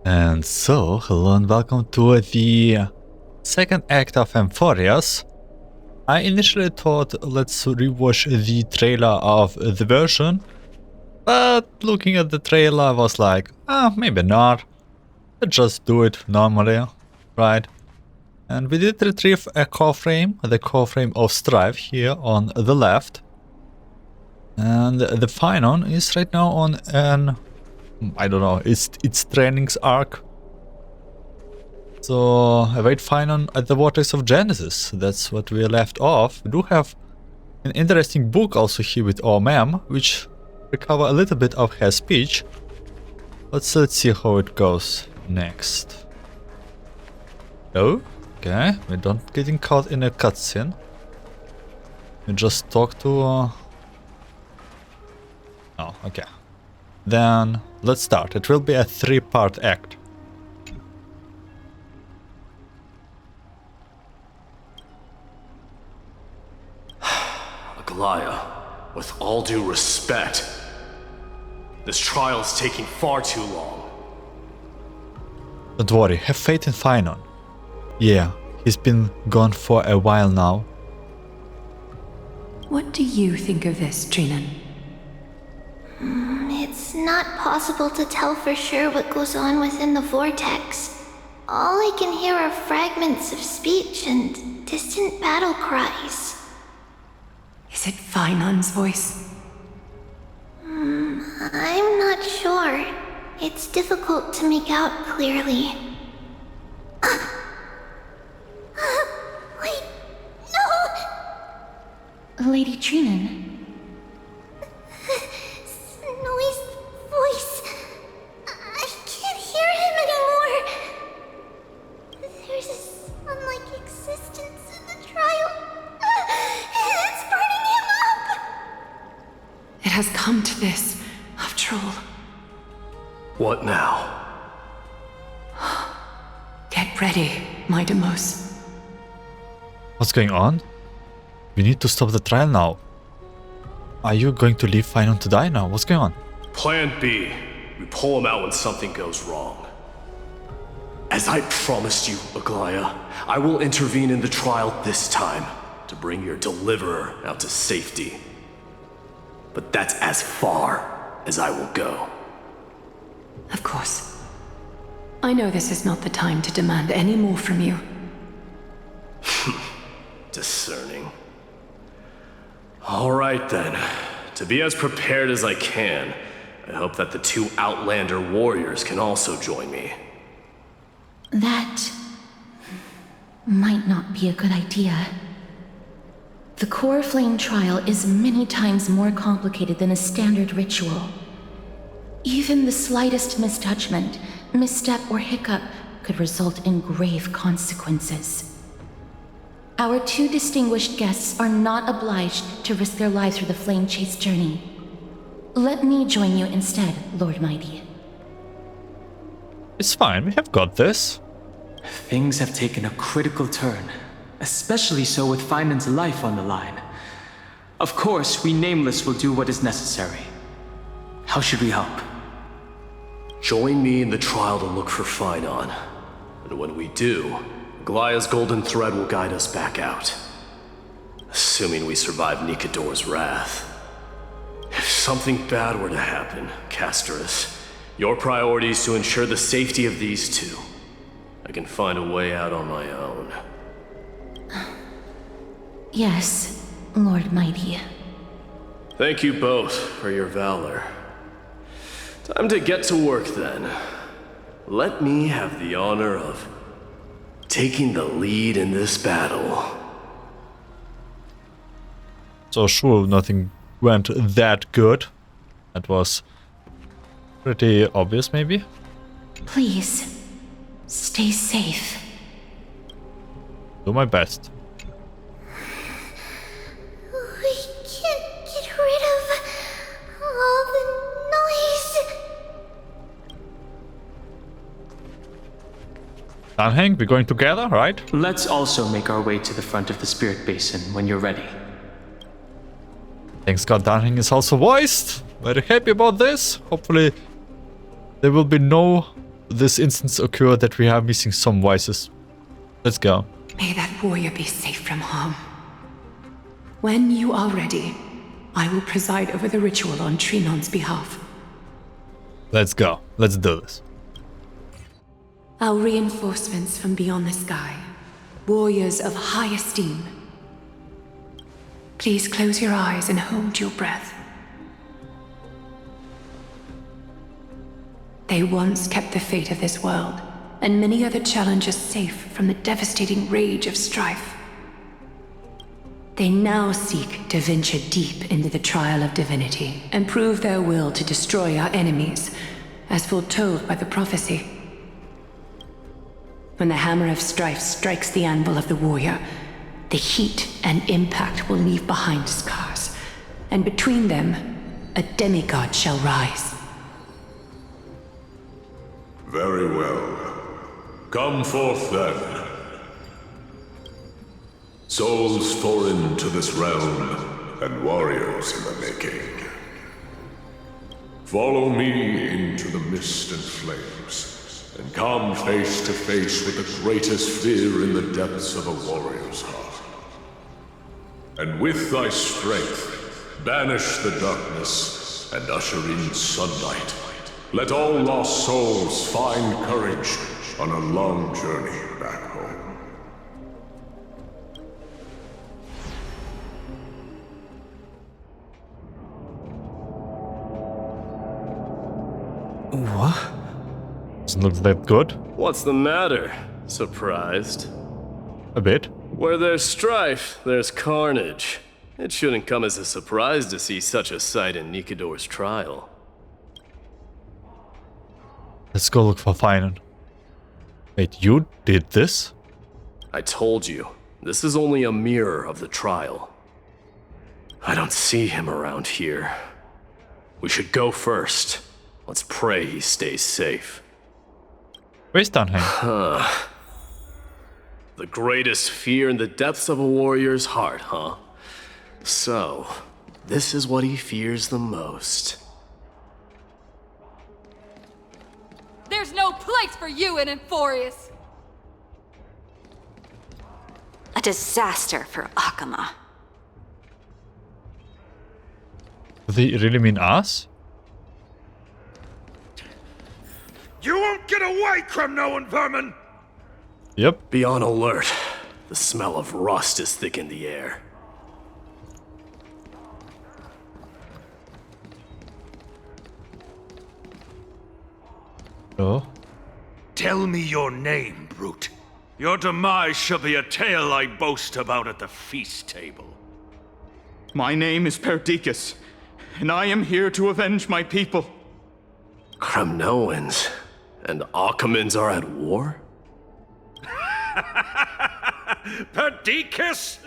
And so, hello and welcome to the second act of Amphoreus. I initially thought let's rewatch the trailer of the version, but looking at the trailer I was like, maybe not. Let's just do it normally, right? And we did retrieve a Coreflame, the Coreflame of Strife here on the left. And the Phanon is right now on an, I don't know, its trainings arc. So, await Phanon at the Vortex of Genesis. That's what we left off. We do have an interesting book also here with our ma'am, which recover a little bit of her speech. Let's see how it goes next. Oh, okay. We're not getting caught in a cutscene. We just talk to... Oh, okay. Then, let's start. It will be a 3-part act. Aglaia, with all due respect, this trial is taking far too long. Don't worry, have faith in Phanon. Yeah, he's been gone for a while now. What do you think of this, Trinan? It's not possible to tell for sure what goes on within the vortex. All I can hear are fragments of speech and distant battle cries. Is it Phanon's voice? I'm not sure. It's difficult to make out clearly. Wait, no! Lady Trinan? Snowy's voice. I can't hear him anymore. There's a sun-like existence in the trial. It's burning him up. It has come to this, after all. What now? Get ready, my Demos. What's going on? We need to stop the trial now. Are you going to leave Phanon to die now? What's going on? Plan B. We pull him out when something goes wrong. As I promised you, Aglaia, I will intervene in the trial this time to bring your deliverer out to safety. But that's as far as I will go. Of course. I know this is not the time to demand any more from you. Discerning. All right then. To be as prepared as I can, I hope that the 2 Outlander warriors can also join me. That might not be a good idea. The Coreflame trial is many times more complicated than a standard ritual. Even the slightest misjudgment, misstep, or hiccup could result in grave consequences. Our 2 distinguished guests are not obliged to risk their lives for the flame chase journey. Let me join you instead, Lord Mighty. It's fine, we have got this. Things have taken a critical turn, especially so with Phanon's life on the line. Of course, we Nameless will do what is necessary. How should we help? Join me in the trial to look for Phanon. And when we do, Aglaia's golden thread will guide us back out. Assuming we survive Nikador's wrath. If something bad were to happen, Casterus, your priority is to ensure the safety of these 2. I can find a way out on my own. Yes, Lord Mighty. Thank you both for your valor. Time to get to work then. Let me have the honor of taking the lead in this battle. So sure, nothing went that good. That was pretty obvious, maybe. Please, stay safe. Do my best. We can't get rid of all the noise. Danheng, we're going together, right? Let's also make our way to the front of the Spirit Basin when you're ready. Thanks God, Danheng is also voiced. Very happy about this. Hopefully there will be no this instance occur that we are missing some voices. Let's go. May that warrior be safe from harm. When you are ready, I will preside over the ritual on Trinon's behalf. Let's go. Let's do this. Our reinforcements from beyond the sky, warriors of high esteem. Please close your eyes and hold your breath. They once kept the fate of this world, and many other challengers safe from the devastating rage of strife. They now seek to venture deep into the trial of divinity and prove their will to destroy our enemies, as foretold by the prophecy. When the hammer of strife strikes the anvil of the warrior, the heat and impact will leave behind scars, and between them, a demigod shall rise. Very well. Come forth then. Souls foreign to this realm, and warriors in the making. Follow me into the mist and flames, and come face to face with the greatest fear in the depths of a warrior's heart. And with thy strength, banish the darkness and usher in sunlight. Let all lost souls find courage on a long journey back home. What? Doesn't look that good. What's the matter? Surprised? A bit. Where there's strife, there's carnage. It shouldn't come as a surprise to see such a sight in Nikador's trial. Let's go look for Phanon. Wait, you did this? I told you, this is only a mirror of the trial. I don't see him around here. We should go first. Let's pray he stays safe. Where's Dunheim? The greatest fear in the depths of a warrior's heart, huh? So, this is what he fears the most. There's no place for you in Amphoreus! A disaster for Akama. Do they really mean us? You won't get away, Kremnoan vermin! Yep. Be on alert. The smell of rust is thick in the air. Oh. Tell me your name, brute. Your demise shall be a tale I boast about at the feast table. My name is Perdiccas, and I am here to avenge my people. Kremnoans and Akamans are at war? Perdiccas!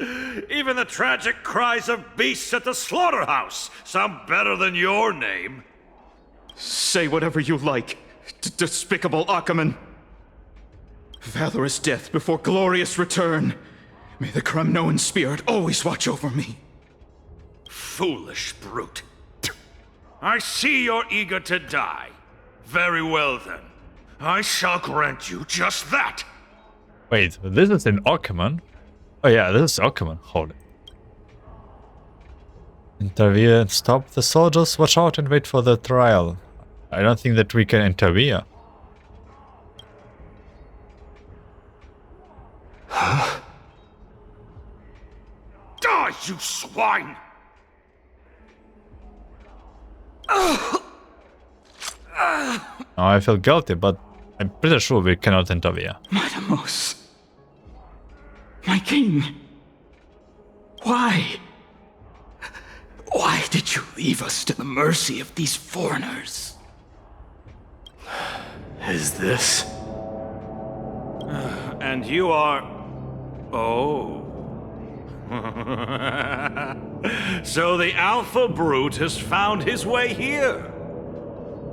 Even the tragic cries of beasts at the slaughterhouse sound better than your name. Say whatever you like, despicable Akaman. Valorous death before glorious return. May the Kremnoan spirit always watch over me. Foolish brute. I see you're eager to die. Very well then. I shall grant you just that. Wait, this is in Orcaman? Oh yeah, this is Orcaman. Hold it. Intervene and stop the soldiers. Watch out and wait for the trial. I don't think that we can intervene. Huh? Die, you swine! Now I feel guilty, but I'm pretty sure we cannot intervene. Matamos. My king. Why? Why did you leave us to the mercy of these foreigners? Is this? And you are... Oh. So the Alpha Brute has found his way here.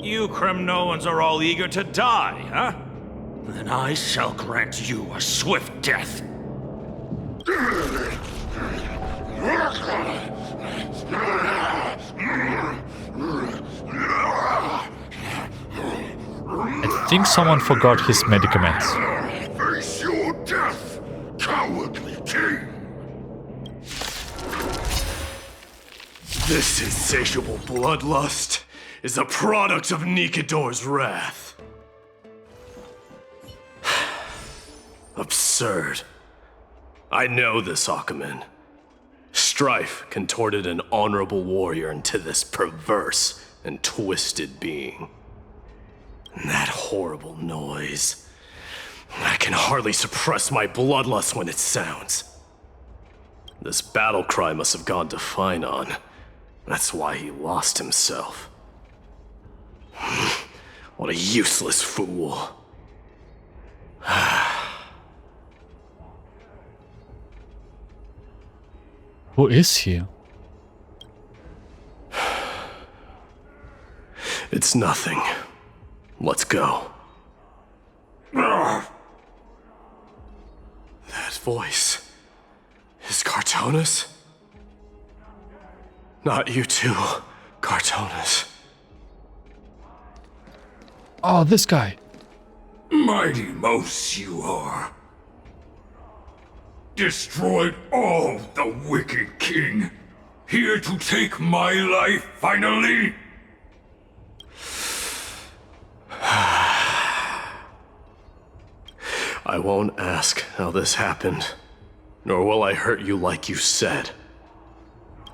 You Kremnoans are all eager to die, huh? Then I shall grant you a swift death. I think someone forgot his medicaments. Face your death, cowardly king! This insatiable bloodlust is a product of Nikador's wrath. Absurd. I know this, Akumen. Strife contorted an honorable warrior into this perverse and twisted being. And that horrible noise. I can hardly suppress my bloodlust when it sounds. This battle cry must have gone to Phanon. That's why he lost himself. What a useless fool. Who is he? It's nothing. Let's go. That voice is Cartonus? Not you too, Cartonus. Oh, this guy. Mighty Mouse you are. Destroyed all the wicked king. Here to take my life finally? I won't ask how this happened, nor will I hurt you like you said.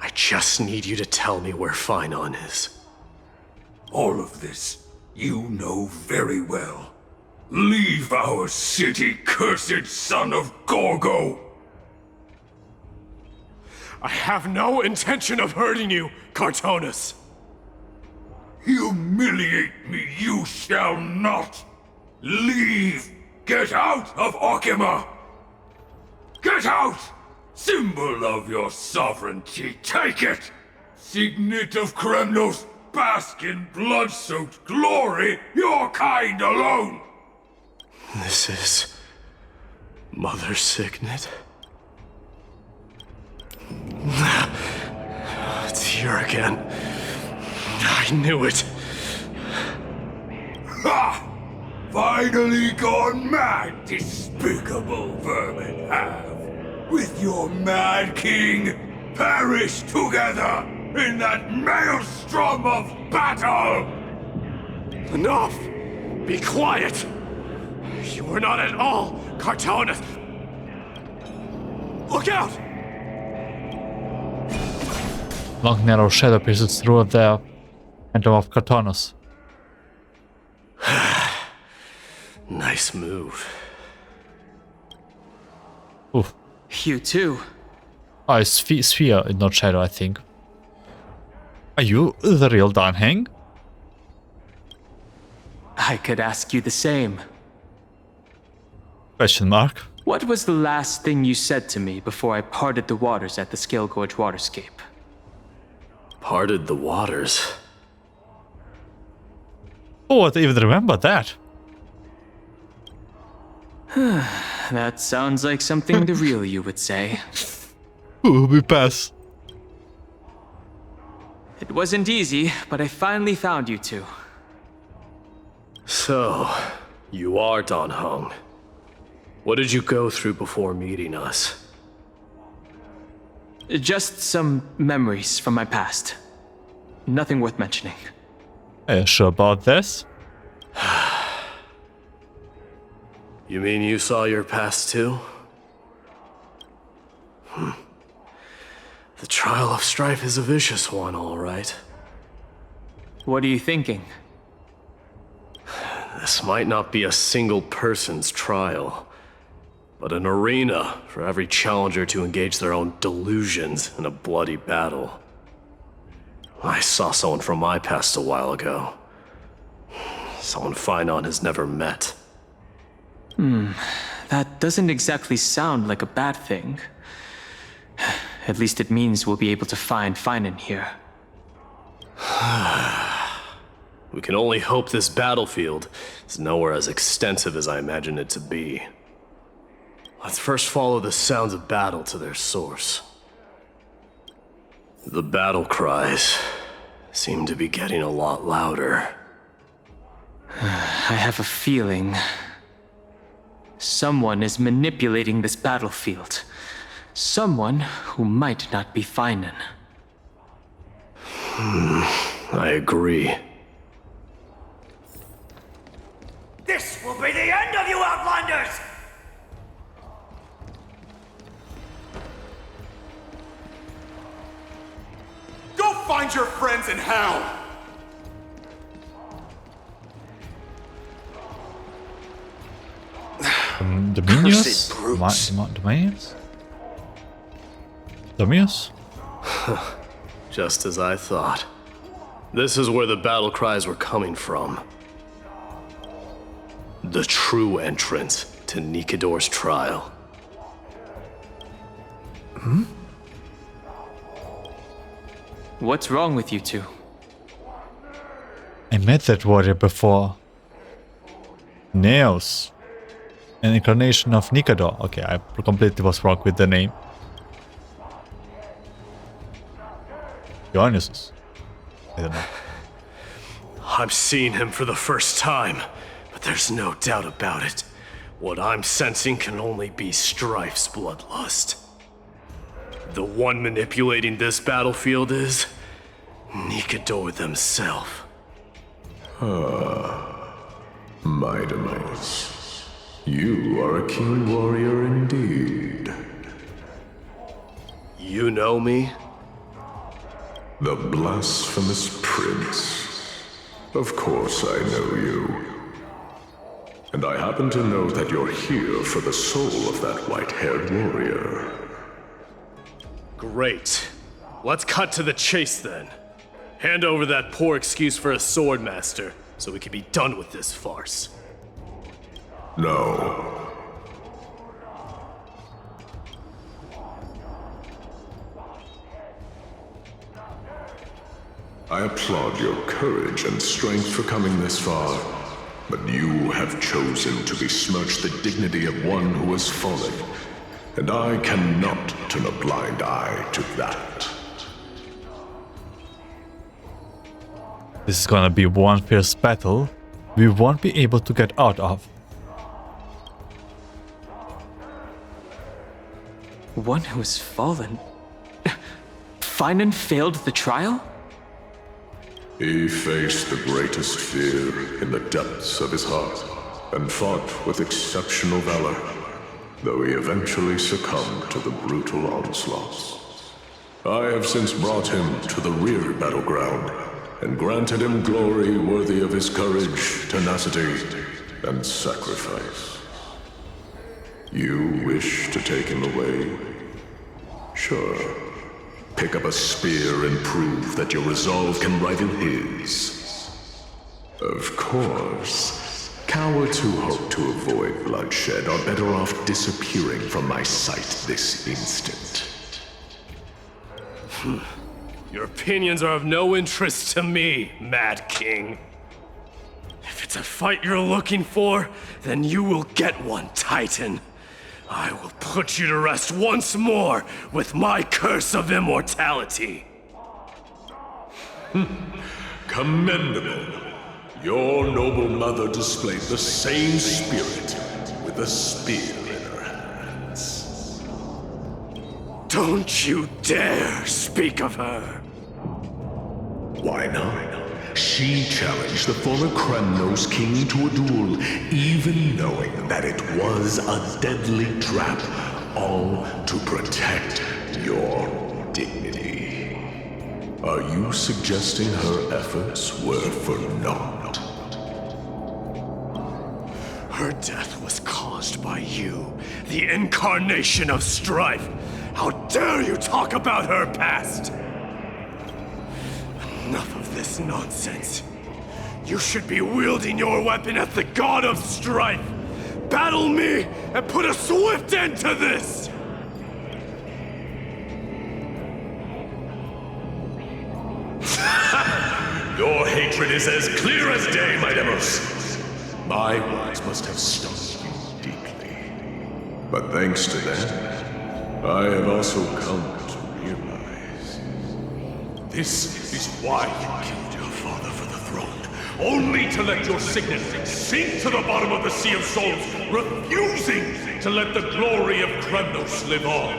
I just need you to tell me where Phanon is. All of this you know very well. Leave our city, cursed son of Gorgo! I have no intention of hurting you, Cartonus. Humiliate me you shall not! Leave! Get out of Okima! Get out! Symbol of your sovereignty, take it! Signet of Kremnos, bask in blood-soaked glory, your kind alone! This is... Mother's signet? It's here again. I knew it. Ha! Finally gone mad, despicable vermin have. With your mad king, perish together in that maelstrom of battle! Enough! Be quiet! You are not at all Cartonus! Look out! Long narrow shadow pierces through the phantom of Cartonus. Nice move. Oof. You too. Oh, it's sphere, not shadow, I think. Are you the real Danheng? I could ask you the same. Question mark. What was the last thing you said to me before I parted the waters at the Scale Gorge waterscape? Parted the waters? Oh, I even remember that. That sounds like something the real you would say. Ooh, we pass. It wasn't easy, but I finally found you two. So, you are Don Hung. What did you go through before meeting us? Just some memories from my past. Nothing worth mentioning. Are you sure about this? You mean you saw your past too? The Trial of Strife is a vicious one, all right. What are you thinking? This might not be a single person's trial, but an arena for every challenger to engage their own delusions in a bloody battle. I saw someone from my past a while ago. Someone Phanon has never met. That doesn't exactly sound like a bad thing. At least it means we'll be able to find Phanon here. We can only hope this battlefield is nowhere as extensive as I imagine it to be. Let's first follow the sounds of battle to their source. The battle cries seem to be getting a lot louder. I have a feeling someone is manipulating this battlefield. Someone who might not be Phanon. I agree. This will be the end of you Outlanders! Go find your friends in hell! The minions? The minions? The minions? Just as I thought. This is where the battle cries were coming from. The true entrance to Nikador's trial. What's wrong with you two? I met that warrior before. Nails. An incarnation of Nikador. Okay, I completely was wrong with the name. Dionysus. I don't know. I'm seeing him for the first time, but there's no doubt about it. What I'm sensing can only be Strife's bloodlust. The one manipulating this battlefield is Nikador themselves. My demise. You are a keen warrior indeed. You know me? The blasphemous prince. Of course I know you. And I happen to know that you're here for the soul of that white-haired warrior. Great. Let's cut to the chase then. Hand over that poor excuse for a sword master, so we can be done with this farce. No. I applaud your courage and strength for coming this far, but you have chosen to besmirch the dignity of one who has fallen, and I cannot turn a blind eye to that. This is gonna be one fierce battle we won't be able to get out of. One who has fallen? Phanon failed the trial? He faced the greatest fear in the depths of his heart, and fought with exceptional valor, though he eventually succumbed to the brutal onslaughts. I have since brought him to the rear battleground, and granted him glory worthy of his courage, tenacity, and sacrifice. You wish to take him away? Sure. Pick up a spear and prove that your resolve can rival his. Of course, cowards who hope to avoid bloodshed are better off disappearing from my sight this instant. Your opinions are of no interest to me, Mad King. If it's a fight you're looking for, then you will get one, Titan. I will put you to rest once more with my curse of immortality. Commendable. Your noble mother displayed the same spirit with a spear in her hands. Don't you dare speak of her. Why not? She challenged the former Kremnos king to a duel, even knowing that it was a deadly trap, all to protect your dignity. Are you suggesting her efforts were for naught? Her death was caused by you, the incarnation of strife. How dare you talk about her past? Enough of this nonsense. You should be wielding your weapon at the god of strife. Battle me and put a swift end to this! Your hatred is as clear as day, my Demos. My words must have stung you deeply. But thanks to that, I have also come to realize this is why you killed your father for the throne. only to let your signet sink to the bottom of the Sea of Souls, refusing to let the glory of Kremnos live on.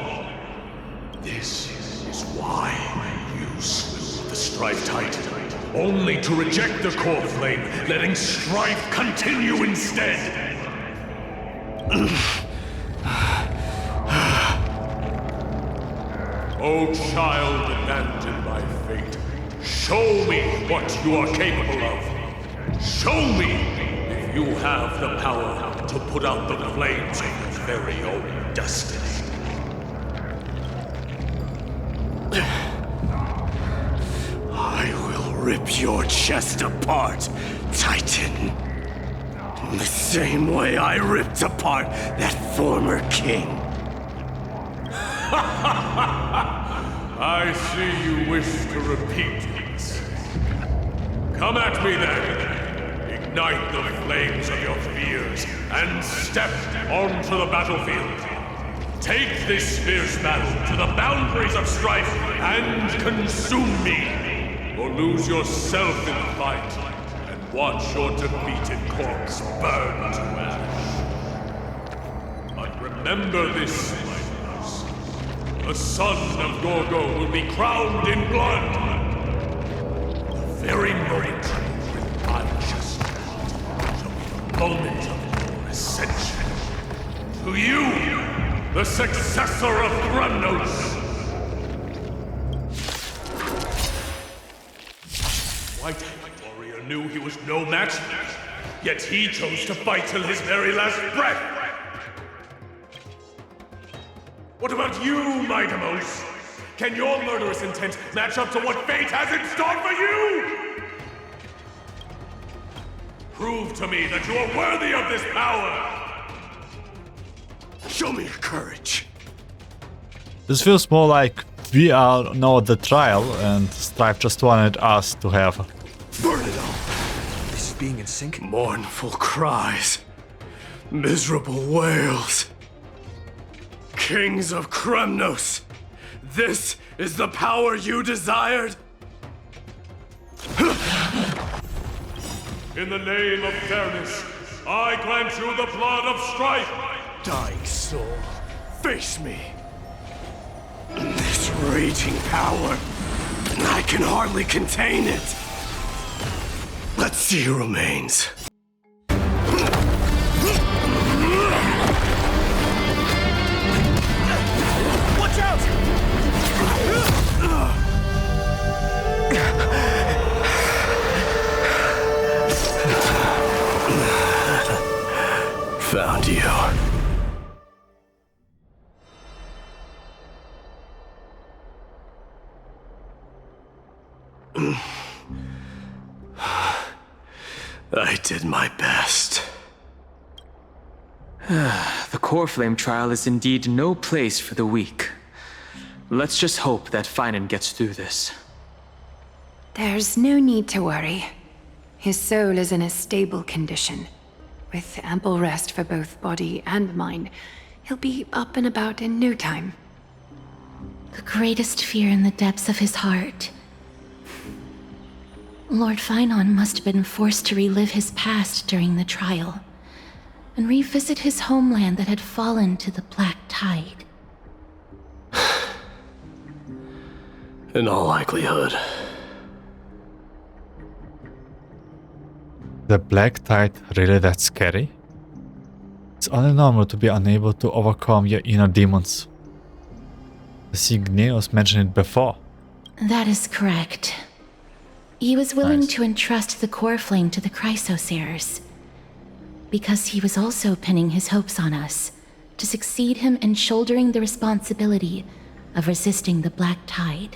This is why you slew the Strife Titan, only to reject the Coreflame, letting Strife continue instead. O child abandoned by fate, show me what you are capable of. Show me if you have the power to put out the flames of your very own destiny. I will rip your chest apart, Titan. In the same way I ripped apart that former king. I see you wish to repeat this. Come at me then. Ignite the flames of your fears and step onto the battlefield. Take this fierce battle to the boundaries of strife and consume me, or lose yourself in the fight and watch your defeated corpse burn to ash. But remember this, my brothers. The son of Gorgo will be crowned in blood. The very moment I just shall be the moment of your ascension. To you, the successor of Kremnos! White-Headed warrior knew he was no match, yet he chose to fight till his very last breath! What about you, Mightimos? Can your murderous intent match up to what fate has in store for you? Prove to me that you are worthy of this power! Show me your courage. This feels more like we are now the trial and Strife just wanted us to have. Burn it all. This is being in sync. Mournful cries. Miserable wails. Kings of Kremnos, this is the power you desired? In the name of fairness, I grant you the blood of strife! Dying soul, face me. This raging power, I can hardly contain it. Let's see who remains. Watch out! Found you. I did my best. The Coreflame trial is indeed no place for the weak. Let's just hope that Phanon gets through this. There's no need to worry. His soul is in a stable condition. With ample rest for both body and mind, he'll be up and about in no time. The greatest fear in the depths of his heart. Lord Phanon must have been forced to relive his past during the trial, and revisit his homeland that had fallen to the Black Tide. In all likelihood. The Black Tide, really that scary? It's only normal to be unable to overcome your inner demons. I think Neos mentioned it before. That is correct. He was willing Nice. to entrust the Coreflame to the Chrysosayers, because he was also pinning his hopes on us to succeed him in shouldering the responsibility of resisting the Black Tide.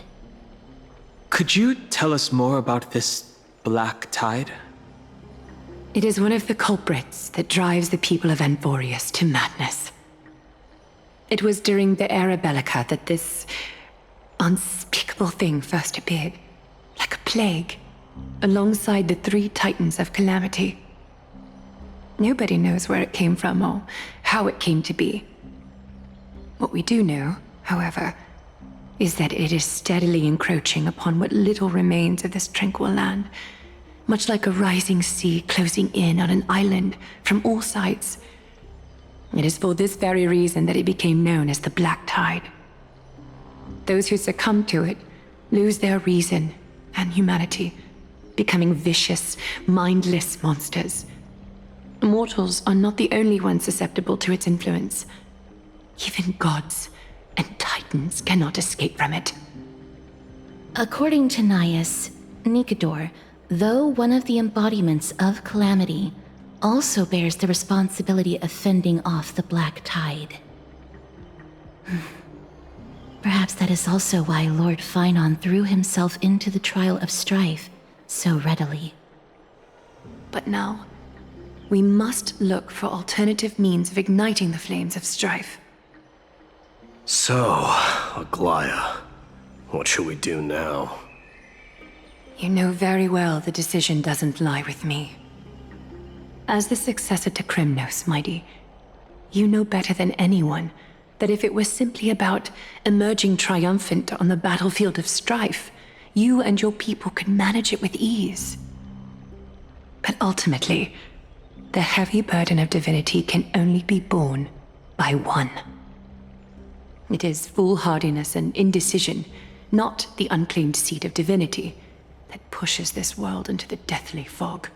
Could you tell us more about this Black Tide? It is one of the culprits that drives the people of Amphoreus to madness. It was during the Era Bellica that this unspeakable thing first appeared, like a plague, alongside the 3 titans of calamity. Nobody knows where it came from or how it came to be. What we do know, however, is that it is steadily encroaching upon what little remains of this tranquil land, much like a rising sea closing in on an island from all sides. It is for this very reason that it became known as the Black Tide. Those who succumb to it lose their reason and humanity, becoming vicious, mindless monsters. Mortals are not the only ones susceptible to its influence. Even gods and titans cannot escape from it. According to Naias, Nikador, though one of the embodiments of Calamity, also bears the responsibility of fending off the Black Tide. Perhaps that is also why Lord Phanon threw himself into the Trial of Strife so readily. But now, we must look for alternative means of igniting the flames of strife. So, Aglaya, what should we do now? You know very well the decision doesn't lie with me. As the successor to Krymnos, Mighty, you know better than anyone that if it was simply about emerging triumphant on the battlefield of strife, you and your people could manage it with ease. But ultimately, the heavy burden of divinity can only be borne by one. It is foolhardiness and indecision, not the unclaimed seed of divinity, that pushes this world into the deathly fog.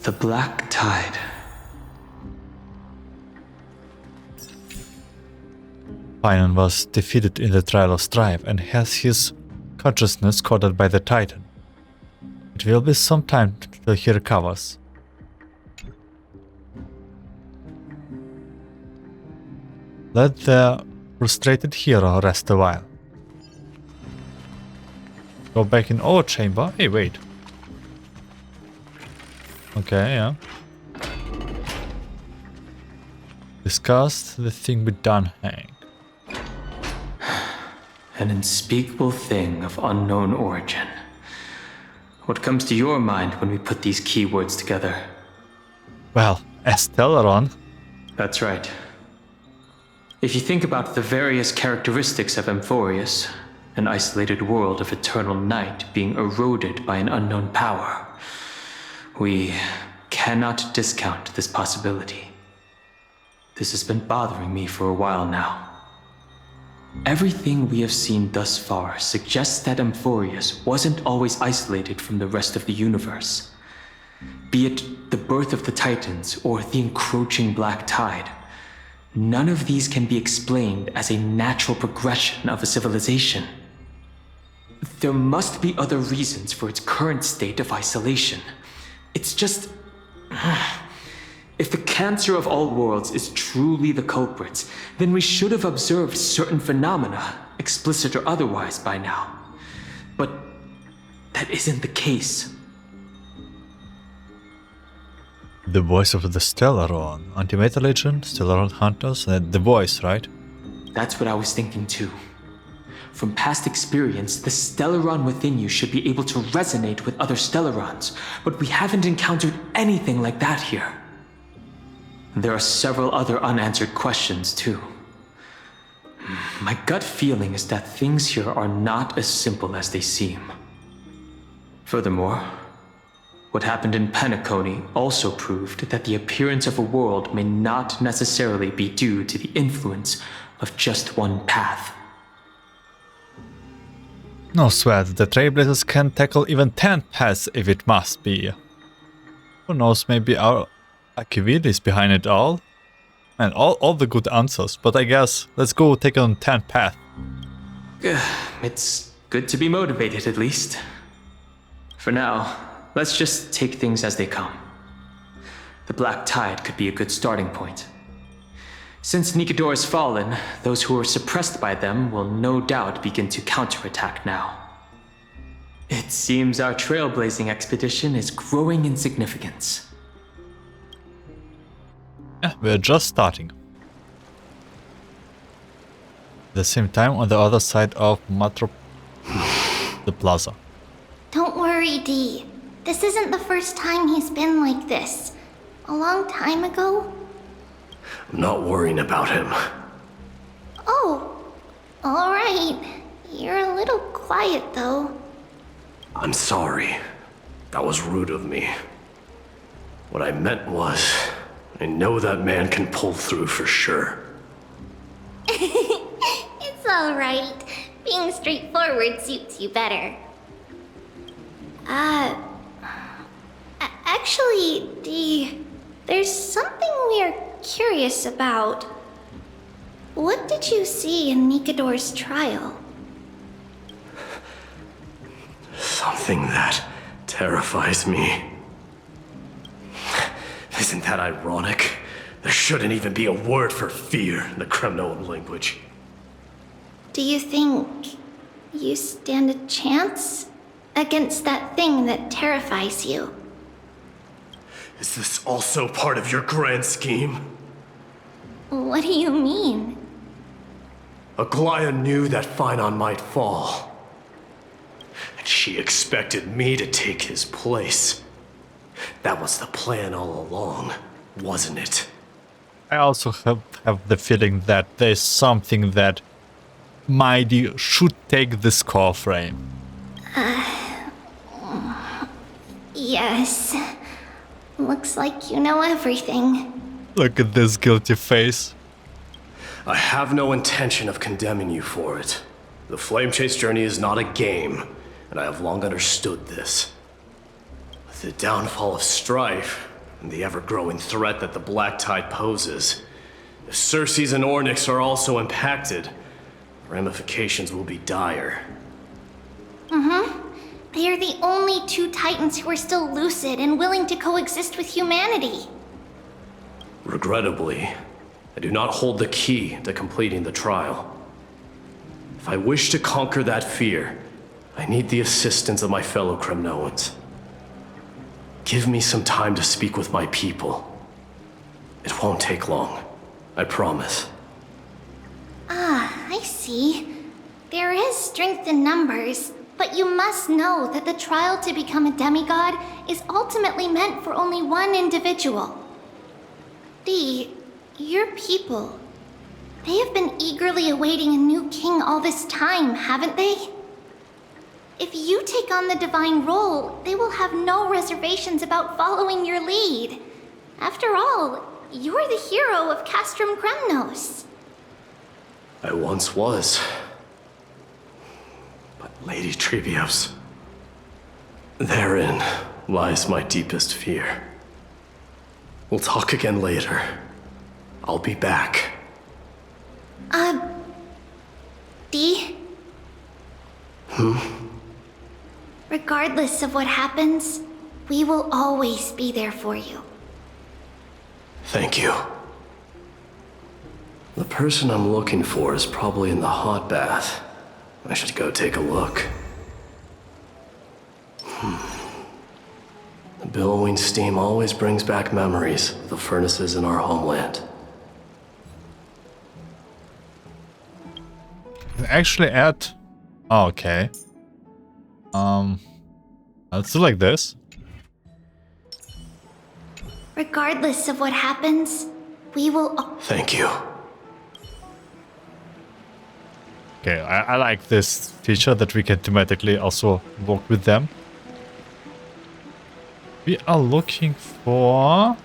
The Black Tide. Phanon was defeated in the Trial of Strife and has his consciousness coded by the Titan. It will be some time till he recovers. Let the frustrated hero rest a while. Go back in our chamber. Hey, wait. Okay, yeah. Discuss the thing with Dunhang. An unspeakable thing of unknown origin. What comes to your mind when we put these keywords together? Well, Estelaron. That's right. If you think about the various characteristics of Amphoreus, an isolated world of eternal night being eroded by an unknown power, we cannot discount this possibility. This has been bothering me for a while now. Everything we have seen thus far suggests that Amphoreus wasn't always isolated from the rest of the universe. Be it the birth of the Titans or the encroaching Black Tide, none of these can be explained as a natural progression of a civilization. There must be other reasons for its current state of isolation. It's just... If the cancer of all worlds is truly the culprits, then we should have observed certain phenomena, explicit or otherwise, by now. But that isn't the case. The voice of the Stellaron. Antimatter Legion, Stellaron Hunters, the voice, right? That's what I was thinking too. From past experience, the Stellaron within you should be able to resonate with other Stellarons, but we haven't encountered anything like that here. There are several other unanswered questions too. My gut feeling is that things here are not as simple as they seem. Furthermore, what happened in Penacony also proved that the appearance of a world may not necessarily be due to the influence of just one path. No sweat, the Trailblazers can tackle even 10 paths if it must be. Who knows, maybe our Akivir is behind it all? And all the good answers, but I guess let's go take on 10 path. It's good to be motivated at least. For now, let's just take things as they come. The Black Tide could be a good starting point. Since Nikador has fallen, those who were suppressed by them will no doubt begin to counterattack now. It seems our trailblazing expedition is growing in significance. Yeah, we're just starting. At the same time, on the other side of the plaza. Don't worry, Dee. This isn't the first time he's been like this. A long time ago? I'm not worrying about him. Oh, Alright. You're a little quiet, though. I'm sorry. That was rude of me. What I meant was, I know that man can pull through for sure. It's alright. Being straightforward suits you better. Actually, Dee, there's something we're curious about. What did you see in Nikador's trial? Something that terrifies me. Isn't that ironic? There shouldn't even be a word for fear in the Kremnoan language. Do you think you stand a chance against that thing that terrifies you? Is this also part of your grand scheme? What do you mean? Aglaya knew that Phanon might fall. And she expected me to take his place. That was the plan all along, wasn't it? I also have the feeling that there's something that Mighty should take this Coreflame. Yes. Looks like you know everything. Look at this guilty face. I have no intention of condemning you for it. The Flame Chase journey is not a game, and I have long understood this. With the downfall of Strife, and the ever-growing threat that the Black Tide poses, if Circes and Ornyx are also impacted, the ramifications will be dire. They are the only two Titans who are still lucid and willing to coexist with humanity. Regrettably, I do not hold the key to completing the trial. If I wish to conquer that fear, I need the assistance of my fellow Kremnoans. Give me some time to speak with my people. It won't take long, I promise. I see. There is strength in numbers, but you must know that the trial to become a demigod is ultimately meant for only one individual. Dee, your people, they have been eagerly awaiting a new king all this time, haven't they? If you take on the divine role, they will have no reservations about following your lead. After all, you're the hero of Castrum Kremnos. I once was. But Lady Trebios, therein lies my deepest fear. We'll talk again later. I'll be back. Dee? Regardless of what happens, we will always be there for you. Thank you. The person I'm looking for is probably in the hot bath. I should go take a look. The billowing steam always brings back memories of the furnaces in our homeland. Actually add... Oh, okay. Let's do like this. Regardless of what happens, we will... Thank you. Okay, I like this feature that we can thematically also work with them. We are looking for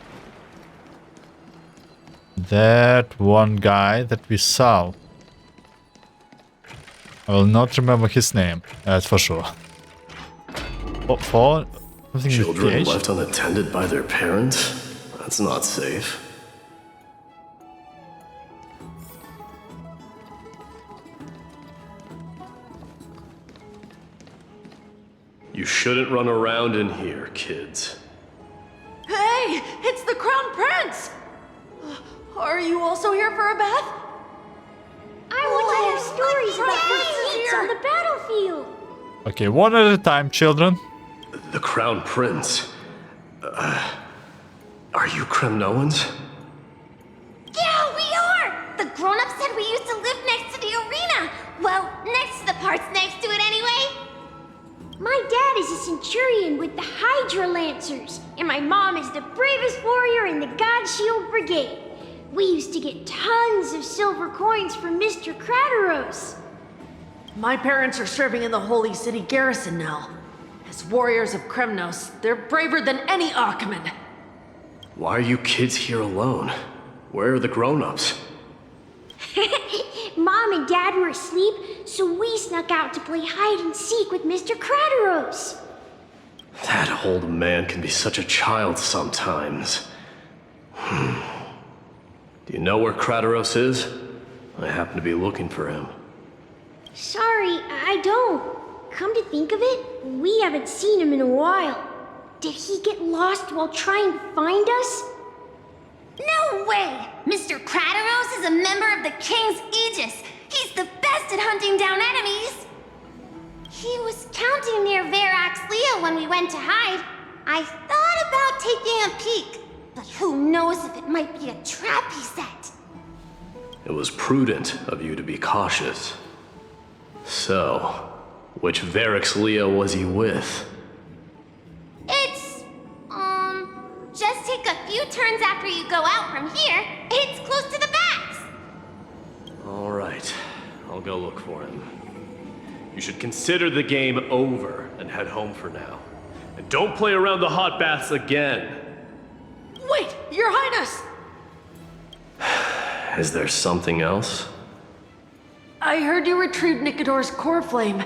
that one guy that we saw. I will not remember his name, that's for sure. For something Children with PH? left unattended by their parents? That's not safe. You shouldn't run around in here, kids. Hey, it's the Crown Prince! Are you also here for a bath? I want to hear stories about your on the battlefield. Okay, one at a time, children. The Crown Prince. Are you Kremnoans? Yeah, we are! The grown-ups said we used to live next to the arena. Well, next to the parts next to it anyway. My dad is a centurion with the Hydra Lancers, and my mom is the bravest warrior in the God Shield Brigade. We used to get tons of silver coins from Mr. Krateros. My parents are serving in the Holy City garrison now. As warriors of Kremnos, they're braver than any Achaemen. Why are you kids here alone? Where are the grown-ups? Mom and Dad were asleep, so we snuck out to play hide and seek with Mr. Krataros. That old man can be such a child sometimes. Do you know where Krataros is? I happen to be looking for him. Sorry, I don't. Come to think of it, we haven't seen him in a while. Did he get lost while trying to find us? No way! Mr. Krataros is a member of the King's Aegis. He's the best at hunting down enemies. He was counting near Verax Leo when we went to hide. I thought about taking a peek, but who knows if it might be a trap he set. It was prudent of you to be cautious. So, which Verax Leo was he with? It's, just take a few turns after you go out from here. It's close to the bats. All right, I'll go look for him. You should consider the game over and head home for now. And don't play around the hot baths again. Wait, Your Highness! Is there something else? I heard you retrieved Nikador's Coreflame.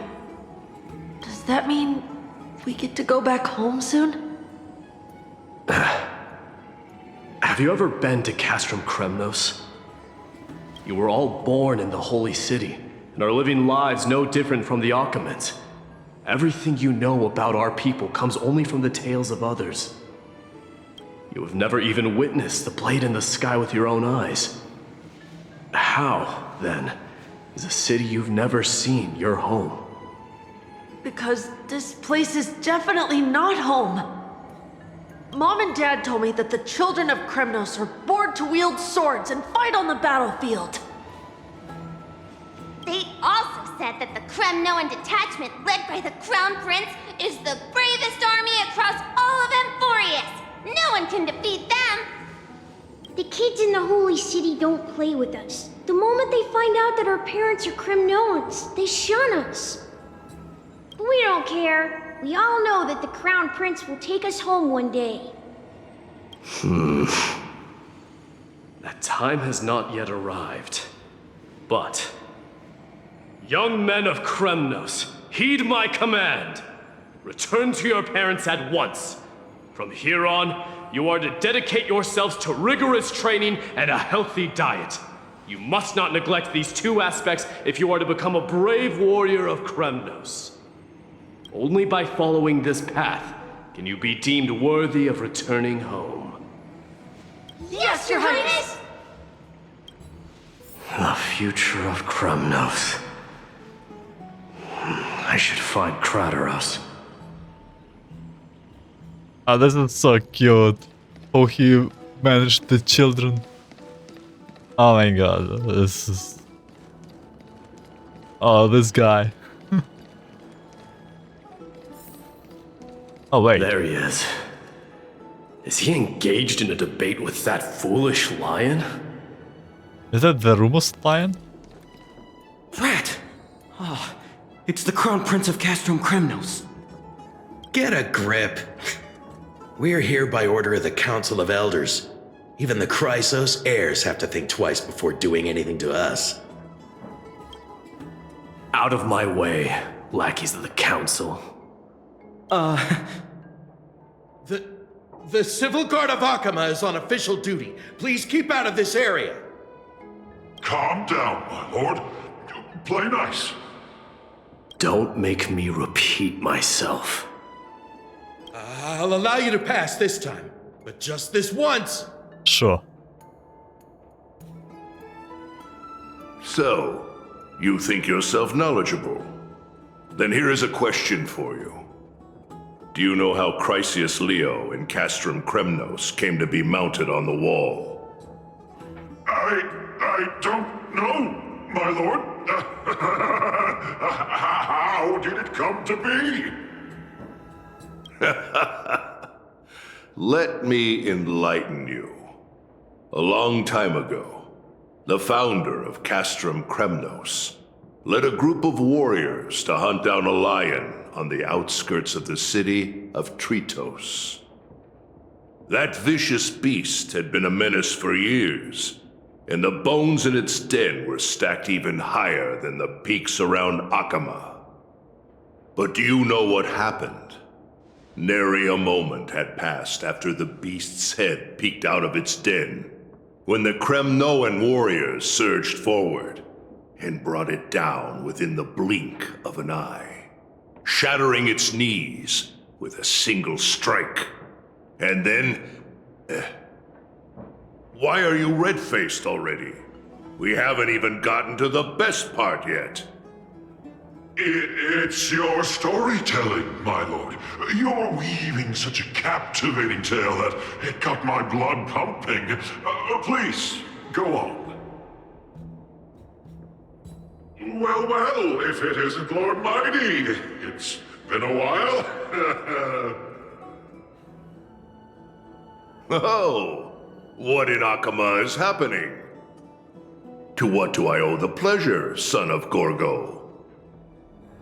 Does that mean we get to go back home soon? Have you ever been to Castrum Kremnos? You were all born in the Holy City, and are living lives no different from the Achaemens. Everything you know about our people comes only from the tales of others. You have never even witnessed the blade in the sky with your own eyes. How, then, is a city you've never seen your home? Because this place is definitely not home. Mom and Dad told me that the children of Kremnos are born to wield swords and fight on the battlefield. They also said that the Kremnoan detachment led by the Crown Prince is the bravest army across all of Amphoreus. No one can defeat them. The kids in the Holy City don't play with us. The moment they find out that our parents are Kremnoans, they shun us. But we don't care. We all know that the Crown Prince will take us home one day. That time has not yet arrived. But, young men of Kremnos, heed my command. Return to your parents at once. From here on, you are to dedicate yourselves to rigorous training and a healthy diet. You must not neglect these two aspects if you are to become a brave warrior of Kremnos. Only by following this path can you be deemed worthy of returning home. Yes, Your Highness! The future of Kremnos. I should find Krataros. Oh, this is so cute. How he managed the children. Oh my god, this is... Oh, this guy. Oh wait. There he is. Is he engaged in a debate with that foolish lion? Is that the Rumos lion? Rat! Oh, it's the Crown Prince of Castrum Kremnos. Get a grip. We're here by order of the Council of Elders. Even the Chrysos heirs have to think twice before doing anything to us. Out of my way, lackeys of the Council. The Civil Guard of Achaemen is on official duty. Please keep out of this area. Calm down, my lord. Play nice. Don't make me repeat myself. I'll allow you to pass this time, but just this once. Sure. So, you think yourself knowledgeable? Then here is a question for you. Do you know how Chrysius Leo in Castrum Kremnos came to be mounted on the wall? I don't know, my lord. How did it come to be? Let me enlighten you. A long time ago, the founder of Castrum Kremnos, led a group of warriors to hunt down a lion on the outskirts of the city of Tritos. That vicious beast had been a menace for years, and the bones in its den were stacked even higher than the peaks around Akama. But do you know what happened? Nary a moment had passed after the beast's head peeked out of its den, when the Kremnoan warriors surged forward and brought it down within the blink of an eye, shattering its knees with a single strike. And then... Why are you red-faced already? We haven't even gotten to the best part yet. It's your storytelling, my lord. You're weaving such a captivating tale that it got my blood pumping. Please, go on. Well, if it isn't Lord Mighty. It's been a while. Oh, what in Akama is happening? To what do I owe the pleasure, son of Gorgo?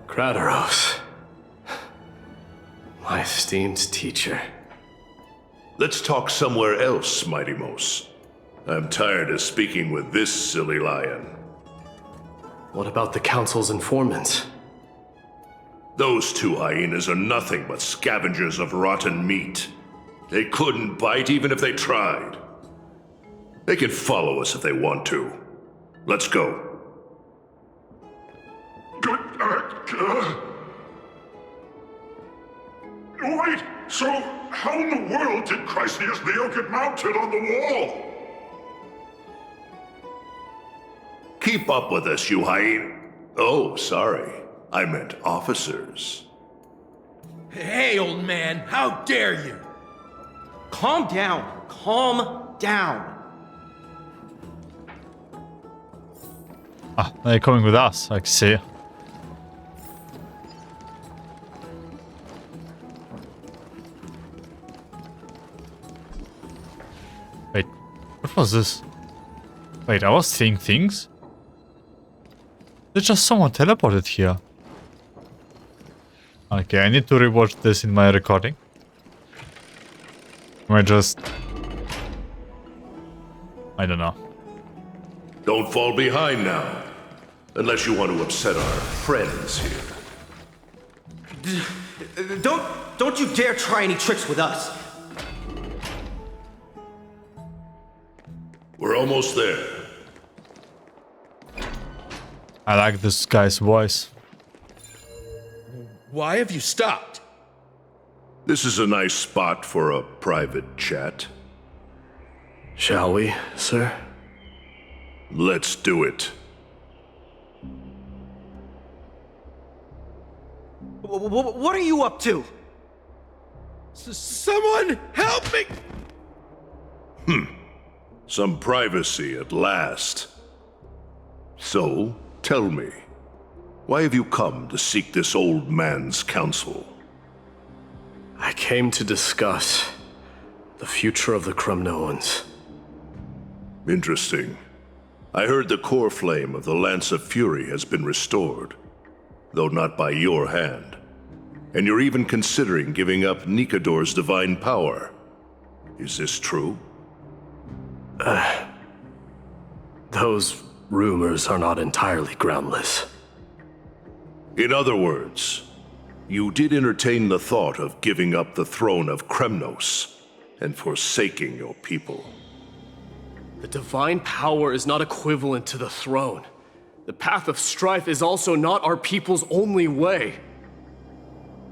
Kratos. My esteemed teacher. Let's talk somewhere else, Mighty Mos. I'm tired of speaking with this silly lion. What about the Council's informants? Those two hyenas are nothing but scavengers of rotten meat. They couldn't bite even if they tried. They can follow us if they want to. Let's go. Wait, so how in the world did Chrysius Leo get mounted on the wall? Keep up with us, you hyena. Oh, sorry. I meant officers. Hey, old man, how dare you? Calm down. Calm down. Ah, they're coming with us, I can see. Wait, what was this? Wait, I was seeing things? Did just someone teleported here? Okay, I need to rewatch this in my recording. Or just... I don't know. Don't fall behind now. Unless you want to upset our friends here. Don't you dare try any tricks with us. We're almost there. I like this guy's voice. Why have you stopped? This is a nice spot for a private chat. Shall we, sir? Let's do it. What are you up to? Someone help me! Some privacy at last. So, tell me, why have you come to seek this old man's counsel? I came to discuss the future of the Kremnoans. Interesting. I heard the Coreflame of the Lance of Fury has been restored, though not by your hand. And you're even considering giving up Nikador's divine power. Is this true? Those rumors are not entirely groundless. In other words, you did entertain the thought of giving up the throne of Kremnos and forsaking your people. The divine power is not equivalent to the throne. The path of strife is also not our people's only way.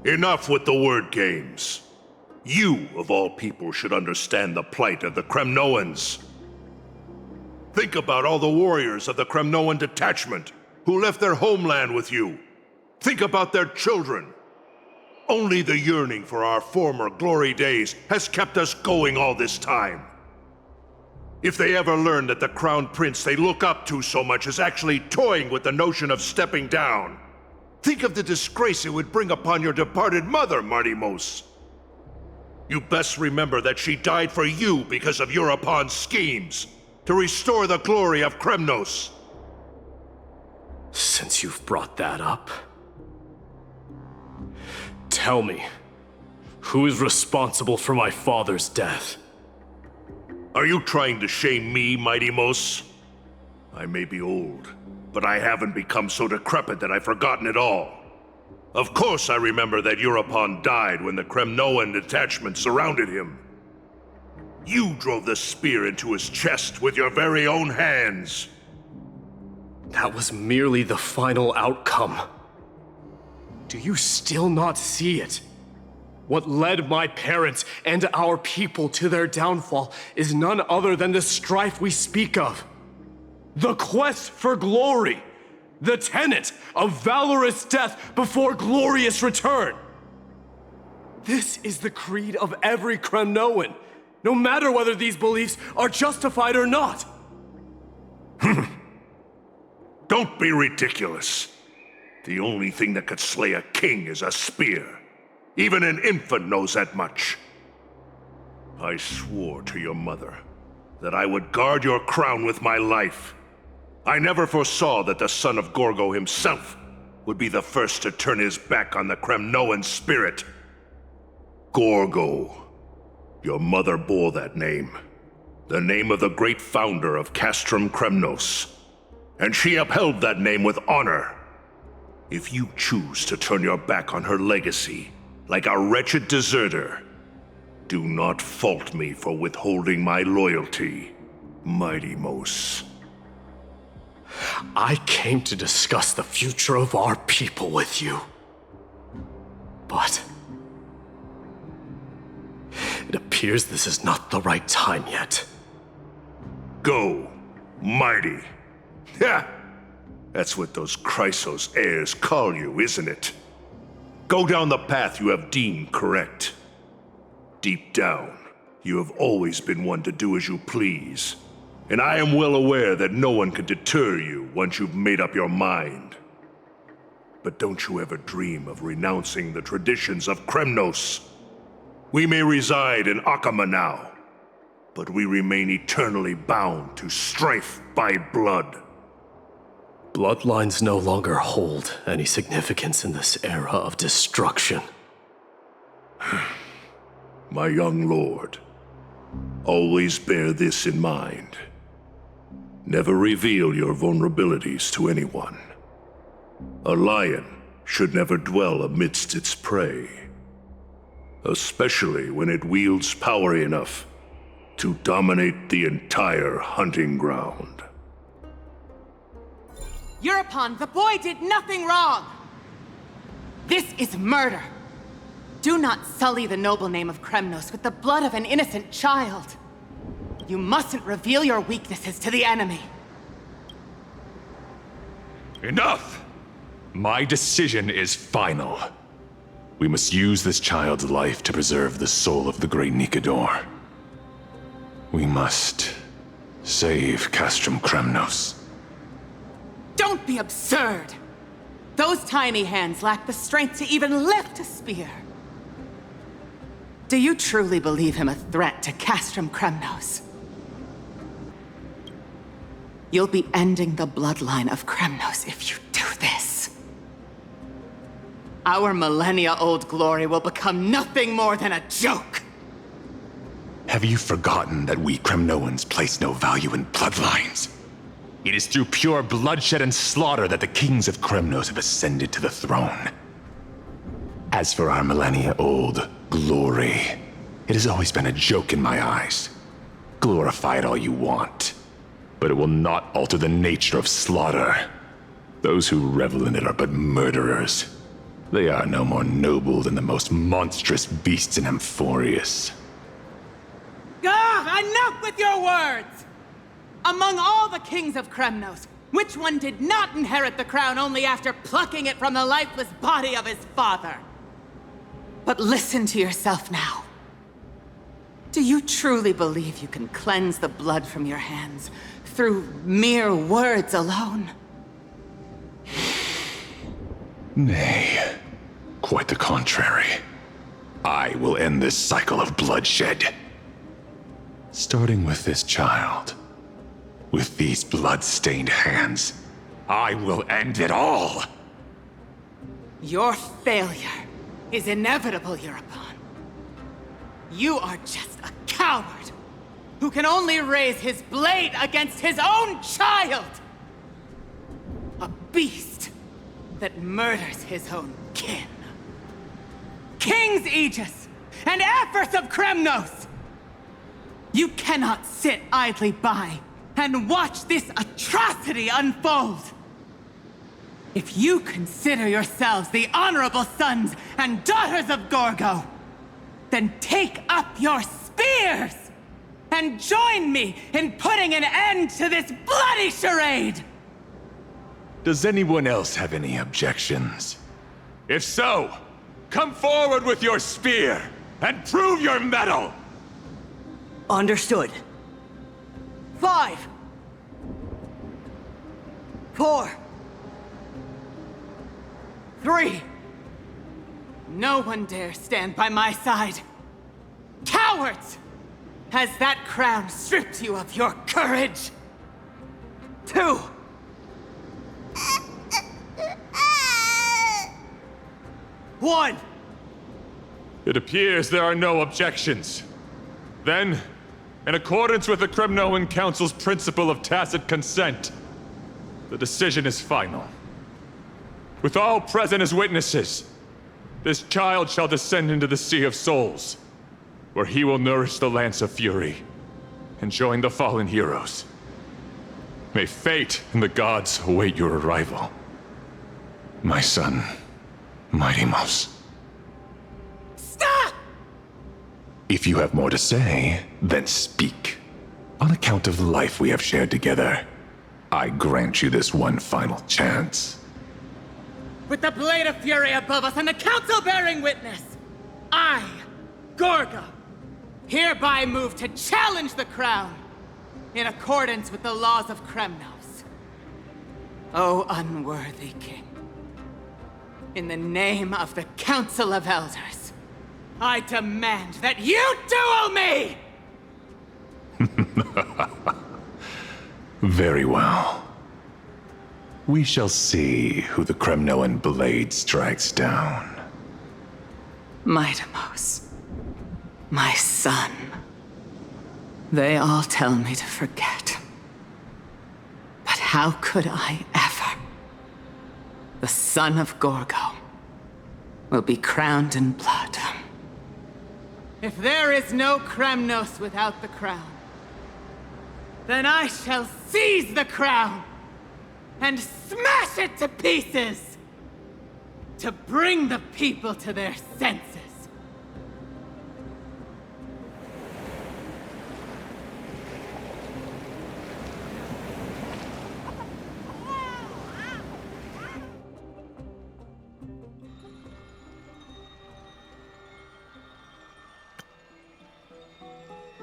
Enough with the word games. You, of all people, should understand the plight of the Kremnoans. Think about all the warriors of the Kremnoan detachment who left their homeland with you. Think about their children. Only the yearning for our former glory days has kept us going all this time. If they ever learn that the crown prince they look up to so much is actually toying with the notion of stepping down, think of the disgrace it would bring upon your departed mother, Marty Mos. You best remember that she died for you because of Europon's schemes to restore the glory of Kremnos. Since you've brought that up, tell me, who is responsible for my father's death? Are you trying to shame me, Mighty Mos? I may be old, but I haven't become so decrepit that I've forgotten it all. Of course I remember that Europon died when the Kremnoan detachment surrounded him. You drove the spear into his chest with your very own hands. That was merely the final outcome. Do you still not see it? What led my parents and our people to their downfall is none other than the strife we speak of. The quest for glory. The tenet of valorous death before glorious return. This is the creed of every Kremnoan, no matter whether these beliefs are justified or not. Don't be ridiculous. The only thing that could slay a king is a spear. Even an infant knows that much. I swore to your mother that I would guard your crown with my life. I never foresaw that the son of Gorgo himself would be the first to turn his back on the Kremnoan spirit. Gorgo. Your mother bore that name. The name of the great founder of Castrum Kremnos. And she upheld that name with honor. If you choose to turn your back on her legacy, like a wretched deserter, do not fault me for withholding my loyalty, Mighty Mos. I came to discuss the future of our people with you. But it appears this is not the right time yet. Go, Mighty. Ha! That's what those Chrysos heirs call you, isn't it? Go down the path you have deemed correct. Deep down, you have always been one to do as you please. And I am well aware that no one can deter you once you've made up your mind. But don't you ever dream of renouncing the traditions of Kremnos. We may reside in Akama now, but we remain eternally bound to strife by blood. Bloodlines no longer hold any significance in this era of destruction. My young lord, always bear this in mind. Never reveal your vulnerabilities to anyone. A lion should never dwell amidst its prey, especially when it wields power enough to dominate the entire hunting ground. Europon, the boy did nothing wrong! This is murder! Do not sully the noble name of Kremnos with the blood of an innocent child! You mustn't reveal your weaknesses to the enemy! Enough! My decision is final. We must use this child's life to preserve the soul of the great Nikador. We must save Castrum Kremnos. Don't be absurd! Those tiny hands lack the strength to even lift a spear. Do you truly believe him a threat to Castrum Kremnos? You'll be ending the bloodline of Kremnos if you do this. Our millennia-old glory will become nothing more than a joke! Have you forgotten that we Kremnoans place no value in bloodlines? It is through pure bloodshed and slaughter that the kings of Kremnos have ascended to the throne. As for our millennia-old glory, it has always been a joke in my eyes. Glorify it all you want, but it will not alter the nature of slaughter. Those who revel in it are but murderers. They are no more noble than the most monstrous beasts in Amphoreus. Enough with your words! Among all the kings of Kremnos, which one did not inherit the crown only after plucking it from the lifeless body of his father? But listen to yourself now. Do you truly believe you can cleanse the blood from your hands through mere words alone? Nay, quite the contrary. I will end this cycle of bloodshed. Starting with this child. With these blood-stained hands, I will end it all! Your failure is inevitable, Eurepon. You are just a coward who can only raise his blade against his own child! A beast that murders his own kin. King's Aegis and Amphoreus of Kremnos! You cannot sit idly by and watch this atrocity unfold! If you consider yourselves the honorable sons and daughters of Gorgo, then take up your spears and join me in putting an end to this bloody charade! Does anyone else have any objections? If so, come forward with your spear and prove your mettle! Understood. 5, 4, 3. No one dare stand by my side. Cowards! Has that crown stripped you of your courage? 2. One. It appears there are no objections. Then, in accordance with the Kremnoan Council's principle of tacit consent, the decision is final. With all present as witnesses, this child shall descend into the Sea of Souls, where he will nourish the Lance of Fury and join the fallen heroes. May fate and the gods await your arrival. My son, Mightymouse. Stop! If you have more to say, then speak. On account of the life we have shared together, I grant you this one final chance. With the Blade of Fury above us and the Council bearing witness, I, Gorgo, hereby move to challenge the crown in accordance with the laws of Kremnos. O unworthy king, in the name of the Council of Elders, I demand that you duel me! Very well. We shall see who the Kremnoan blade strikes down. Mightymouse, my son. They all tell me to forget. But how could I ever? The son of Gorgo will be crowned in blood. If there is no Kremnos without the crown, then I shall seize the crown and smash it to pieces to bring the people to their senses.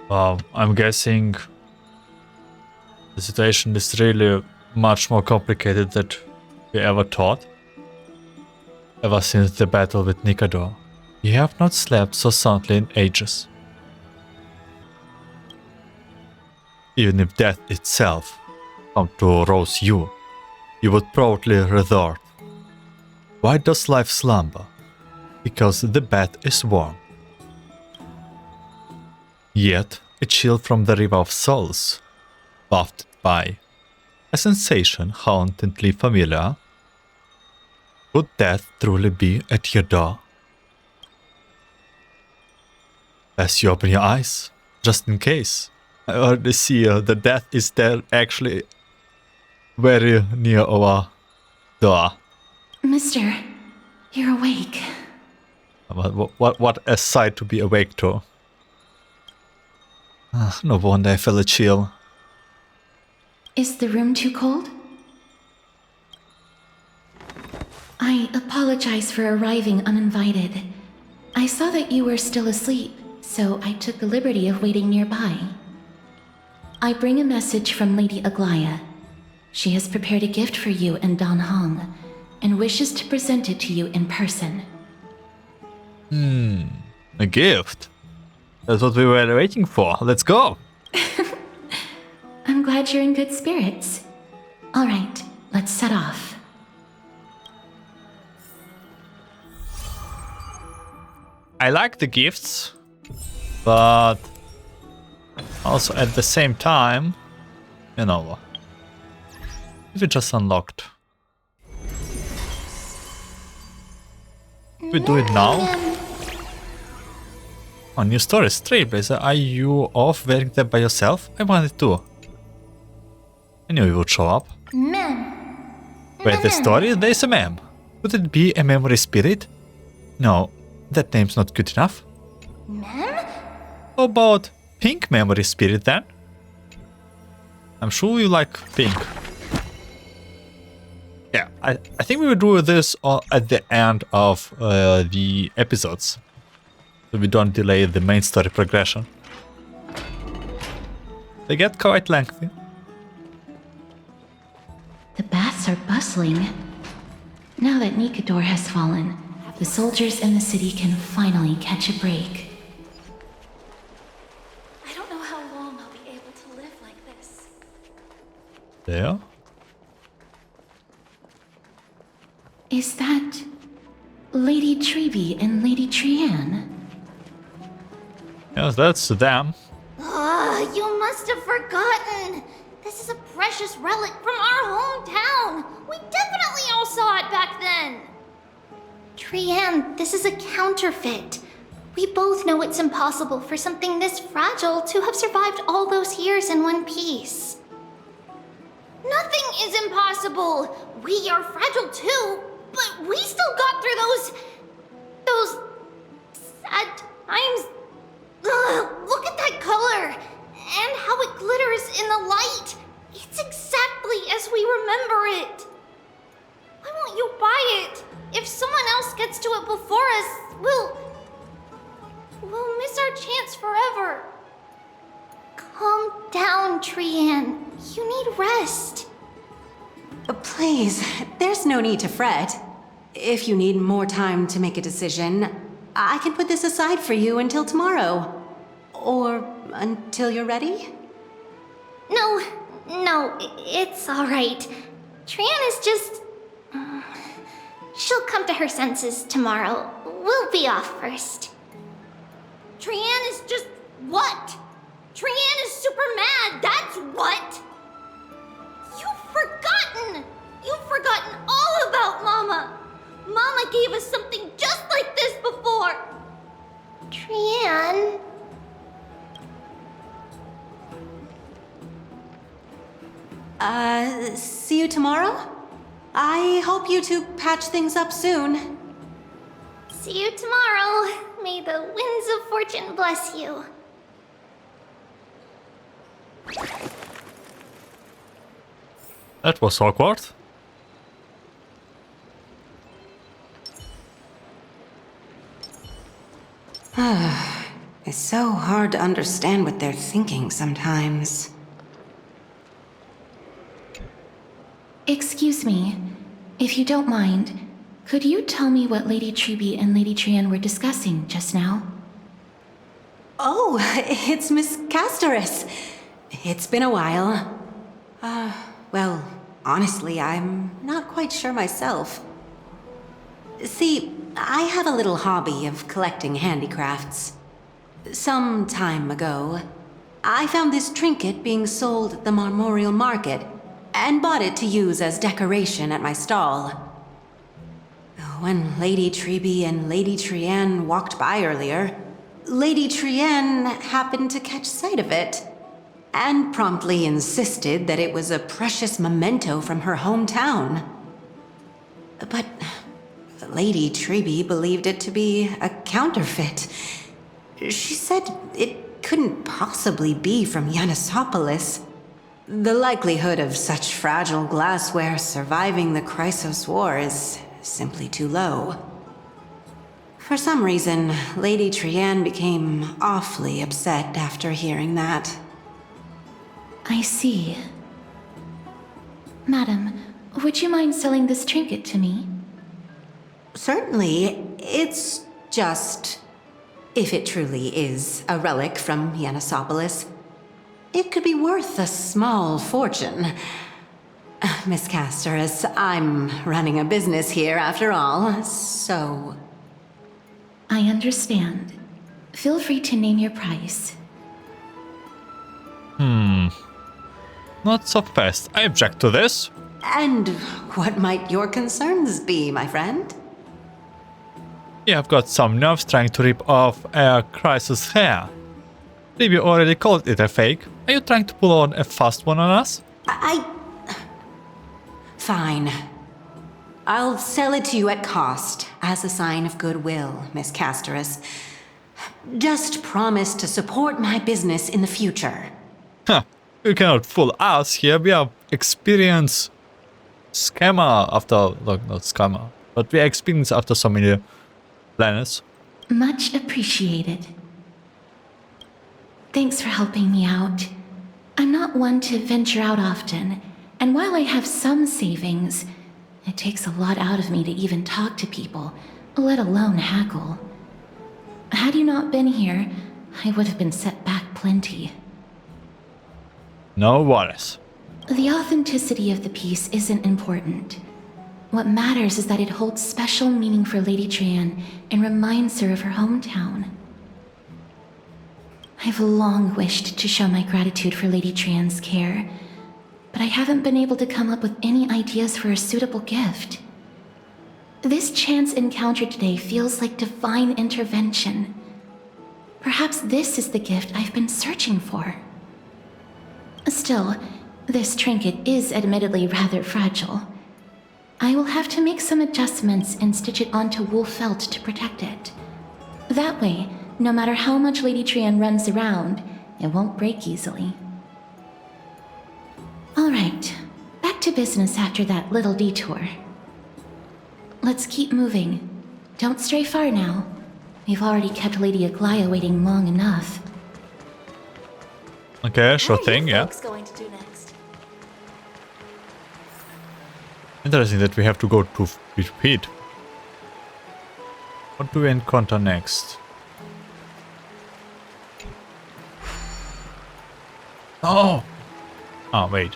Wow, I'm guessing the situation is really much more complicated than we ever thought. Ever since the battle with Nikador, we have not slept so soundly in ages. Even if death itself come to rouse you, you would proudly resort. Why does life slumber? Because the bed is warm. Yet, a chill from the River of Souls, wafted by, a sensation hauntingly familiar. Would death truly be at your door? As you open your eyes, just in case, I already see that death is there actually very near our door. Mister, you're awake. What a sight to be awake to. No wonder I felt a chill. Is the room too cold? I apologize for arriving uninvited. I saw that you were still asleep, so I took the liberty of waiting nearby. I bring a message from Lady Aglaya. She has prepared a gift for you and Dan Hong, and wishes to present it to you in person. A gift? That's what we were waiting for. Let's go! I'm glad you're in good spirits. Alright, let's set off. I like the gifts, but also at the same time, you know, we just unlocked. We do it now. Oh, new stories. Trailblazer, are you off wearing them by yourself? I wanted to. I knew you would show up. Mem. Wait, the story? There's a mem. Would it be a memory spirit? No, that name's not good enough. Mem? How about pink memory spirit then? I'm sure you like pink. Yeah, I think we will do this at the end of the episodes, so we don't delay the main story progression. They get quite lengthy. The baths are bustling. Now that Nikador has fallen, the soldiers in the city can finally catch a break. I don't know how long I'll be able to live like this. There. Is that Lady Treby and Lady Trianne? Yes, that's them. You must have forgotten. This is a precious relic from our hometown. We definitely all saw it back then. Trianne, this is a counterfeit. We both know it's impossible for something this fragile to have survived all those years in one piece. Nothing is impossible. We are fragile too, but we still got through those sad times. Look at that color and how it glitters in the light. It's exactly as we remember it. Why won't you buy it? If someone else gets to it before us, we'll miss our chance forever. Calm down, Trianne. You need rest. Please, there's no need to fret. If you need more time to make a decision, I can put this aside for you until tomorrow. Or until you're ready? No, it's all right. Trianne is just... she'll come to her senses tomorrow. We'll be off first. Trianne is just... what? Trianne is super mad, that's what! You've forgotten all about Mama! Mama gave us something just like this before! Trianne... See you tomorrow? I hope you two patch things up soon. See you tomorrow. May the winds of fortune bless you. That was awkward. It's so hard to understand what they're thinking sometimes. Excuse me, if you don't mind, could you tell me what Lady Treby and Lady Trianne were discussing just now? Oh, it's Miss Castoris. It's been a while. Well, honestly, I'm not quite sure myself. See, I have a little hobby of collecting handicrafts. Some time ago, I found this trinket being sold at the Marmorial Market and bought it to use as decoration at my stall. When Lady Treby and Lady Trianne walked by earlier, Lady Trianne happened to catch sight of it and promptly insisted that it was a precious memento from her hometown. But Lady Treby believed it to be a counterfeit. She said it couldn't possibly be from Yanisopolis. The likelihood of such fragile glassware surviving the Chrysos War is simply too low. For some reason, Lady Trianne became awfully upset after hearing that. I see. Madam, would you mind selling this trinket to me? Certainly. It's just... if it truly is a relic from Yanisopolis, it could be worth a small fortune. Miss Casterus, I'm running a business here after all, so... I understand. Feel free to name your price. Not so fast. I object to this. And what might your concerns be, my friend? You have got some nerves trying to rip off a Crisis hair. Libby already called it a fake. Are you trying to pull on a fast one on us? Fine. I'll sell it to you at cost, as a sign of goodwill, Miss Casterus. Just promise to support my business in the future. Huh. You cannot fool us here. We are experienced scammer after... Look, not scammer. But we are experienced after so many planets. Much appreciated. Thanks for helping me out. I'm not one to venture out often, and while I have some savings, it takes a lot out of me to even talk to people, let alone haggle. Had you not been here, I would have been set back plenty. No worries. The authenticity of the piece isn't important. What matters is that it holds special meaning for Lady Trian and reminds her of her hometown. I've long wished to show my gratitude for Lady Trian's care, but I haven't been able to come up with any ideas for a suitable gift. This chance encounter today feels like divine intervention. Perhaps this is the gift I've been searching for. Still, this trinket is admittedly rather fragile. I will have to make some adjustments and stitch it onto wool felt to protect it. That way, no matter how much Lady Trian runs around, it won't break easily. Alright, back to business after that little detour. Let's keep moving. Don't stray far now. We've already kept Lady Aglaia waiting long enough. Okay, sure thing, yeah. Going to do next? Interesting that we have to go to repeat. What do we encounter next? Oh! Oh, wait.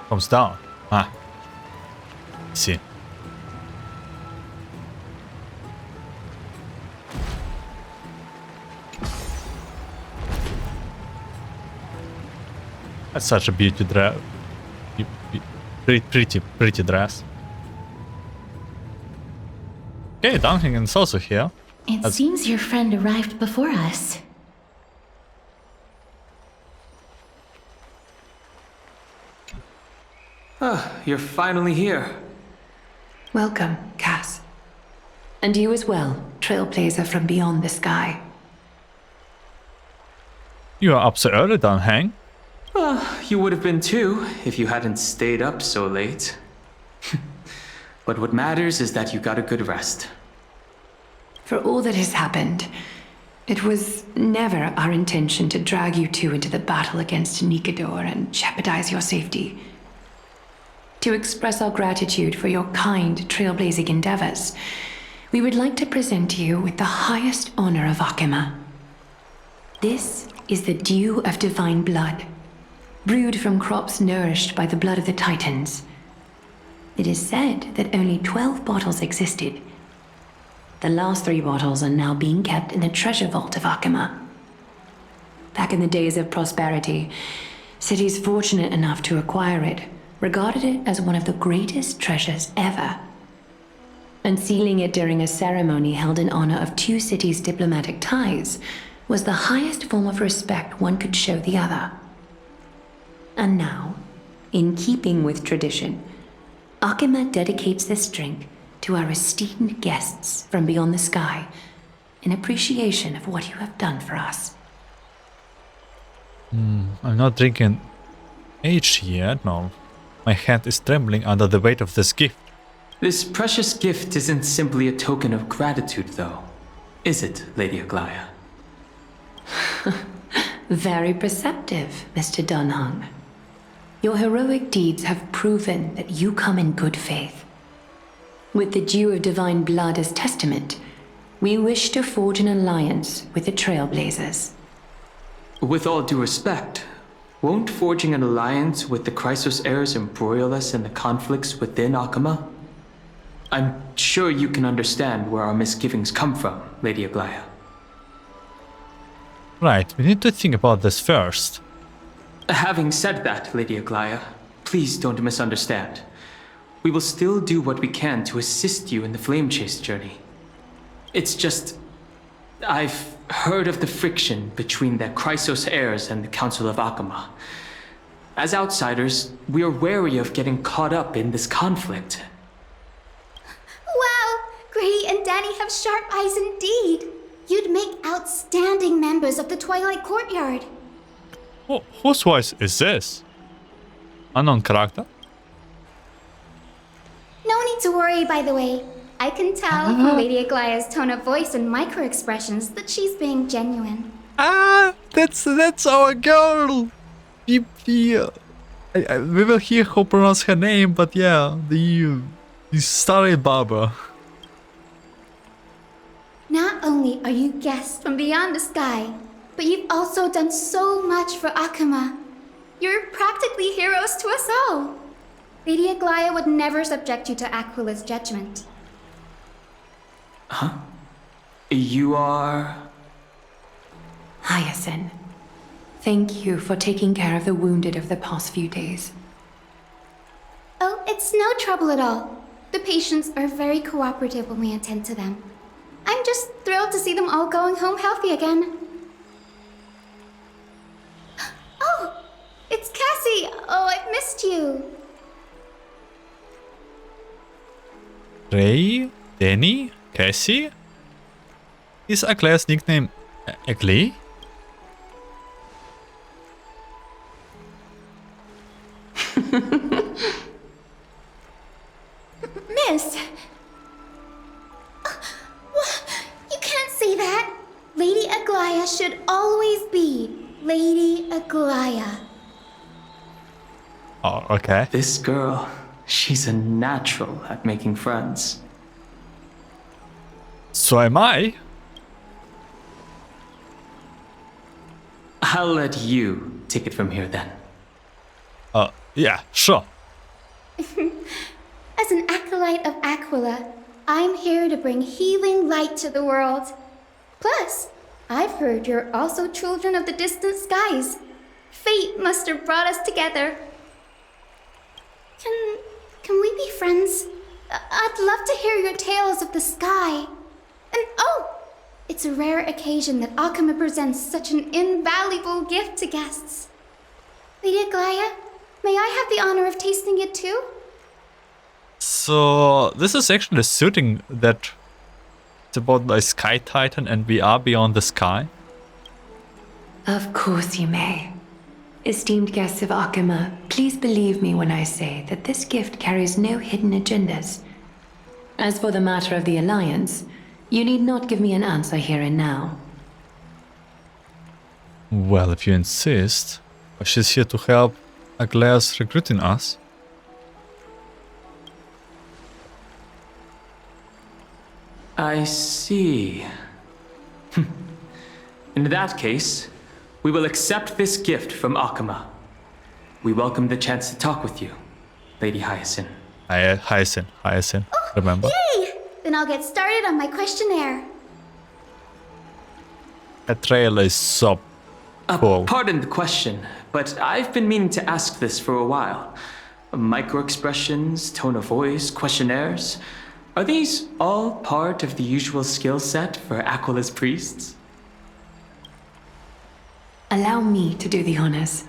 Comes down. Ah. I see. That's such a beauty dress. Pretty dress. Okay, Duncan is also here. It seems your friend arrived before us. Ah, you're finally here. Welcome, Cass. And you as well, trailblazer from beyond the sky. You are up so early, Dunhang. You would have been too, if you hadn't stayed up so late. But what matters is that you got a good rest. For all that has happened, it was never our intention to drag you two into the battle against Nikador and jeopardize your safety. To express our gratitude for your kind trailblazing endeavors, we would like to present you with the highest honor of Akima. This is the dew of divine blood, brewed from crops nourished by the blood of the Titans. It is said that only 12 bottles existed. The last 3 bottles are now being kept in the treasure vault of Akima. Back in the days of prosperity, cities fortunate enough to acquire it regarded it as one of the greatest treasures ever. Unsealing it during a ceremony held in honor of 2 cities' diplomatic ties was the highest form of respect one could show the other. And now, in keeping with tradition, Akima dedicates this drink to our esteemed guests from beyond the sky in appreciation of what you have done for us. I'm not drinking age yet, no. My hand is trembling under the weight of this gift. This precious gift isn't simply a token of gratitude, though. Is it, Lady Aglaia? Very perceptive, Mr. Dunhang. Your heroic deeds have proven that you come in good faith. With the dew of divine blood as testament, we wish to forge an alliance with the Trailblazers. With all due respect, won't forging an alliance with the Chrysos heirs embroil us in the conflicts within Akama? I'm sure you can understand where our misgivings come from, Lady Aglaya. Right, we need to think about this first. Having said that, Lady Aglaya, please don't misunderstand. We will still do what we can to assist you in the Flame Chase journey. It's just... I've heard of the friction between the Chrysos heirs and the Council of Akama. As outsiders, we are wary of getting caught up in this conflict. Wow! Grady and Danny have sharp eyes indeed. You'd make outstanding members of the Twilight Courtyard. Oh, whose voice is this? Unknown character? No need to worry, by the way. I can tell from Lady Aglaya's tone of voice and micro-expressions that she's being genuine. That's our girl! We will hear how pronounce her name, but yeah, the starry barber. Not only are you guests from beyond the sky, but you've also done so much for Akama. You're practically heroes to us all. Lady Aglaya would never subject you to Aquila's judgment. Huh? You are... Hyacinth. Thank you for taking care of the wounded of the past few days. Oh, it's no trouble at all. The patients are very cooperative when we attend to them. I'm just thrilled to see them all going home healthy again. Oh, it's Cassie! Oh, I've missed you. Ray? Danny? Cassie? Is Aglaya's nickname Agli? Miss! You can't say that! Lady Aglaya should always be Lady Aglaya. Oh, okay. This girl, she's a natural at making friends. So am I? I'll let you take it from here then. Yeah, sure. As an acolyte of Aquila, I'm here to bring healing light to the world. Plus, I've heard you're also children of the distant skies. Fate must have brought us together. Can we be friends? I'd love to hear your tales of the sky. And oh, it's a rare occasion that Akama presents such an invaluable gift to guests. Lady Aglaya, may I have the honor of tasting it too? So this is actually suiting that it's about the Sky Titan and we are beyond the sky. Of course you may. Esteemed guests of Akama, please believe me when I say that this gift carries no hidden agendas. As for the matter of the Alliance, you need not give me an answer here and now. Well, if you insist, she's here to help Aglaya's recruiting us. I see. In that case, we will accept this gift from Akama. We welcome the chance to talk with you, Lady Hyacinth. Hyacinth, remember? Yay! Then I'll get started on my questionnaire. That trailer is so cool. Pardon the question, but I've been meaning to ask this for a while. Micro-expressions, tone of voice, questionnaires... Are these all part of the usual skill set for Aquila's priests? Allow me to do the honors.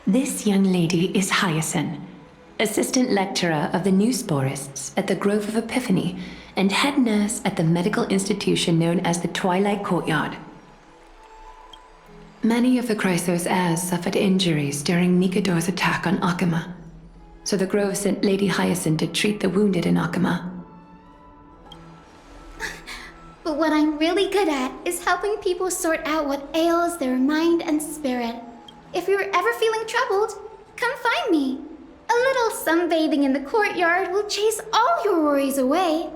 This young lady is Hyacinth, assistant lecturer of the new sporists at the Grove of Epiphany and head nurse at the medical institution known as the Twilight Courtyard. Many of the Chrysos heirs suffered injuries during Nikador's attack on Akama, so the Grove sent Lady Hyacinth to treat the wounded in Akama. But what I'm really good at is helping people sort out what ails their mind and spirit. If you're ever feeling troubled, come find me. A little sunbathing in the courtyard will chase all your worries away.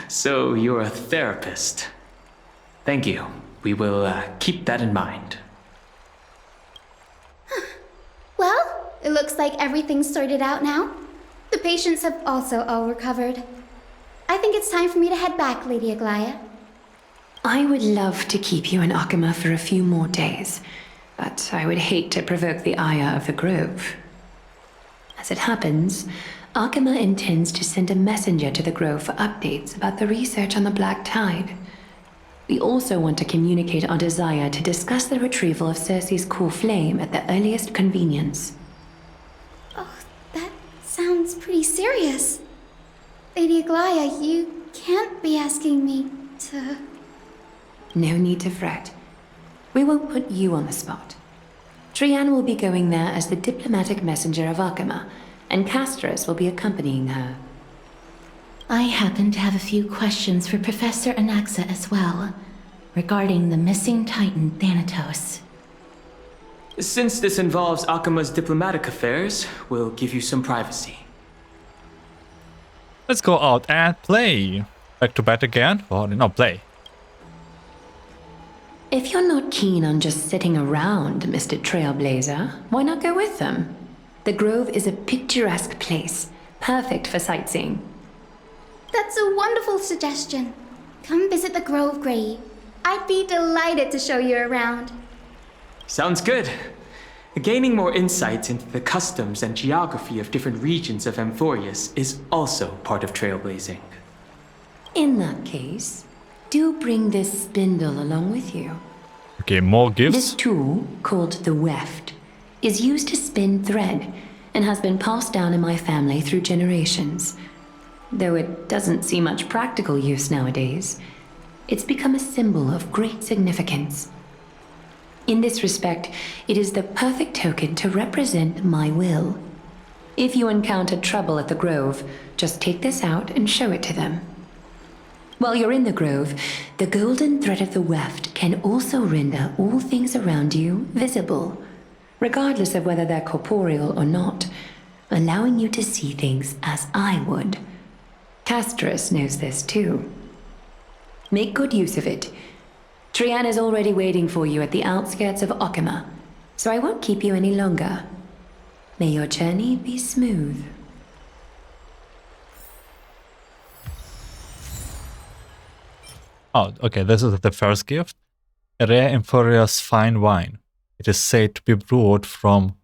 So you're a therapist. Thank you. We will keep that in mind. Looks like everything's sorted out now. The patients have also all recovered. I think it's time for me to head back, Lady Aglaya. I would love to keep you in Akama for a few more days, but I would hate to provoke the ire of the Grove. As it happens, Akama intends to send a messenger to the Grove for updates about the research on the Black Tide. We also want to communicate our desire to discuss the retrieval of Circe's Coreflame at the earliest convenience. Oh, that sounds pretty serious. Lady Aglaya, you can't be asking me to... No need to fret. We won't put you on the spot. Trian will be going there as the diplomatic messenger of Akama, and Castris will be accompanying her. I happen to have a few questions for Professor Anaxa as well, regarding the missing Titan Thanatos. Since this involves Akama's diplomatic affairs, we'll give you some privacy. Let's go out and play. Back to bat again? Or no, play. If you're not keen on just sitting around, Mr. Trailblazer, why not go with them? The Grove is a picturesque place, perfect for sightseeing. That's a wonderful suggestion. Come visit the Grove, Gray. I'd be delighted to show you around. Sounds good. Gaining more insights into the customs and geography of different regions of Amphoreus is also part of trailblazing. In that case, do bring this spindle along with you. Okay, more gifts. This tool, called the weft, is used to spin thread and has been passed down in my family through generations. Though it doesn't see much practical use nowadays, it's become a symbol of great significance. In this respect, it is the perfect token to represent my will. If you encounter trouble at the Grove, just take this out and show it to them. While you're in the Grove, the golden thread of the weft can also render all things around you visible, regardless of whether they're corporeal or not, allowing you to see things as I would. Castris knows this too. Make good use of it. Trian is already waiting for you at the outskirts of Akama, so I won't keep you any longer. May your journey be smooth. Oh, okay, this is the first gift. A rare Amphoreus fine wine. It is said to be brewed from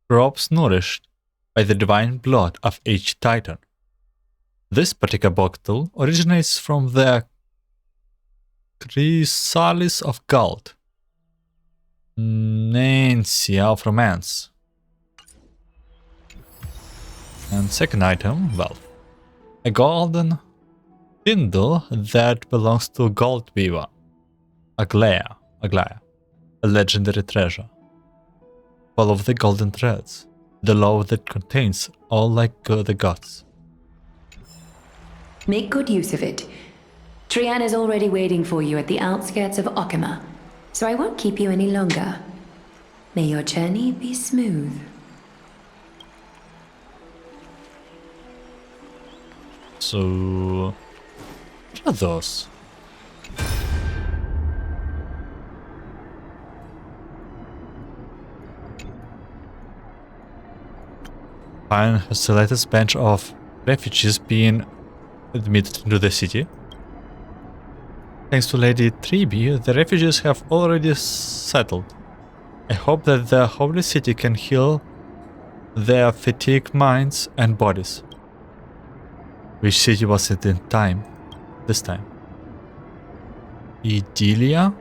crops nourished by the divine blood of each Titan. This particular bottle originates from the chrysalis of gold. Nancia of romance. And second item, well, a golden spindle that belongs to Gold Weaver, Aglaya, a legendary treasure. Follow the golden threads, the love that contains all like the gods. Make good use of it. Trian is already waiting for you at the outskirts of Akama, so I won't keep you any longer. May your journey be smooth. So, what are those? Phanon has the latest batch of refugees being admitted into the city. Thanks to Lady Tribi, the refugees have already settled. I hope that the Holy City can heal their fatigued minds and bodies. Which city was it in time? This time? Idilia?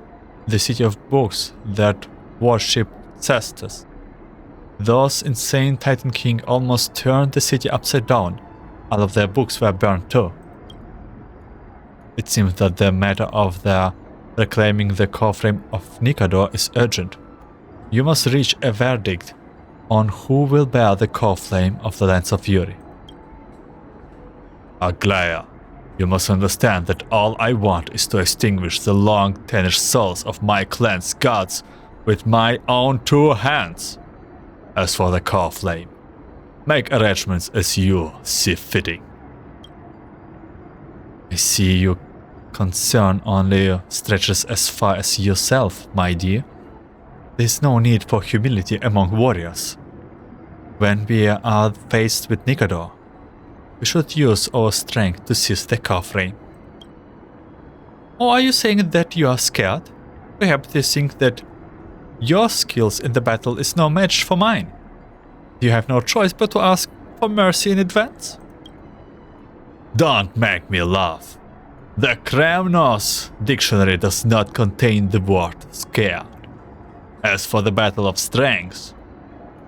The city of books that worshipped Cestus. Those insane Titan King almost turned the city upside down. All of their books were burned too. It seems that the matter of their reclaiming the Coreflame of Nikador is urgent. You must reach a verdict on who will bear the Coreflame of the Lands of Fury. Aglaya, you must understand that all I want is to extinguish the long-tarnished souls of my clan's gods with my own two hands. As for the Coreflame, make arrangements as you see fitting. I see your concern only stretches as far as yourself, my dear. There is no need for humility among warriors. When we are faced with Nikador, we should use our strength to seize the Coreflame. Or are you saying that you are scared? Perhaps you think that your skills in the battle is no match for mine. You have no choice but to ask for mercy in advance? Don't make me laugh. The Kremnos dictionary does not contain the word scared. As for the battle of strengths,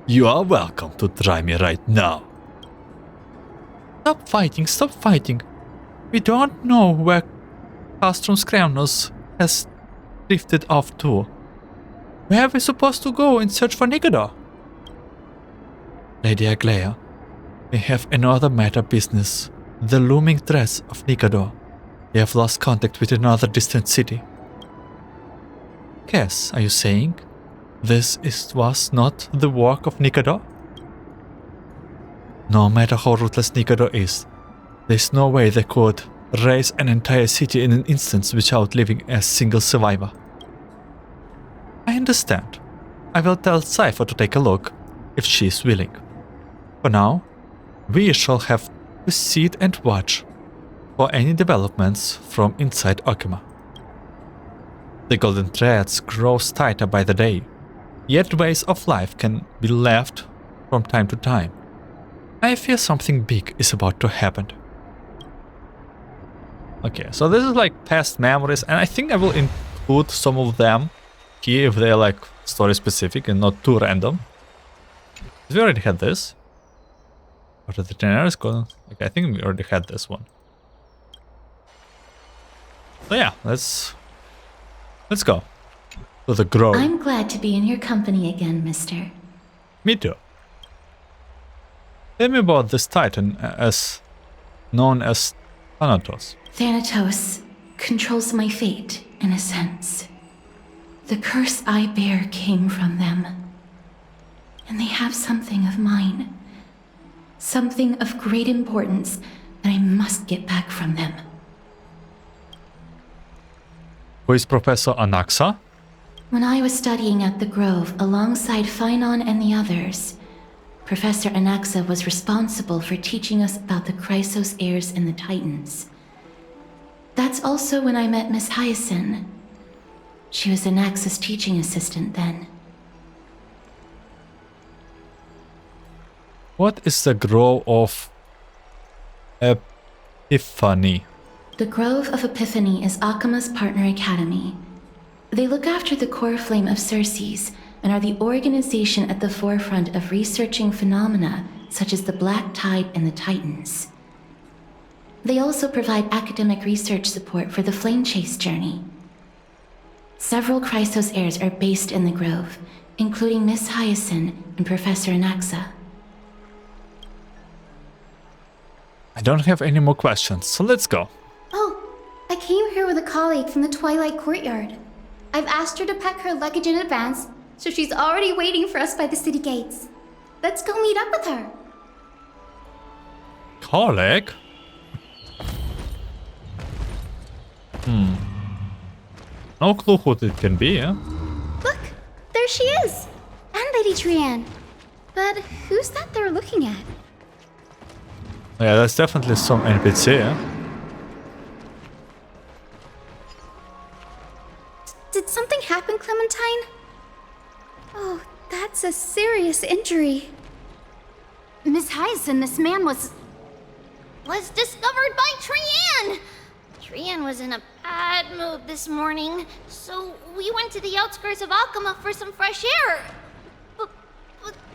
you are welcome to try me right now. Stop fighting, stop fighting. We don't know where Castrum Kremnos has drifted off to. Where are we supposed to go in search for Nikador? Lady Aglaia, we have another matter business. The looming threats of Nikador. They have lost contact with another distant city. Cass, are you saying this was not the work of Nikador? No matter how ruthless Nikador is, there's no way they could raise an entire city in an instant without leaving a single survivor. I understand. I will tell Cypher to take a look, if she is willing. For now, we shall have to sit and watch for any developments from inside Okima. The golden threads grow tighter by the day, yet ways of life can be left from time to time. I fear something big is about to happen. Okay, so this is like past memories, and I think I will include some of them here if they're like story specific and not too random. We already had this. What are the generics called? Okay, I think we already had this one. So yeah, let's go to the grove. I'm glad to be in your company again, mister. Me too. Tell me about this titan known as Thanatos. Thanatos controls my fate, in a sense. The curse I bear came from them. And they have something of mine. Something of great importance that I must get back from them. Who is Professor Anaxa? When I was studying at the Grove alongside Phanon and the others, Professor Anaxa was responsible for teaching us about the Chrysos heirs and the Titans. That's also when I met Miss Hyacinth. She was Anaxa's teaching assistant then. What is the Grove of Epiphany? The Grove of Epiphany is Akima's partner academy. They look after the Coreflame of Circes and are the organization at the forefront of researching phenomena such as the Black Tide and the Titans. They also provide academic research support for the Flame Chase journey. Several Chrysos heirs are based in the Grove, including Miss Hyacinth and Professor Anaxa. I don't have any more questions, so let's go. Oh, I came here with a colleague from the Twilight Courtyard. I've asked her to pack her luggage in advance, so she's already waiting for us by the city gates. Let's go meet up with her. Colleague? No clue what it can be, yeah? Look, there she is! And Lady Trian. But who's that they're looking at? Yeah, that's definitely some NPC, yeah? Did something happen, Clementine? Oh, that's a serious injury. Miss Hyacinth, this man was discovered by Trian! Trian was in a bad mood this morning, so we went to the outskirts of Okima for some fresh air. But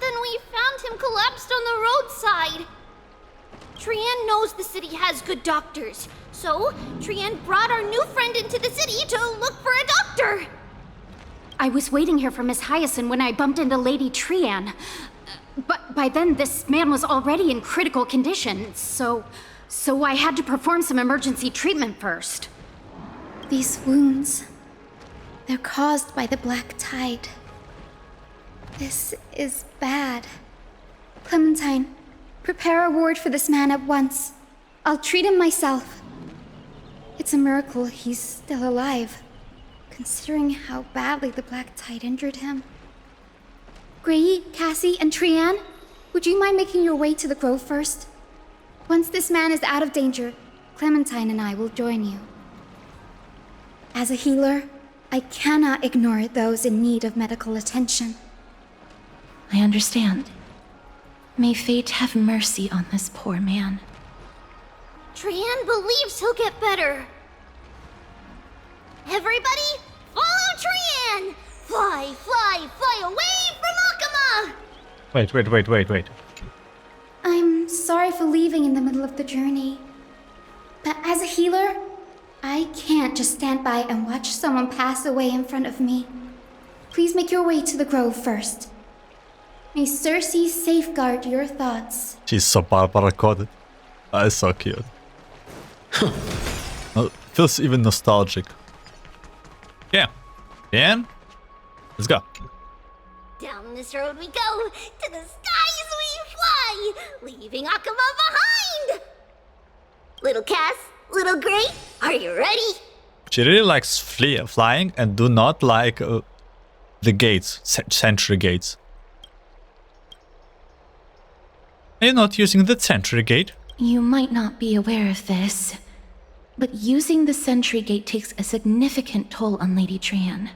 then we found him collapsed on the roadside. Trian knows the city has good doctors, so Trian brought our new friend into the city to look for a doctor. I was waiting here for Miss Hyacinth when I bumped into Lady Trian. But by then, this man was already in critical condition, so I had to perform some emergency treatment first. These wounds, they're caused by the Black Tide. This is bad. Clementine, prepare a ward for this man at once. I'll treat him myself. It's a miracle he's still alive, considering how badly the Black Tide injured him. Gray, Cassie, and Trian, would you mind making your way to the grove first? Once this man is out of danger, Clementine and I will join you. As a healer, I cannot ignore those in need of medical attention. I understand. May fate have mercy on this poor man. Trian believes he'll get better. Everybody, follow Trian! Fly, fly, fly away from Akama! Wait. I'm sorry for leaving in the middle of the journey. But as a healer, I can't just stand by and watch someone pass away in front of me. Please make your way to the grove first. May Cersei safeguard your thoughts. She's so Barbara coded. That is so cute. Feels even nostalgic. Yeah. Dan? Let's go. Down this road we go, to the skies we fly, leaving Akama behind! Little Cass, little Gray, are you ready? She really likes flying and do not like the gates, sentry gates. Are you not using the sentry gate? You might not be aware of this, but using the sentry gate takes a significant toll on Lady Trian.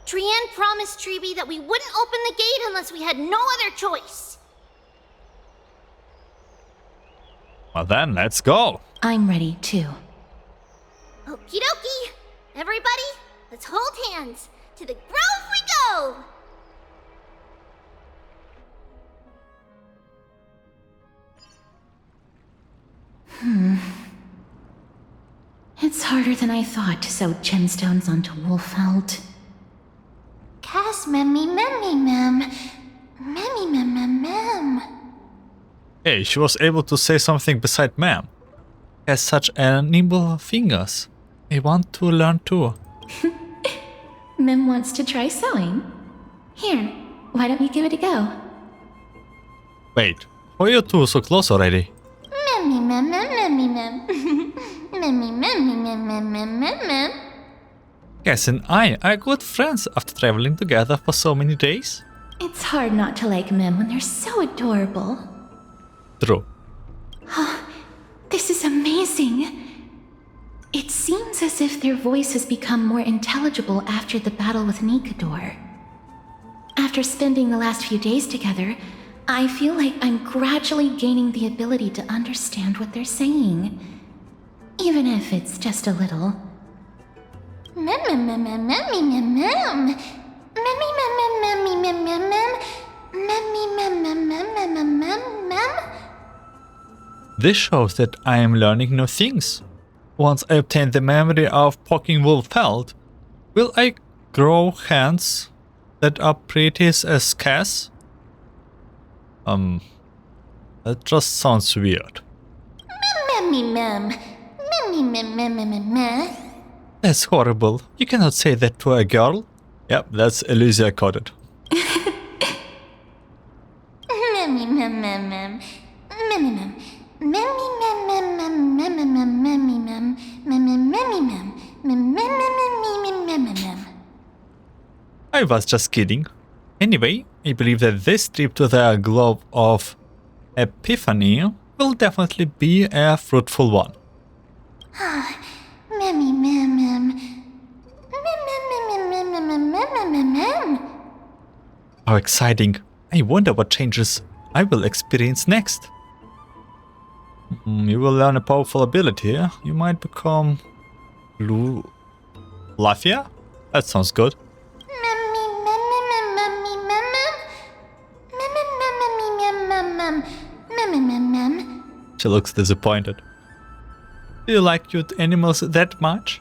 Trian promised Treeby that we wouldn't open the gate unless we had no other choice. Well then, let's go. I'm ready too. Okie dokie. Everybody, let's hold hands. To the grove we go! It's harder than I thought to sew gemstones onto Wolfeld. Cass memmy mem. Memmy mem. Hey, she was able to say something beside ma'am. Has such nimble fingers. I want to learn too. Mem wants to try sewing. Here, why don't you give it a go? Wait, why are you two so close already? Memmy mem. Memmy. Cass and I are good friends after traveling together for so many days. It's hard not to like Mem when they're so adorable. True. Oh, this is amazing. It seems as if their voice has become more intelligible after the battle with Nikador. After spending the last few days together, I feel like I'm gradually gaining the ability to understand what they're saying. Even if it's just a little. This shows that I am learning new things. Once I obtain the memory of poking Wolfeld, will I grow hands that are pretty as Cass? That just sounds weird. That's horrible. You cannot say that to a girl. Yep, that's Elysia coded. I was just kidding. Anyway, I believe that this trip to the Globe of Epiphany will definitely be a fruitful one. How exciting! I wonder what changes I will experience next. You will learn a powerful ability. You might become Lafia? That sounds good. She looks disappointed. Do you like cute animals that much?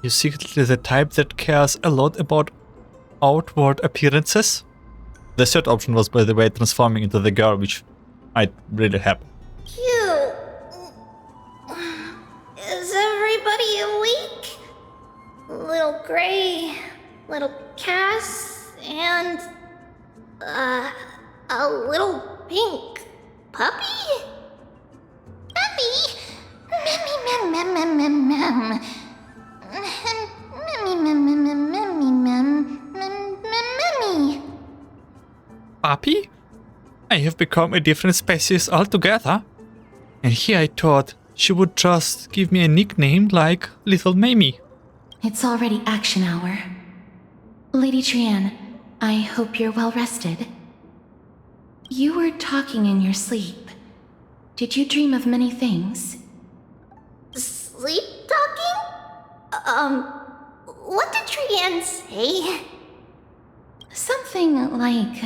You secretly the type that cares a lot about outward appearances? The third option was, by the way, transforming into the girl, which might really happen. Cute. Is everybody awake? Little Gray, little Cass, and a little pink puppy? Puppy? puppy? I have become a different species altogether. And here I thought she would just give me a nickname like Little Mamie. It's already action hour. Lady Trian, I hope you're well rested. You were talking in your sleep. Did you dream of many things? Sleep talking? What did Trian say? Something like,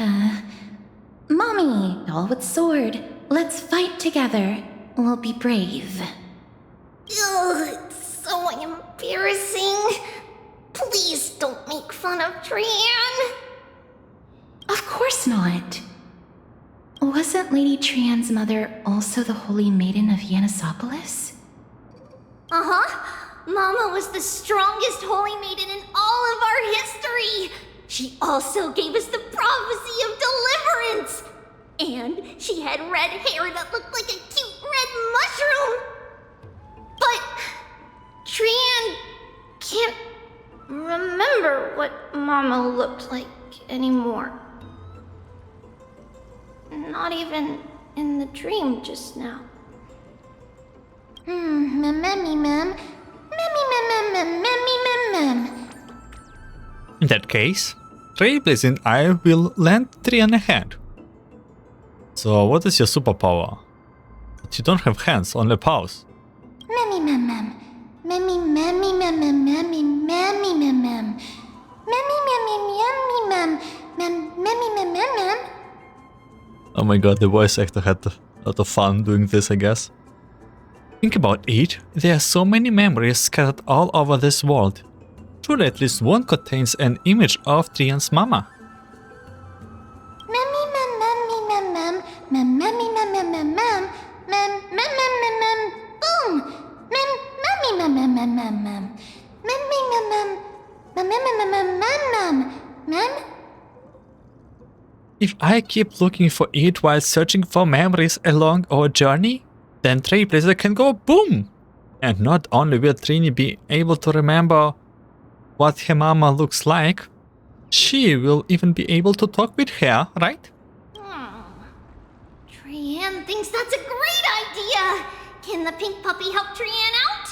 Mommy, doll with sword, let's fight together. We'll be brave. Ugh, it's so embarrassing. Please don't make fun of Trian. Of course not. Wasn't Lady Trian's mother also the Holy Maiden of Yanisopolis? Uh-huh. Mama was the strongest Holy Maiden in all of our history. She also gave us the prophecy of deliverance. And she had red hair that looked like a cute red mushroom. But Trian can't remember what Mama looked like anymore. Not even in the dream just now. In that case, Trailblaze and I will lend Trian a hand. So what is your superpower? But you don't have hands, only paws. Oh my god, the voice actor had a lot of fun doing this, I guess. Think about it, there are so many memories scattered all over this world. Surely at least one contains an image of Trian's mama. If I keep looking for it while searching for memories along our journey, then Trailblazer can go boom! And not only will Trini be able to remember what her mama looks like, she will even be able to talk with her, right? Trian thinks that's a great idea! Can the pink puppy help Trian out?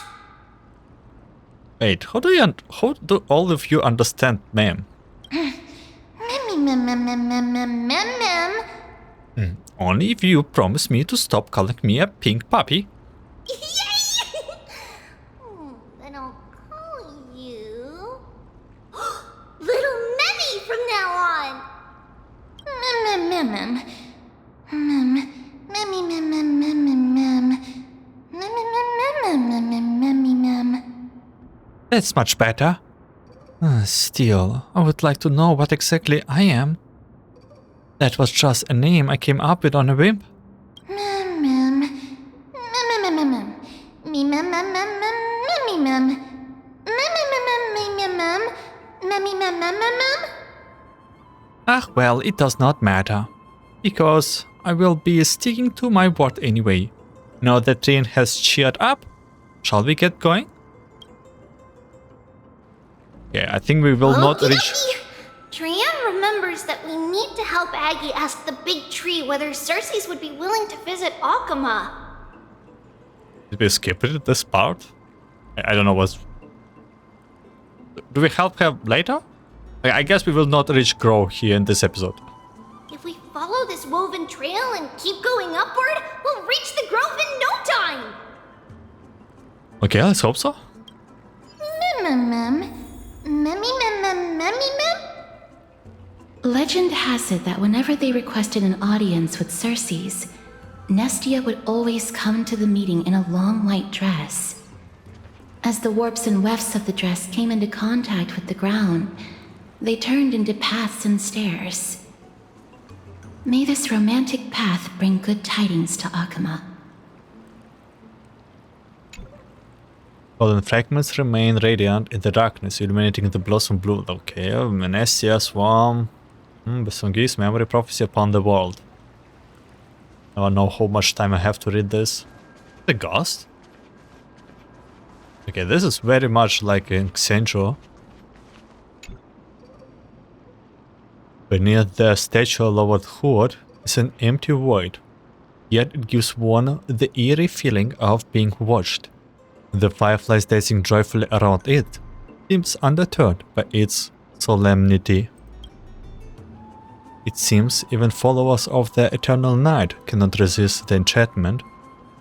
Wait, how do all of you understand ma'am? Only if you promise me to stop calling me a pink puppy. Then I'll call you Little Memmy from now on. That's much better. Still, I would like to know what exactly I am. That was just a name I came up with on a whim. Ah, well, it does not matter. Because I will be sticking to my word anyway. Now that Trian has cheered up, shall we get going? Yeah, I think we will not reach... Trian remembers that we need to help Aggie ask the big tree whether Cersei's would be willing to visit Akama. Did we skip it, this part? I don't know what's... Do we help her later? I guess we will not reach Grow here in this episode. If we follow this woven trail and keep going upward, we'll reach the grove in no time! Okay, let's hope so. Legend has it that whenever they requested an audience with Cersei's, Nestia would always come to the meeting in a long white dress. As the warps and wefts of the dress came into contact with the ground, they turned into paths and stairs. May this romantic path bring good tidings to Akama. Golden fragments remain radiant in the darkness, illuminating the blossom blue. Okay, Nestia, Swarm, Besongi's memory prophecy upon the world. I don't know how much time I have to read this. The ghost? Okay, this is very much like in Xencho. Beneath the statue-lowered hood is an empty void, yet it gives one the eerie feeling of being watched. The fireflies dancing joyfully around it seems undeterred by its solemnity. It seems even followers of the eternal night cannot resist the enchantment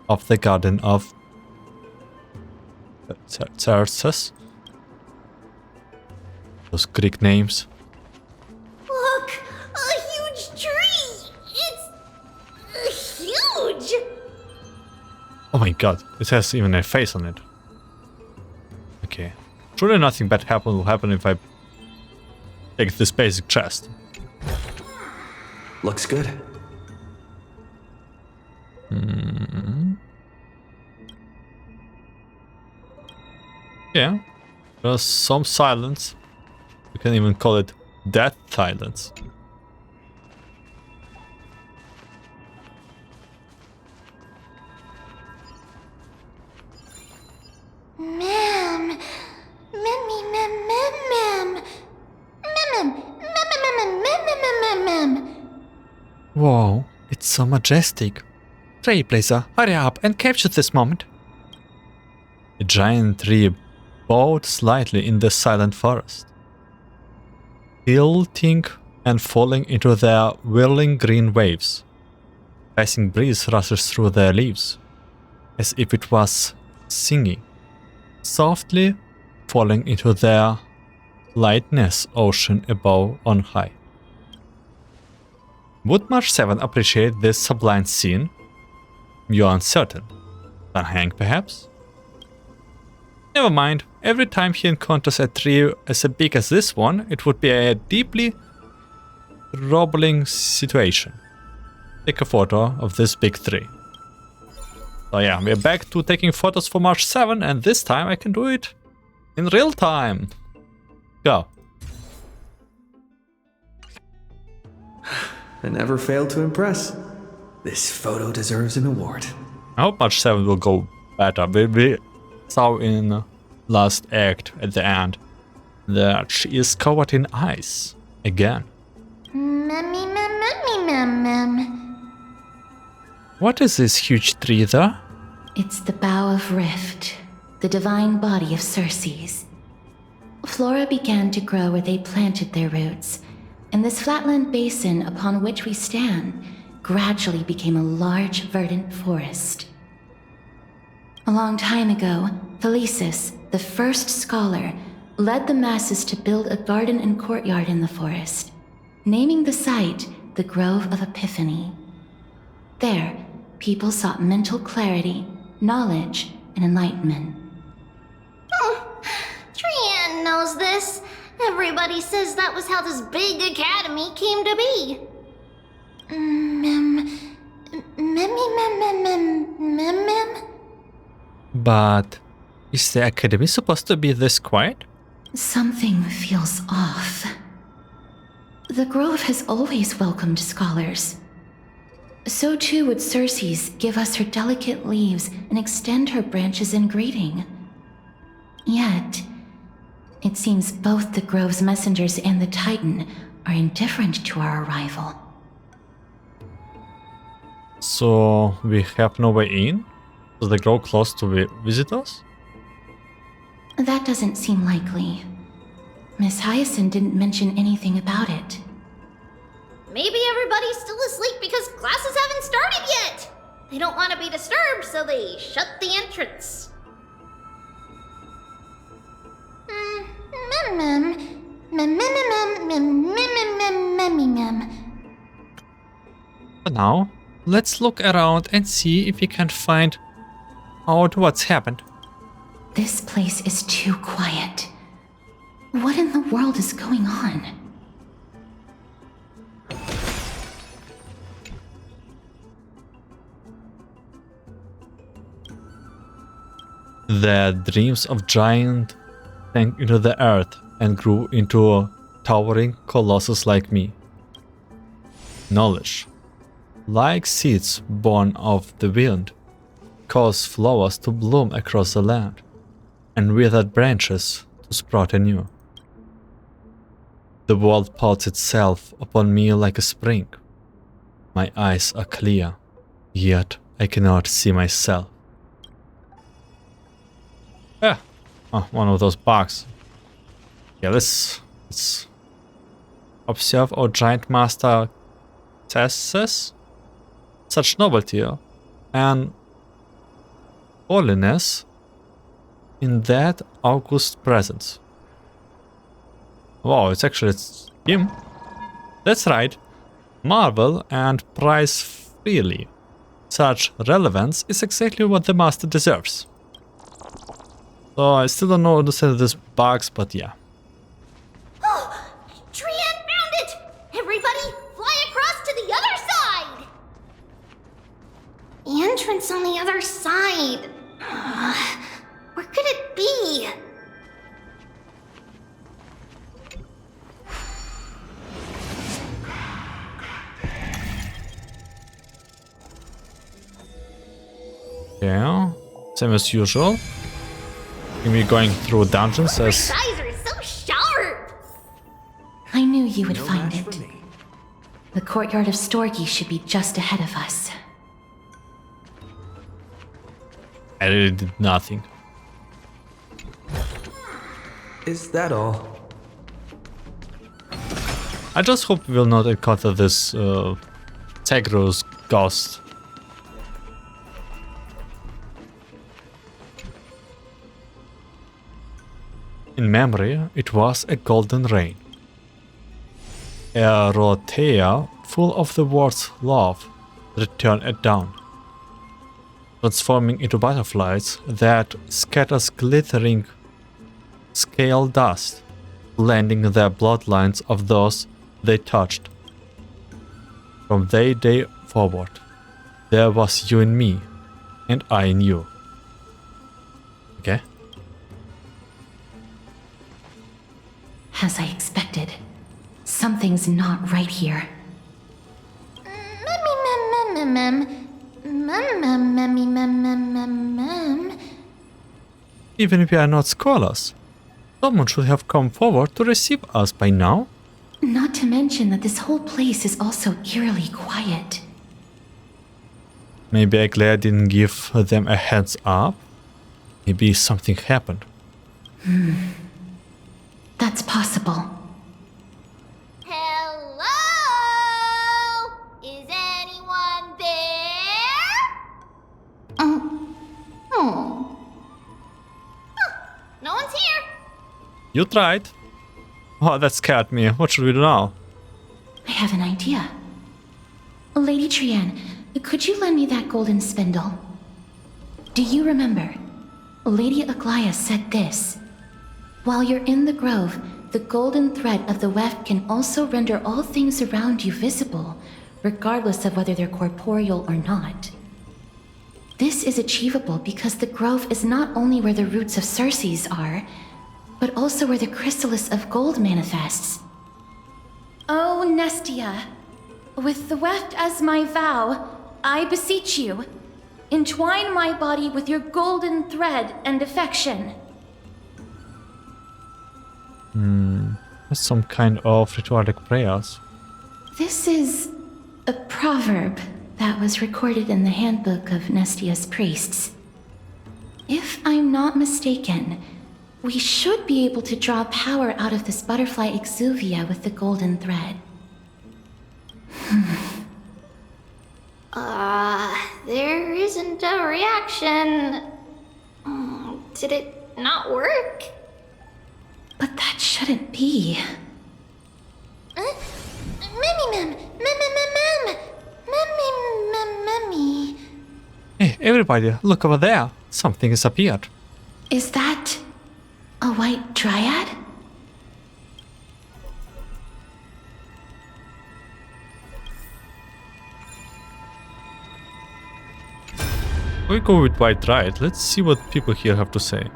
of the Garden of Cerces. Those Greek names. Look! A huge tree! It's huge! Oh my god, it has even a face on it. Okay. Surely nothing bad will happen if I take this basic chest. Looks good. Yeah. There's some silence. We can even call it death silence. Ma'am. Whoa, it's so majestic. Trailblazer, hurry up and capture this moment. A giant tree bowed slightly in the silent forest, tilting and falling into their whirling green waves. Passing breeze rushes through their leaves, as if it was singing, softly falling into their lightness ocean above on high. Would March 7 appreciate this sublime scene? You're uncertain. Van Hank, perhaps? Never mind, every time he encounters a tree as big as this one, it would be a deeply troubling situation. Take a photo of this big tree. So yeah, we're back to taking photos for March 7, and this time I can do it in real time. Go. I never failed to impress. This photo deserves an award. I hope March 7 will go better. We saw in last act at the end that she is covered in ice again. What is this huge tree there? It's the Bough of Rift, the divine body of Circes. Flora began to grow where they planted their roots, and this flatland basin upon which we stand gradually became a large verdant forest. A long time ago, Thelesis, the first scholar, led the masses to build a garden and courtyard in the forest, naming the site the Grove of Epiphany. There, people sought mental clarity, knowledge, and enlightenment. Trian knows this. Everybody says that was how this big academy came to be. But is the academy supposed to be this quiet? Something feels off. The Grove has always welcomed scholars. So too would Circes give us her delicate leaves and extend her branches in greeting. Yet, it seems both the Grove's messengers and the Titan are indifferent to our arrival. So we have no way in? Does the Grove close to visit us? That doesn't seem likely. Miss Hyacinth didn't mention anything about it. Maybe everybody's still asleep because classes haven't started yet. They don't want to be disturbed, so they shut the entrance. For now, let's look around and see if we can find out what's happened. This place is too quiet. What in the world is going on? The dreams of giants sank into the earth and grew into a towering colossus like me. Knowledge, like seeds born of the wind, cause flowers to bloom across the land, and withered branches to sprout anew. The world pours itself upon me like a spring. My eyes are clear, yet I cannot see myself. Ah, oh, one of those bugs. Yeah, let's observe our giant master tests such novelty and holiness in that august presence. Wow, it's him. That's right. Marvel and prize freely. Such relevance is exactly what the master deserves. So I still don't understand these bugs, but yeah. Oh, Trian found it! Everybody, fly across to the other side! Entrance on the other side. Where could it be? Yeah, same as usual. We're going through dungeons as... Eyes are so sharp! I knew you would find it. The courtyard of Storgi should be just ahead of us. I really did nothing. Is that all? I just hope we will not encounter this Tegros ghost. In memory, it was a golden rain. A rotea full of the world's love returned at dawn, transforming into butterflies that scatters glittering scale dust, blending the bloodlines of those they touched. From that day forward, there was you in me, and I in you. Okay? As I expected, something's not right here. Even if we are not scholars, someone should have come forward to receive us by now. Not to mention that this whole place is also eerily quiet. Maybe Aglaia didn't give them a heads up. Maybe something happened. That's possible. Hello? Is anyone there? No one's here. You tried. Oh, that scared me. What should we do now? I have an idea. Lady Trian, could you lend me that golden spindle? Do you remember? Lady Aglaia said this. While you're in the grove, the golden thread of the weft can also render all things around you visible, regardless of whether they're corporeal or not. This is achievable because the grove is not only where the roots of Circes are, but also where the chrysalis of gold manifests. Oh, Nestia, with the weft as my vow, I beseech you, entwine my body with your golden thread and affection. That's some kind of ritualic prayers. This is a proverb that was recorded in the handbook of Nestia's priests. If I'm not mistaken, we should be able to draw power out of this butterfly exuvia with the golden thread. There isn't a reaction. Did it not work? But that shouldn't be. Hey, everybody, look over there. Something has appeared. Is that a white dryad? We go with white dryad. Let's see what people here have to say.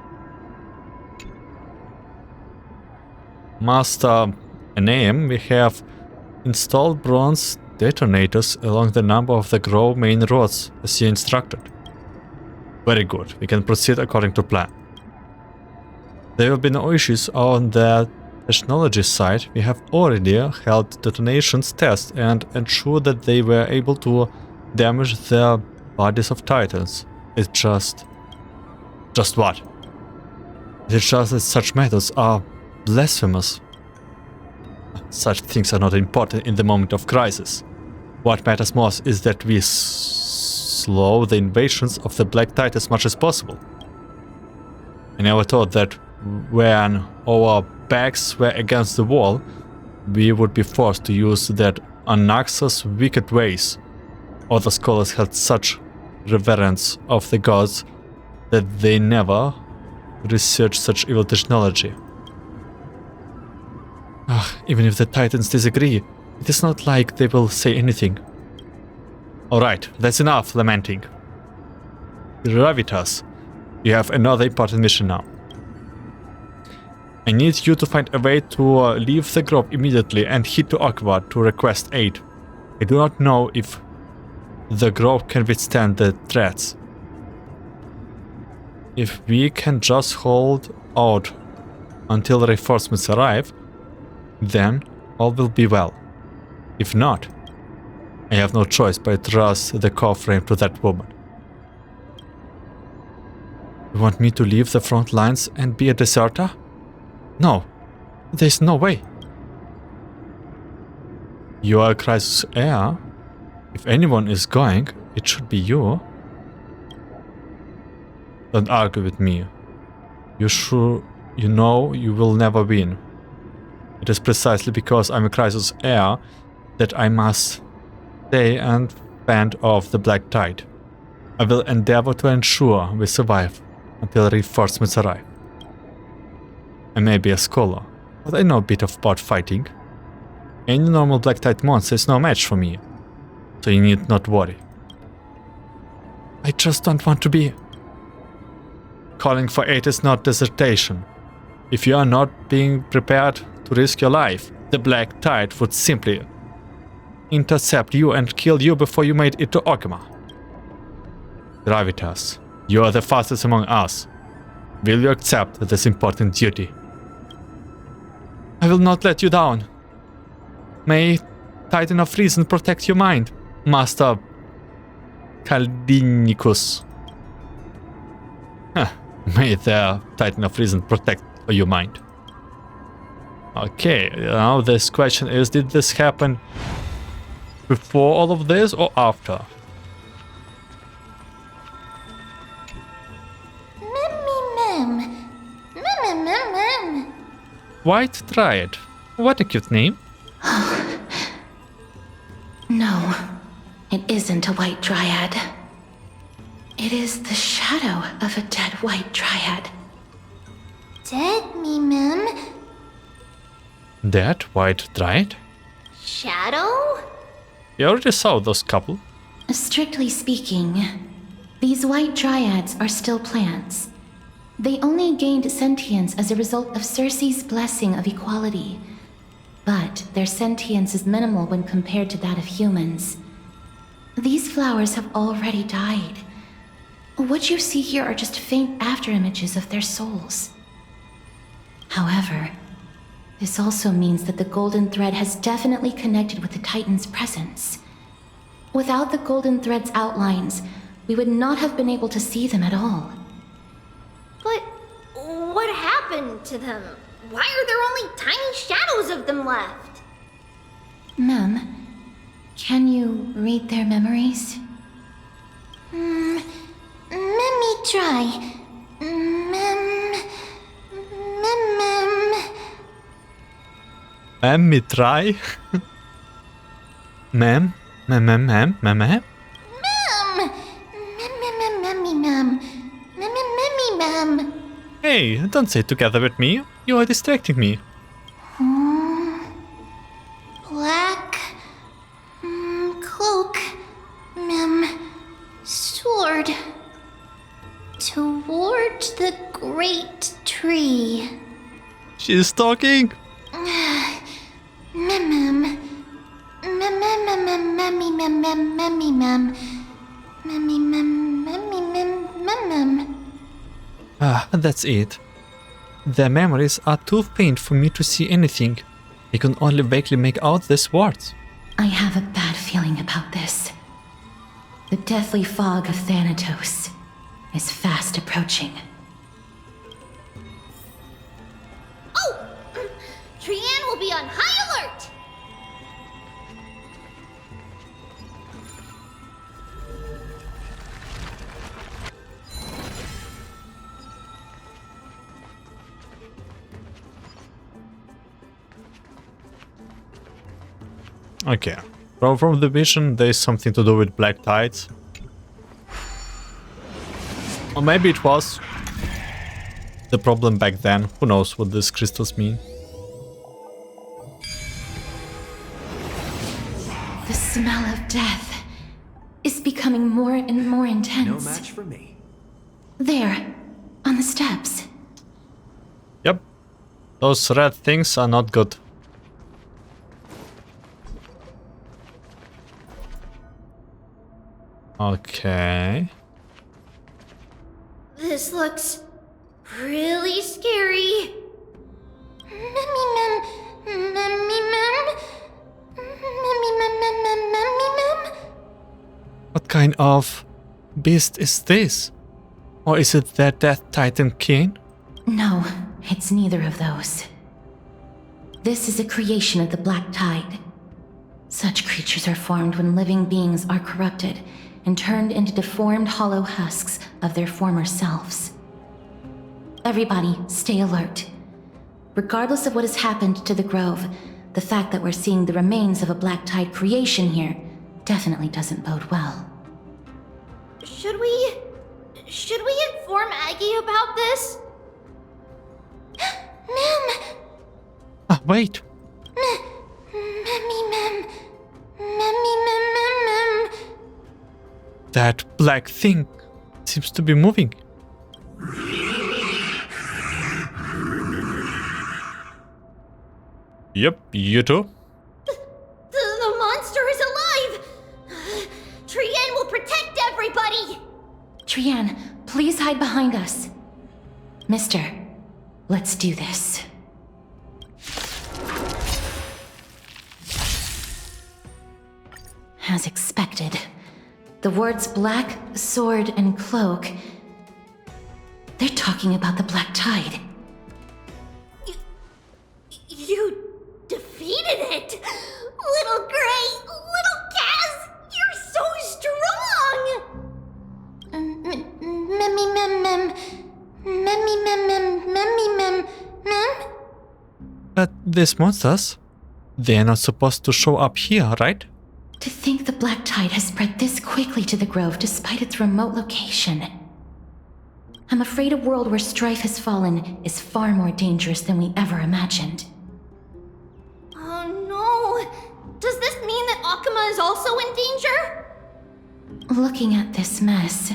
Master name, we have installed bronze detonators along the number of the grove main roads as you instructed. Very good, we can proceed according to plan. There will be no issues on the technology side, we have already held detonations test and ensured that they were able to damage the bodies of Titans. It's just what? It's just that such methods are blasphemous. Such things are not important in the moment of crisis. What matters most is that we slow the invasions of the Black Tide as much as possible. I never thought that when our backs were against the wall, we would be forced to use that Anaxa's wicked ways. Other scholars had such reverence of the gods that they never researched such evil technology. Even if the Titans disagree, it is not like they will say anything. Alright, that's enough lamenting. Gravitas, you have another important mission now. I need you to find a way to leave the grove immediately and head to Aqua to request aid. I do not know if the grove can withstand the threats. If we can just hold out until reinforcements arrive, then all will be well. If not, I have no choice but to trust the Coreflame to that woman. You want me to leave the front lines and be a deserter? No, there's no way. You are Crisis' heir. If anyone is going, it should be you. Don't argue with me. You know you will never win. It is precisely because I'm a Crisis' heir that I must stay and fend off the Black Tide. I will endeavor to ensure we survive until reinforcements arrive. I may be a scholar, but I know a bit about fighting. Any normal Black Tide monster is no match for me, so you need not worry. I just don't want to be... Calling for aid is not desertion. If you are not being prepared to risk your life, the Black Tide would simply intercept you and kill you before you made it to Okima. Gravitas, you are the fastest among us. Will you accept this important duty? I will not let you down. May Titan of Reason protect your mind, Master Kaldinicus. May the Titan of Reason protect your mind. Okay, now this question is, did this happen before all of this or after? White Dryad. What a cute name. No, it isn't a white dryad. It is the shadow of a dead white dryad. Dead me, ma'am. Dead white dryad? Shadow? You already saw those couple. Strictly speaking, these white dryads are still plants. They only gained sentience as a result of Circe's blessing of equality. But their sentience is minimal when compared to that of humans. These flowers have already died. What you see here are just faint afterimages of their souls. However, this also means that the golden thread has definitely connected with the Titan's presence. Without the golden thread's outlines, we would not have been able to see them at all. But what happened to them? Why are there only tiny shadows of them left? Ma'am, can you read their memories? Let me try. Ma'am, me try? Ma'am? Ma'am? Ma'am. Hey, don't say together with me. You are distracting me. Black cloak, sword towards the great tree. She's talking. Ah, that's it. Their memories are too faint for me to see anything. I can only vaguely make out these words. I have a bad feeling about this. The deathly fog of Thanatos is fast approaching. Oh! Trian will be on high alert! Okay. From the vision, there is something to do with black tides. Or maybe it was the problem back then. Who knows what these crystals mean. The smell of death is becoming more and more intense. No match for me. There, on the steps. Yep. Those red things are not good. Okay. This looks really scary. What kind of beast is this? Or is it their Death Titan king? No, it's neither of those. This is a creation of the Black Tide. Such creatures are formed when living beings are corrupted and turned into deformed hollow husks of their former selves. Everybody, stay alert. Regardless of what has happened to the Grove, the fact that we're seeing the remains of a Black Tide creation here definitely doesn't bode well. Should we inform Aggie about this? Mem! Ah, wait. That black thing seems to be moving. Yep, you too. The monster is alive! Trian will protect everybody! Trian, please hide behind us. Mister, let's do this. As expected, the words black, sword, and cloak, they're talking about the Black Tide. You defeated it! Little Gray, little Kaz, you're so strong! But these monsters, they're not supposed to show up here, right? To think the Black Tide has spread this quickly to the Grove despite its remote location. I'm afraid a world where strife has fallen is far more dangerous than we ever imagined. Oh no! Does this mean that Akuma is also in danger? Looking at this mess,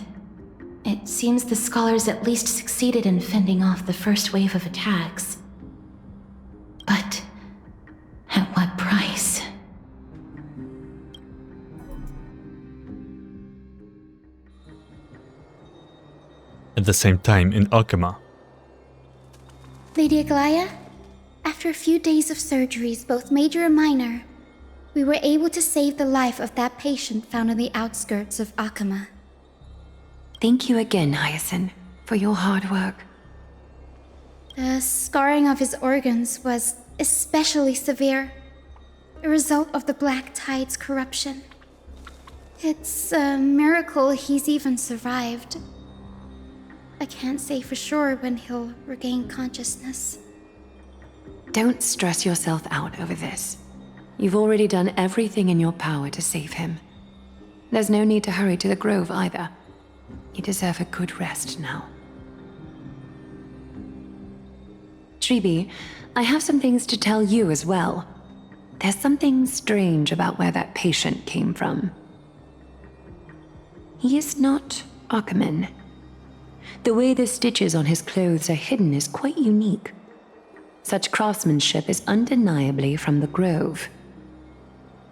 it seems the scholars at least succeeded in fending off the first wave of attacks. But at what price? At the same time in Akuma. Lady Aglaya, after a few days of surgeries, both major and minor, we were able to save the life of that patient found on the outskirts of Akuma. Thank you again, Hyacinth, for your hard work. The scarring of his organs was especially severe, a result of the Black Tide's corruption. It's a miracle he's even survived. I can't say for sure when he'll regain consciousness. Don't stress yourself out over this. You've already done everything in your power to save him. There's no need to hurry to the Grove either. You deserve a good rest now. Tribi, I have some things to tell you as well. There's something strange about where that patient came from. He is not Akuman. The way the stitches on his clothes are hidden is quite unique. Such craftsmanship is undeniably from the Grove.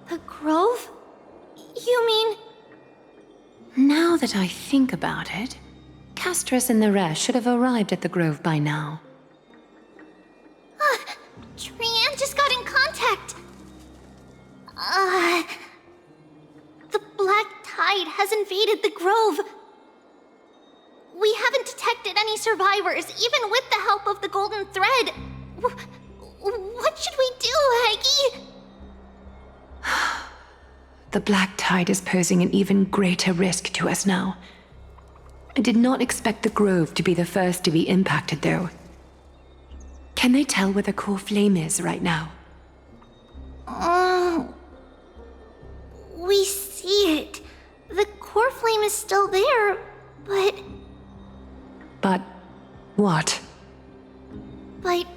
The Grove? You mean... Now that I think about it, Castris and the rest should have arrived at the Grove by now. invaded the grove. We haven't detected any survivors, even with the help of the Golden Thread. What should we do, Aggie? The Black Tide is posing an even greater risk to us now. I did not expect the Grove to be the first to be impacted, though. Can they tell where the Coreflame is right now? We see it. The Coreflame is still there, but... But what? But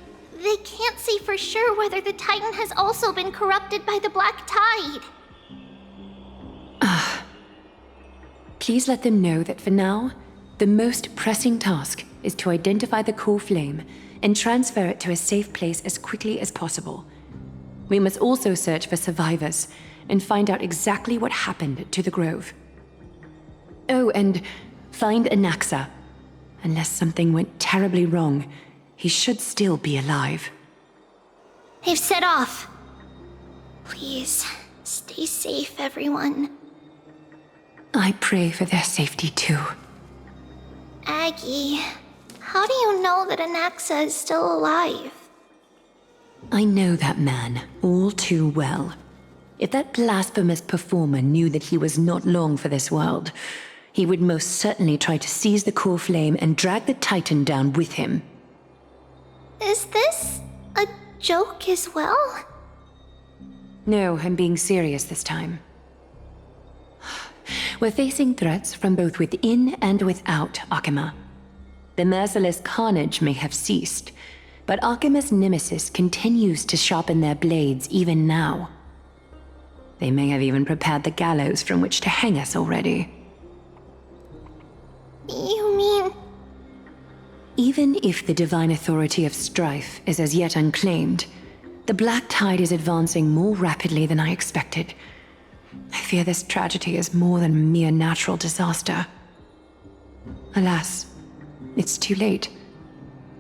they can't say for sure whether the Titan has also been corrupted by the Black Tide. Please let them know that for now, the most pressing task is to identify the Coreflame and transfer it to a safe place as quickly as possible. We must also search for survivors and find out exactly what happened to the Grove. Oh, and find Anaxa. Unless something went terribly wrong, he should still be alive. They've set off. Please, stay safe, everyone. I pray for their safety too. Aggie, how do you know that Anaxa is still alive? I know that man all too well. If that blasphemous performer knew that he was not long for this world, he would most certainly try to seize the Coreflame and drag the Titan down with him. Is this a joke as well? No, I'm being serious this time. We're facing threats from both within and without Akima. The merciless carnage may have ceased, but Akima's nemesis continues to sharpen their blades even now. They may have even prepared the gallows from which to hang us already. You mean... Even if the divine authority of Strife is as yet unclaimed, the Black Tide is advancing more rapidly than I expected. I fear this tragedy is more than a mere natural disaster. Alas, it's too late.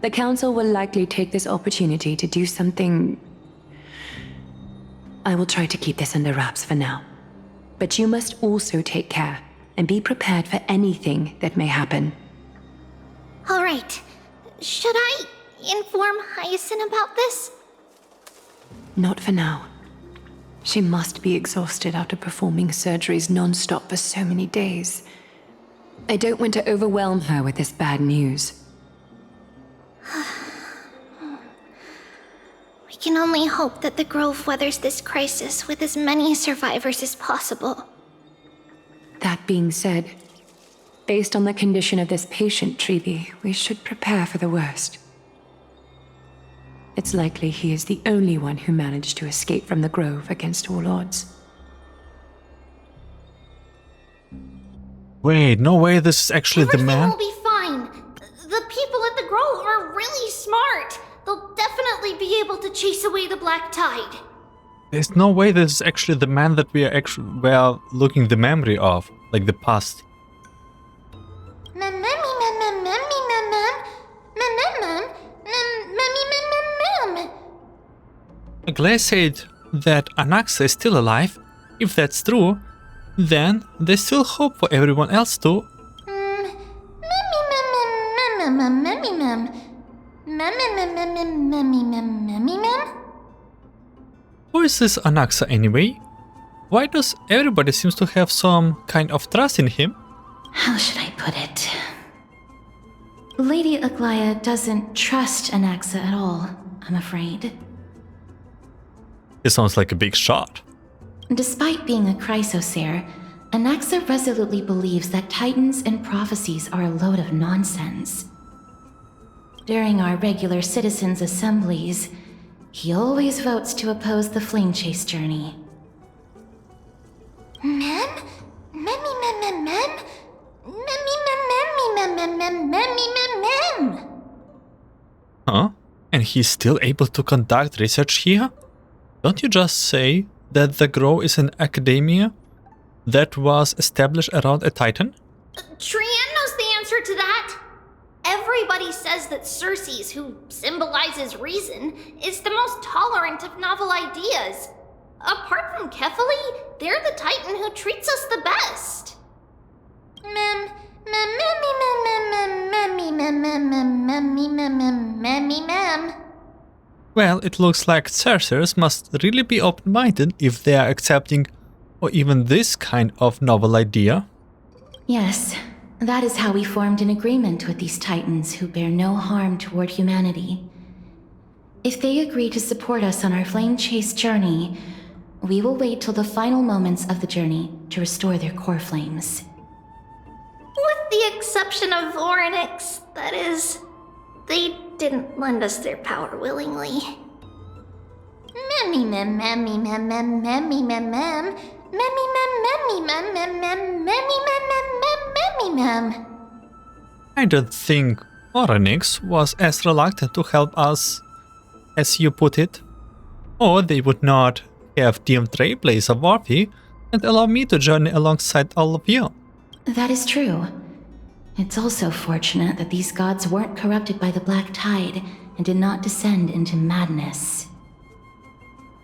The Council will likely take this opportunity to do something... I will try to keep this under wraps for now. But you must also take care and be prepared for anything that may happen. All right. Should I inform Hyacinth about this? Not for now. She must be exhausted after performing surgeries non-stop for so many days. I don't want to overwhelm her with this bad news. We can only hope that the Grove weathers this crisis with as many survivors as possible. That being said, based on the condition of this patient, Treeby, we should prepare for the worst. It's likely he is the only one who managed to escape from the Grove against all odds. Wait, no way this is actually the man? Everything will be fine. The people at the Grove are really smart. They'll definitely be able to chase away the Black Tide. There's no way this is actually the man that we are looking the memory of, like the past. Glay said that Anaxa is still alive. If that's true, then there's still hope for everyone else too. Who is this Anaxa anyway? Why does everybody seems to have some kind of trust in him? How should I put it? Lady Aglaya doesn't trust Anaxa at all, I'm afraid. He sounds like a big shot. Despite being a chrysosaur, Anaxa resolutely believes that titans and prophecies are a load of nonsense. During our regular citizens' assemblies, he always votes to oppose the flame chase journey. Huh? And he's still able to conduct research here? Don't you just say that the Grove is an academia that was established around a titan? Trian knows the answer to that. Everybody says that Circes, who symbolizes reason, is the most tolerant of novel ideas. Apart from Kefali, they're the titan who treats us the best. Well, it looks like sorcerers must really be open-minded if they are accepting or even this kind of novel idea. Yes, that is how we formed an agreement with these titans who bear no harm toward humanity. If they agree to support us on our flame chase journey, we will wait till the final moments of the journey to restore their core flames. With the exception of Voronix, that is, they didn't lend us their power willingly. I don't think Voronix was as reluctant to help us as you put it, or they would not have deemed Trailblazer worthy and allow me to journey alongside all of you. That is true. It's also fortunate that these gods weren't corrupted by the Black Tide and did not descend into madness.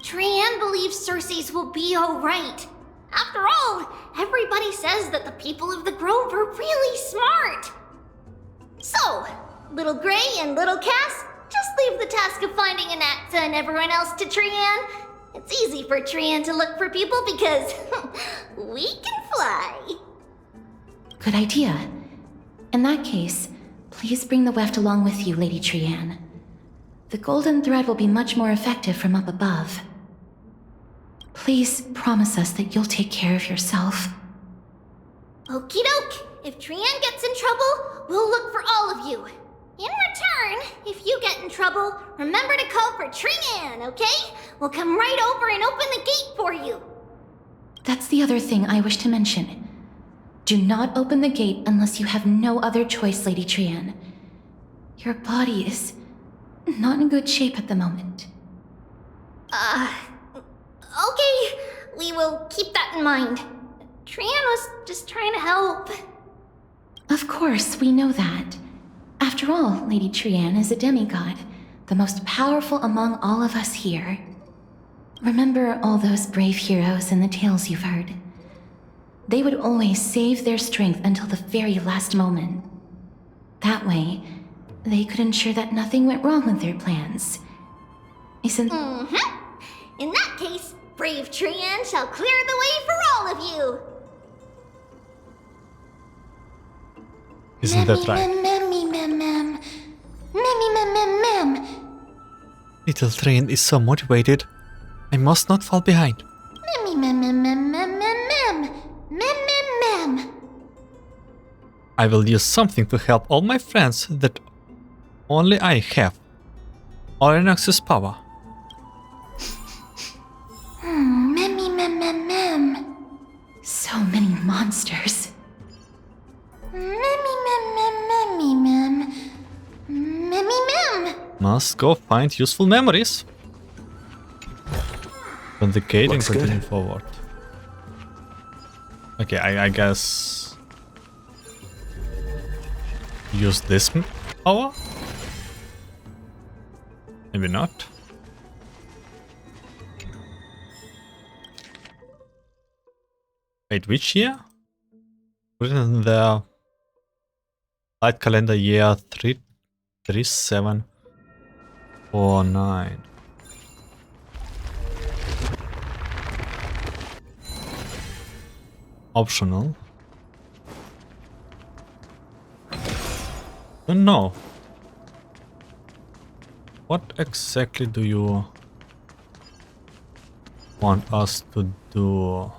Trian believes Circe's will be alright. After all, everybody says that the people of the Grove are really smart. So, Little Gray and Little Cass, just leave the task of finding Anaxa and everyone else to Trian. It's easy for Trian to look for people because we can fly. Good idea. In that case, please bring the weft along with you, Lady Trian. The golden thread will be much more effective from up above. Please promise us that you'll take care of yourself. Okie doke. If Trian gets in trouble, we'll look for all of you. In return, if you get in trouble, remember to call for Trian, okay? We'll come right over and open the gate for you. That's the other thing I wish to mention. Do not open the gate unless you have no other choice, Lady Trian. Your body is not in good shape at the moment. Okay. We will keep that in mind. Trian was just trying to help. Of course, we know that. After all, Lady Trian is a demigod, the most powerful among all of us here. Remember all those brave heroes in the tales you've heard. They would always save their strength until the very last moment. That way, they could ensure that nothing went wrong with their plans. Isn't... In that case, brave Trian shall clear the way for all of you. Isn't that right? Little Trian is so motivated. I must not fall behind. I will use something to help all my friends that only I have. Oranax's power. So many monsters. Must go find useful memories. From the gate and continue forward. Okay, I guess... use this power? Maybe not. Wait, which year? Put it in the light calendar year 33749. Optional. Don't know. What exactly do you want us to do?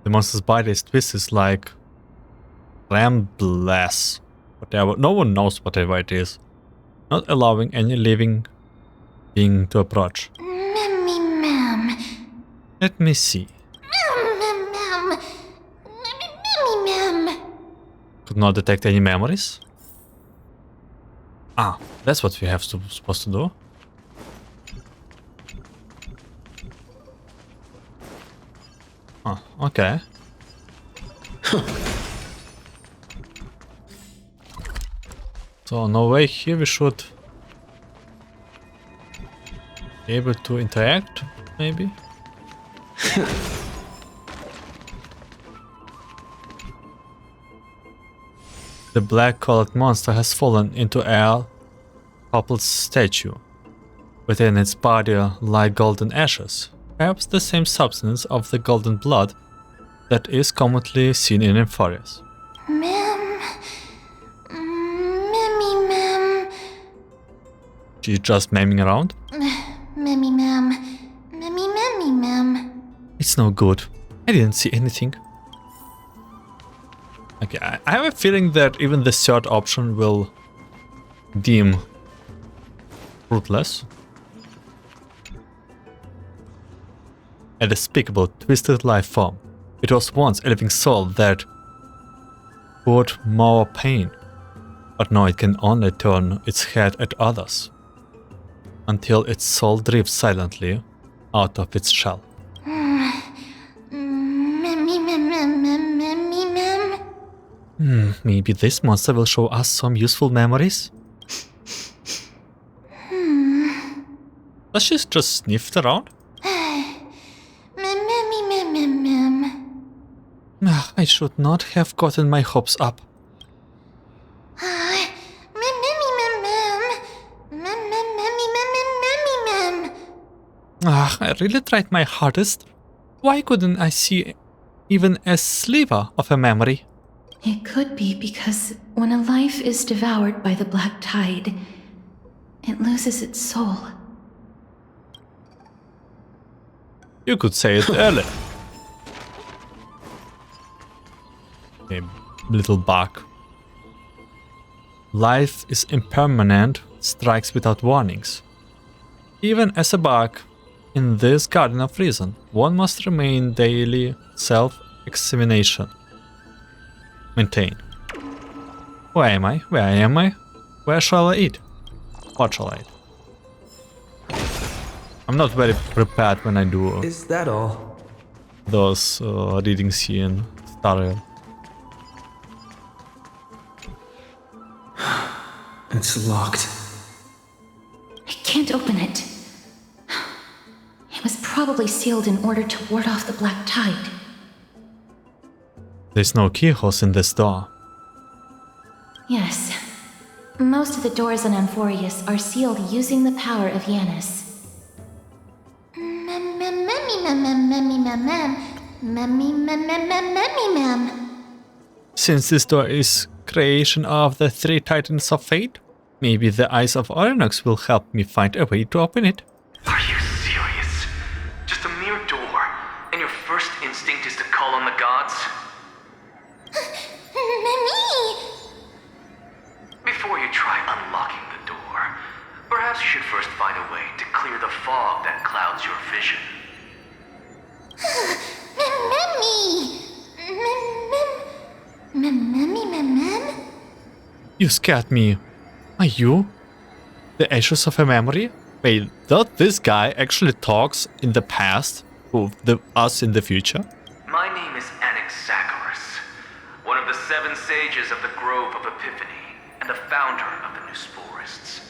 The monster's body is twisted like rambless. Whatever. No one knows whatever it is. Not allowing any living being to approach. Let me see. Could not detect any memories. Ah, that's what we have supposed to do. Oh, okay. So no way here we should be able to interact, maybe. The black-colored monster has fallen into a toppled statue. Within its body lie golden ashes, perhaps the same substance of the golden blood that is commonly seen in Amphoreus. Ma'am. Mammy, ma'am. She's just mamming around? Mammy, ma'am. Mammy, ma'am. It's no good. I didn't see anything. Okay, I have a feeling that even the third option will deem fruitless. A despicable, twisted life form. It was once a living soul that brought more pain, but now it can only turn its head at others, until its soul drifts silently out of its shell. Maybe this monster will show us some useful memories? Does she just sniff around? I should not have gotten my hopes up. I really tried my hardest. Why couldn't I see even a sliver of a memory? It could be because when a life is devoured by the black tide, it loses its soul. You could say it earlier. A little bug. Life is impermanent, strikes without warnings. Even as a bug, in this garden of reason, one must remain daily self-examination. Maintain. Where am I? Where am I? Where shall I eat? What shall I eat? I'm not very prepared when I do Is that all? Those readings here in Starriel. It's locked. I can't open it. It was probably sealed in order to ward off the black tide. There's no keyholes in this door. Yes. Most of the doors in Amphoreus are sealed using the power of Yanis. Since this door is creation of the three titans of fate, maybe the eyes of Orynox will help me find a way to open it. Are you serious? Just a mere door, and your first instinct is to call on the gods? Before you try unlocking the door, perhaps you should first find a way to clear the fog that clouds your vision. You scared me. Are you the ashes of a memory? Wait, does this guy actually talks in the past to us in the future? My name is Anaxagoras, one of the 7 sages of the Grove of Epiphany, and the founder of the New Sporists.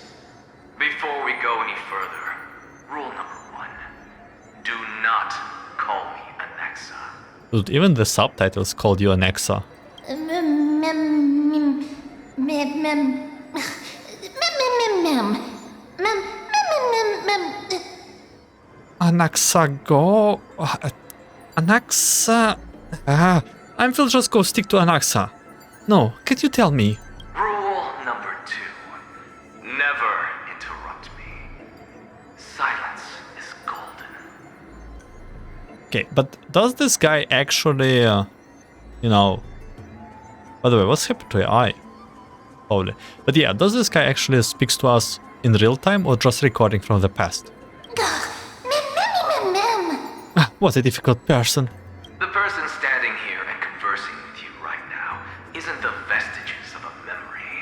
Before we go any further, rule number 1. Do not call me Anaxa. Dude, even the subtitles called you Anaxa. Anaxa, Anaxa. I will just go stick to Anaxa. No, can you tell me? Rule number 2. Never interrupt me. Silence is golden. Okay, but does this guy actually, you know... By the way, what's happened to your eye? Probably. But yeah, does this guy actually speaks to us in real time or just recording from the past? What a difficult person. The person standing here and conversing with you right now isn't the vestiges of a memory.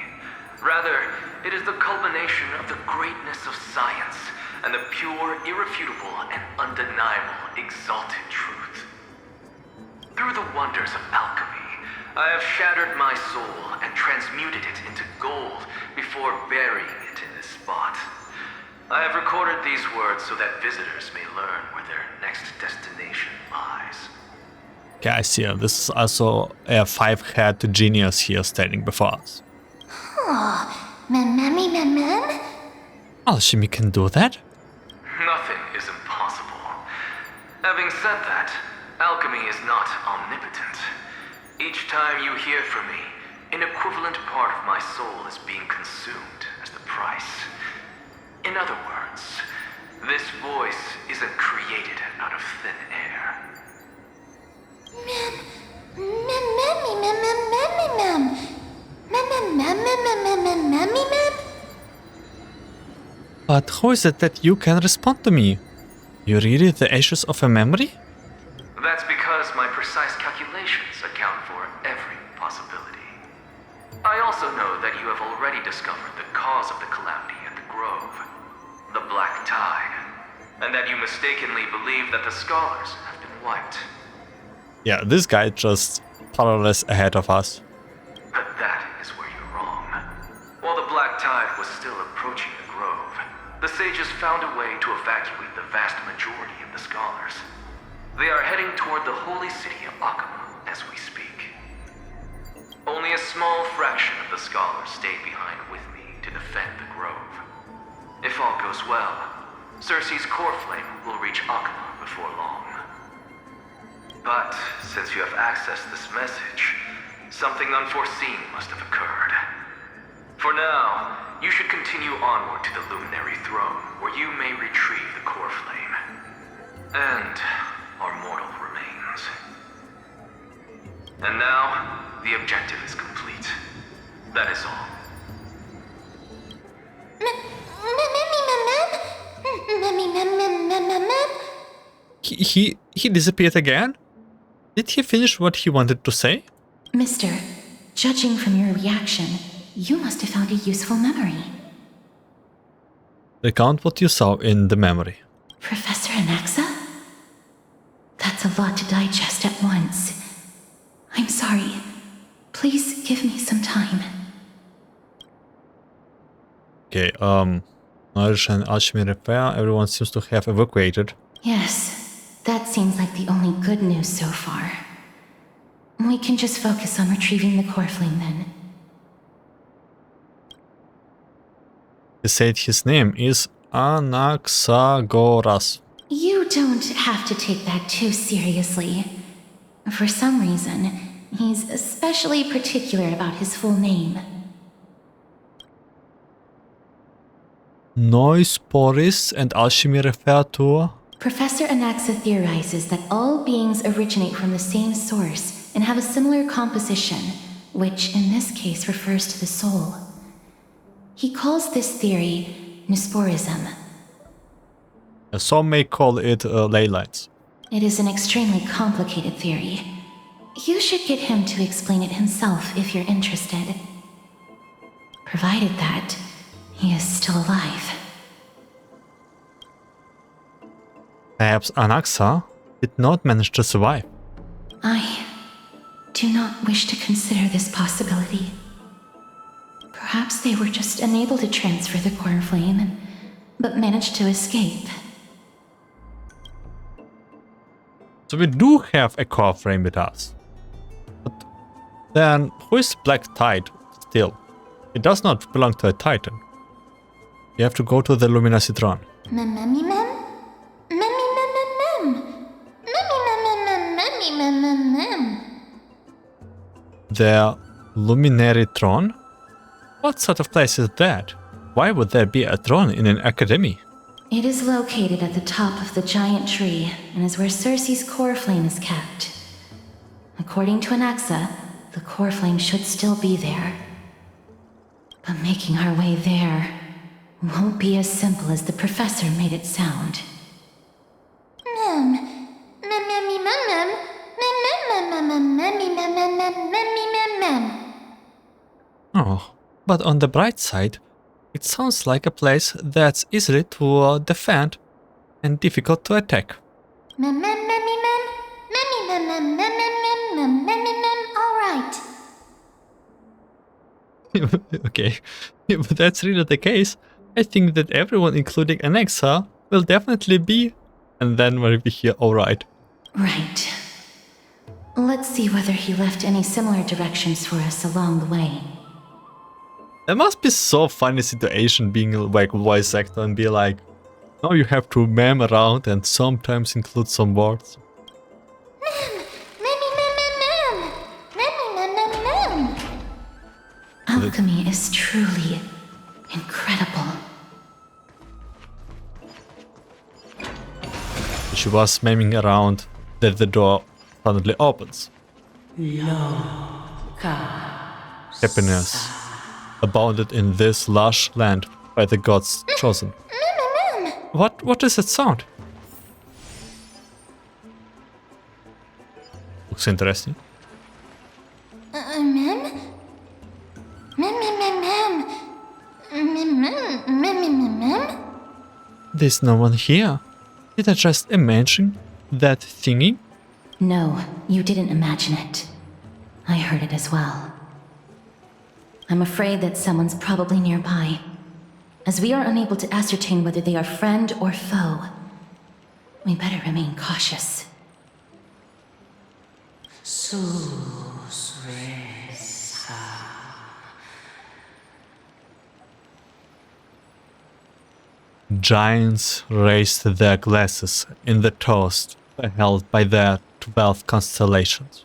Rather, it is the culmination of the greatness of science and the pure, irrefutable, and undeniable exalted truth. Through the wonders of alchemy, I have shattered my soul and transmuted it into gold before burying it in this spot. I have recorded these words so that visitors may learn where their next destination lies. Okay, I see. This is also a 5-head genius here standing before us. Oh, mem. Alchemy can do that? Nothing is impossible. Having said that, alchemy is not omnipotent. Each time you hear from me, an equivalent part of my soul is being consumed as the price. In other words, this voice isn't created out of thin air. But how is it that you can respond to me? You're really the ashes of a memory? That's because my precise calculations account for every possibility. I also know that you have already discovered the cause of the calamity at the Grove, the Black Tide, and that you mistakenly believe that the scholars have been wiped. Yeah, this guy just powerless ahead of us. But that is where you're wrong. While the Black Tide was still approaching the Grove, the sages found a way to evacuate the vast majority of the scholars. They are heading toward the holy city of Akama as we speak. Only a small fraction of the scholars stayed behind with me to defend the Grove. If all goes well, Cersei's Coreflame will reach Akama before long. But since you have accessed this message, something unforeseen must have occurred. For now, you should continue onward to the Luminary Throne, where you may retrieve the Coreflame. And our mortal remains. And now, the objective is complete. That is all. He disappeared again? Did he finish what he wanted to say? Mister, judging from your reaction, you must have found a useful memory. Recount what you saw in the memory. Professor Anaxa? That's a lot to digest at once. I'm sorry. Please give me some time. Okay, knowledge and alchemy repair, everyone seems to have evacuated. Yes, that seems like the only good news so far. We can just focus on retrieving the Coreflame then. He said his name is Anaxagoras. You don't have to take that too seriously. For some reason, he's especially particular about his full name. Noisporis and alchemy refer to... Professor Anaxa theorizes that all beings originate from the same source and have a similar composition, which in this case refers to the soul. He calls this theory Nisporism. Some may call it ley lines. It is an extremely complicated theory. You should get him to explain it himself if you're interested. Provided that he is still alive. Perhaps Anaxa did not manage to survive. I do not wish to consider this possibility. Perhaps they were just unable to transfer the Coreflame, but managed to escape. So we do have a Coreflame with us. But then, who is Black Tide still? It does not belong to a Titan. You have to go to the Luminous Throne. The Luminary Throne? What sort of place is that? Why would there be a throne in an academy? It is located at the top of the giant tree and is where Cersei's Coreflame is kept. According to Anaxa, the Coreflame should still be there. But making our way there won't be as simple as the professor made it sound. Oh, but on the bright side, it sounds like a place that's easy to defend and difficult to attack. Alright. Okay, but that's really the case. I think that everyone, including Alexa, will definitely be. And then we'll be here, alright. Right. Let's see whether he left any similar directions for us along the way. It must be so funny situation being like voice actor and be like, now you have to meme around and sometimes include some words. Alchemy is truly incredible. She was memeing around that the door suddenly opens. Happiness abounded in this lush land by the gods chosen. What is that sound? Looks interesting. There's no one here. Did I just imagine that thingy? No, you didn't imagine it. I heard it as well. I'm afraid that someone's probably nearby. As we are unable to ascertain whether they are friend or foe, we better remain cautious. Giants raised their glasses in the toast held by their 12 constellations.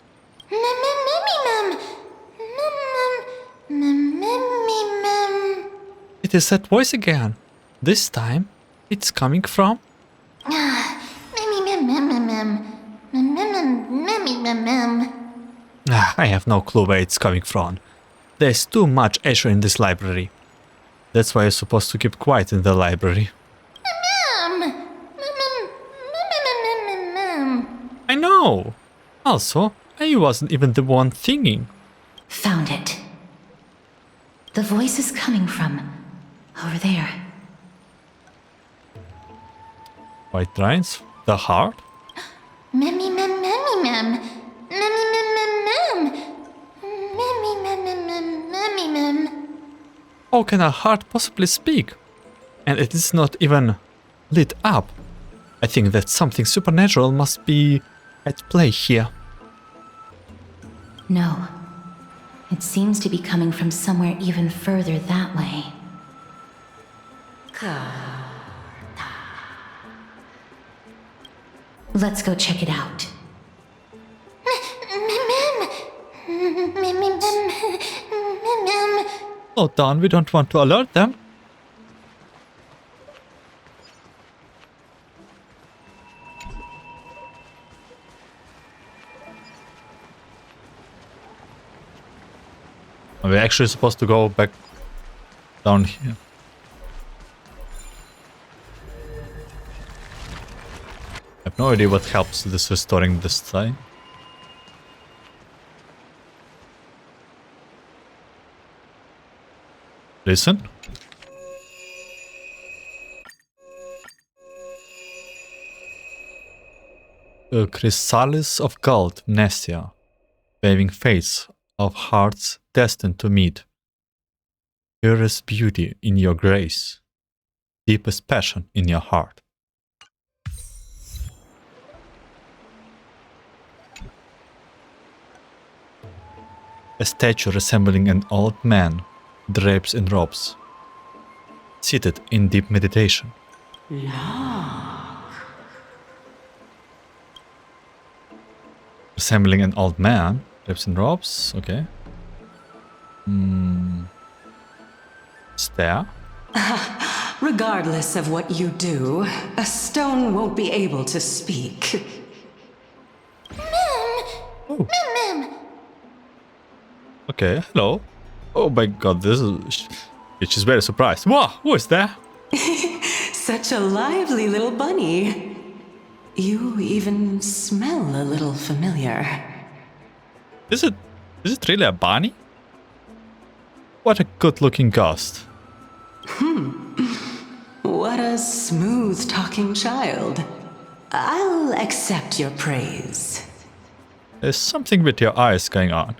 It is that voice again. This time, it's coming from... I have no clue where it's coming from. There's too much Azure in this library. That's why you're supposed to keep quiet in the library. I know! Also, I wasn't even the one thinking. Found it. The voice is coming from over there. White lines? The heart? How can a heart possibly speak? And it is not even lit up. I think that something supernatural must be at play here. No. It seems to be coming from somewhere even further that way. Let's go check it out. Oh darn, we don't want to alert them. We're actually supposed to go back down here. I have no idea what helps this restoring this time. Listen. A chrysalis of gold, Nestia, waving face of hearts destined to meet. Purest beauty in your grace, deepest passion in your heart. A statue resembling an old man, drapes in robes, seated in deep meditation. Resembling an old man, drapes in robes, okay. Stare. Regardless of what you do, a stone won't be able to speak. Okay, hello. Oh my god, this is... She's very surprised. Whoa, who is there? Such a lively little bunny. You even smell a little familiar. Is it really a bunny? What a good-looking ghost. What a smooth-talking child. I'll accept your praise. There's something with your eyes going on.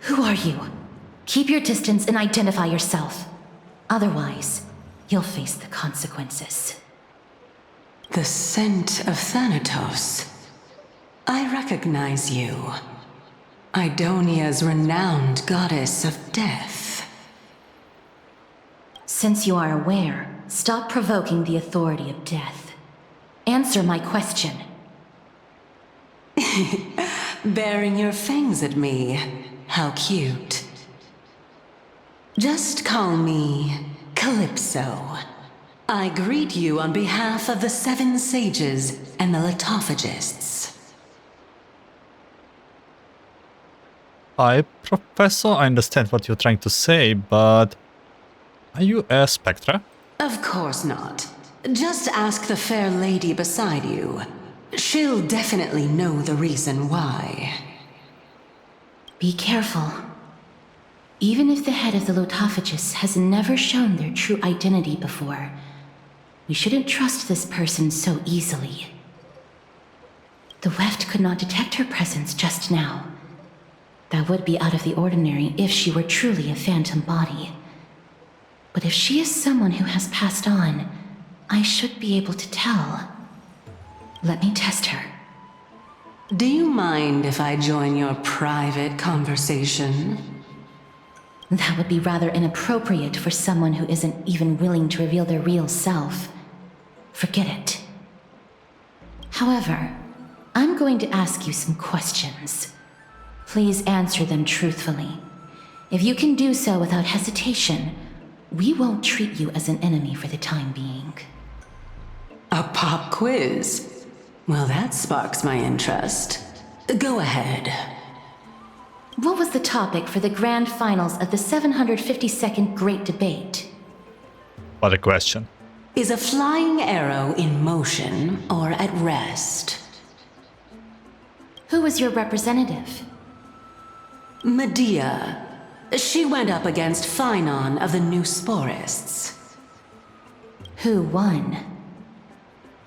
Who are you? Keep your distance and identify yourself. Otherwise, you'll face the consequences. The scent of Thanatos. I recognize you. Idonia's renowned goddess of death. Since you are aware, stop provoking the authority of death. Answer my question. Baring your fangs at me. How cute. Just call me Calypso. I greet you on behalf of the 7 sages and the litophagists. Hi, Professor. I understand what you're trying to say, but are you a Spectre? Of course not. Just ask the fair lady beside you. She'll definitely know the reason why. Be careful. Even if the head of the litophagists has never shown their true identity before, we shouldn't trust this person so easily. The weft could not detect her presence just now. That would be out of the ordinary if she were truly a phantom body. But if she is someone who has passed on, I should be able to tell. Let me test her. Do you mind if I join your private conversation? That would be rather inappropriate for someone who isn't even willing to reveal their real self. Forget it. However, I'm going to ask you some questions. Please answer them truthfully. If you can do so without hesitation, we won't treat you as an enemy for the time being. A pop quiz? Well, that sparks my interest. Go ahead. What was the topic for the grand finals of the 752nd Great Debate? What a question. Is a flying arrow in motion or at rest? Who was your representative? Medea. She went up against Phanon of the New Sporists. Who won?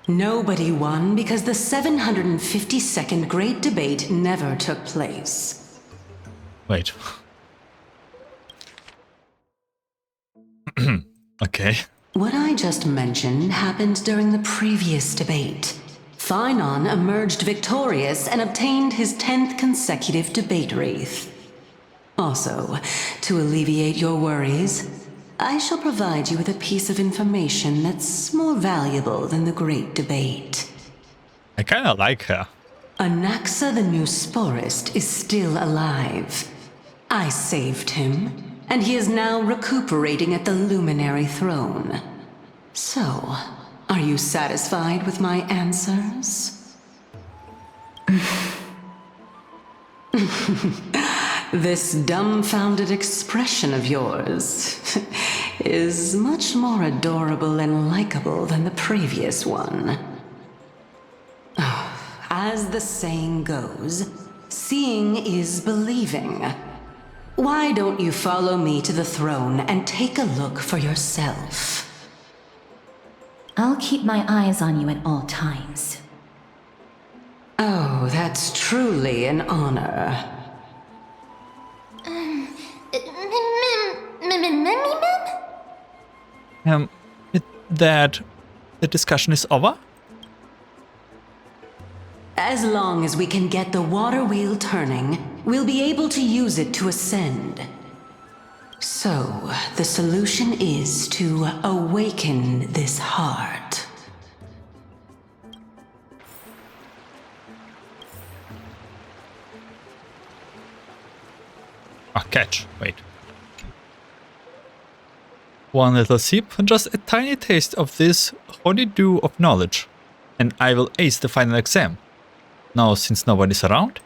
Nobody won because the 752nd Great Debate never took place. Wait. Okay. What I just mentioned happened during the previous debate. Phanon emerged victorious and obtained his 10th consecutive debate wreath. Also, to alleviate your worries, I shall provide you with a piece of information that's more valuable than the Great Debate. I kinda like her. Anaxa the New Sporist is still alive. I saved him, and he is now recuperating at the Luminary Throne. So, are you satisfied with my answers? This dumbfounded expression of yours is much more adorable and likable than the previous one. As the saying goes, seeing is believing. Why don't you follow me to the throne and take a look for yourself? I'll keep my eyes on you at all times. Oh, that's truly an honor. That the discussion is over? As long as we can get the water wheel turning, we'll be able to use it to ascend. So, the solution is to awaken this heart. Ah, catch. Wait. One little sip, just a tiny taste of this holy dew of knowledge, and I will ace the final exam. Now, since nobody's around?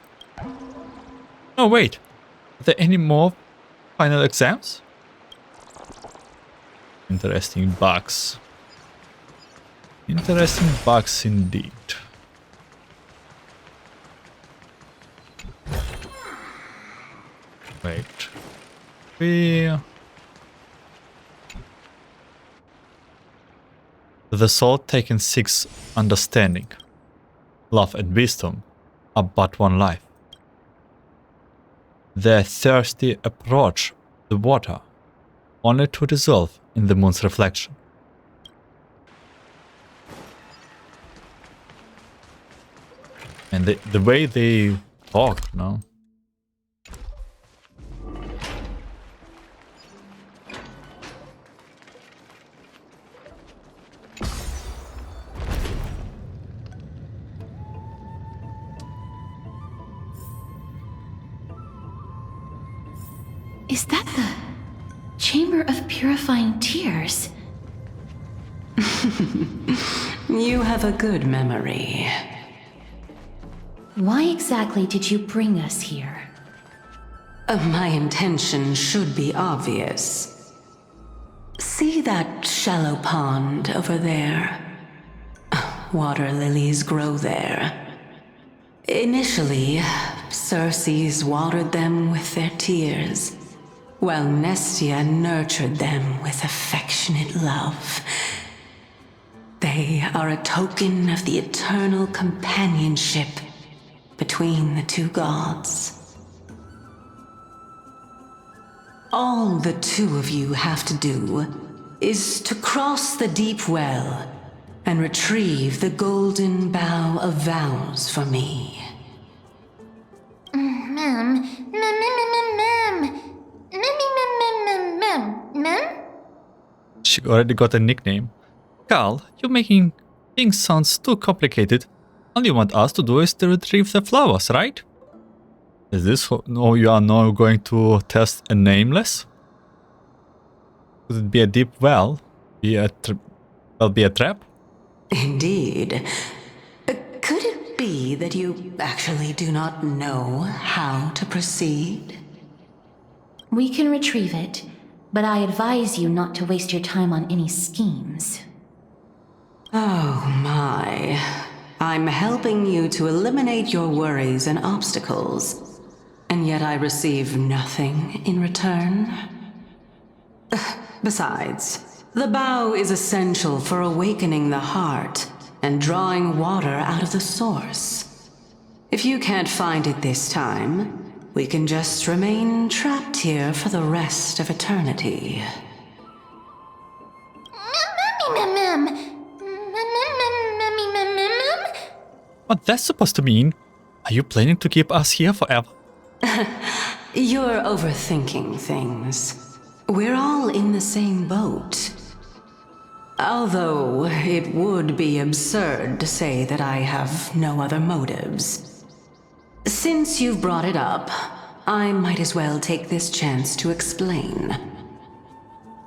No, wait. Are there any more final exams? Interesting bugs. Interesting bugs indeed. Wait. The soul taken 6 understanding. Love and wisdom are but one life. Their thirsty approach the water, only to dissolve in the moon's reflection. And the way they talk, no? Is that the Chamber of Purifying Tears? You have a good memory. Why exactly did you bring us here? My intention should be obvious. See that shallow pond over there? Water lilies grow there. Initially, Circes watered them with their tears, while Nestia nurtured them with affectionate love. They are a token of the eternal companionship between the two gods. All the two of you have to do is to cross the deep well and retrieve the golden bough of vows for me. She already got a nickname. Carl, you're making things sound too complicated. All you want us to do is to retrieve the flowers, right? Is this how you are now going to test a nameless? Could it be a deep well? Be a trap? Indeed. Could it be that you actually do not know how to proceed? We can retrieve it, but I advise you not to waste your time on any schemes. Oh my. I'm helping you to eliminate your worries and obstacles, and yet I receive nothing in return. Besides, the bough is essential for awakening the heart and drawing water out of the source. If you can't find it this time, we can just remain trapped here for the rest of eternity. What that's supposed to mean? Are you planning to keep us here forever? You're overthinking things. We're all in the same boat. Although it would be absurd to say that I have no other motives. Since you've brought it up, I might as well take this chance to explain.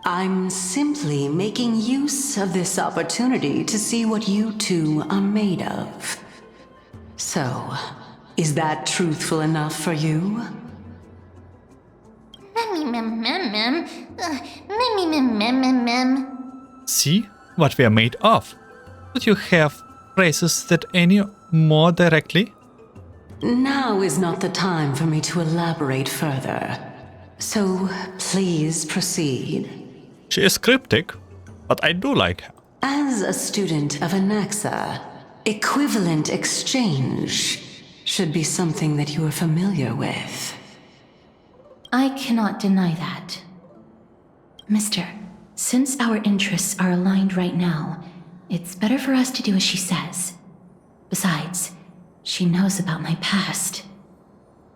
I'm simply making use of this opportunity to see what you two are made of. So, is that truthful enough for you? See what we are made of. Would you have phrases that any more directly? Now is not the time for me to elaborate further. So, please proceed. She is cryptic, but I do like her. As a student of Anaxa, equivalent exchange should be something that you are familiar with. I cannot deny that. Mister, since our interests are aligned right now, it's better for us to do as she says. Besides, she knows about my past.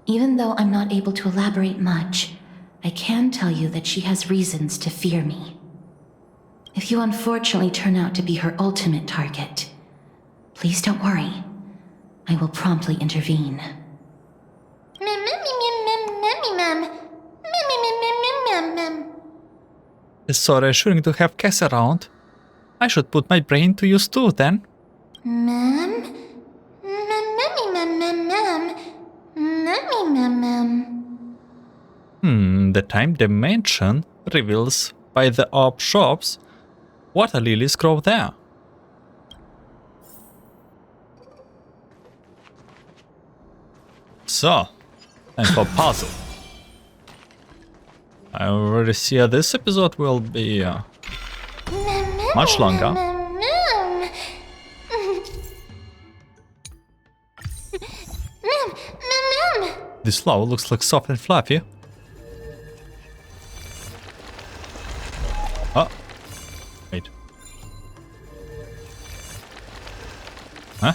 Even though I'm not able to elaborate much, I can tell you that she has reasons to fear me. If you unfortunately turn out to be her ultimate target, please don't worry. I will promptly intervene. It's so reassuring to have Cass around. I should put my brain to use too, then. The time dimension reveals by the orb shops water lilies grow there. So, time for puzzle. I already see this episode will be much longer. This flower looks like soft and fluffy. Oh, wait. Huh?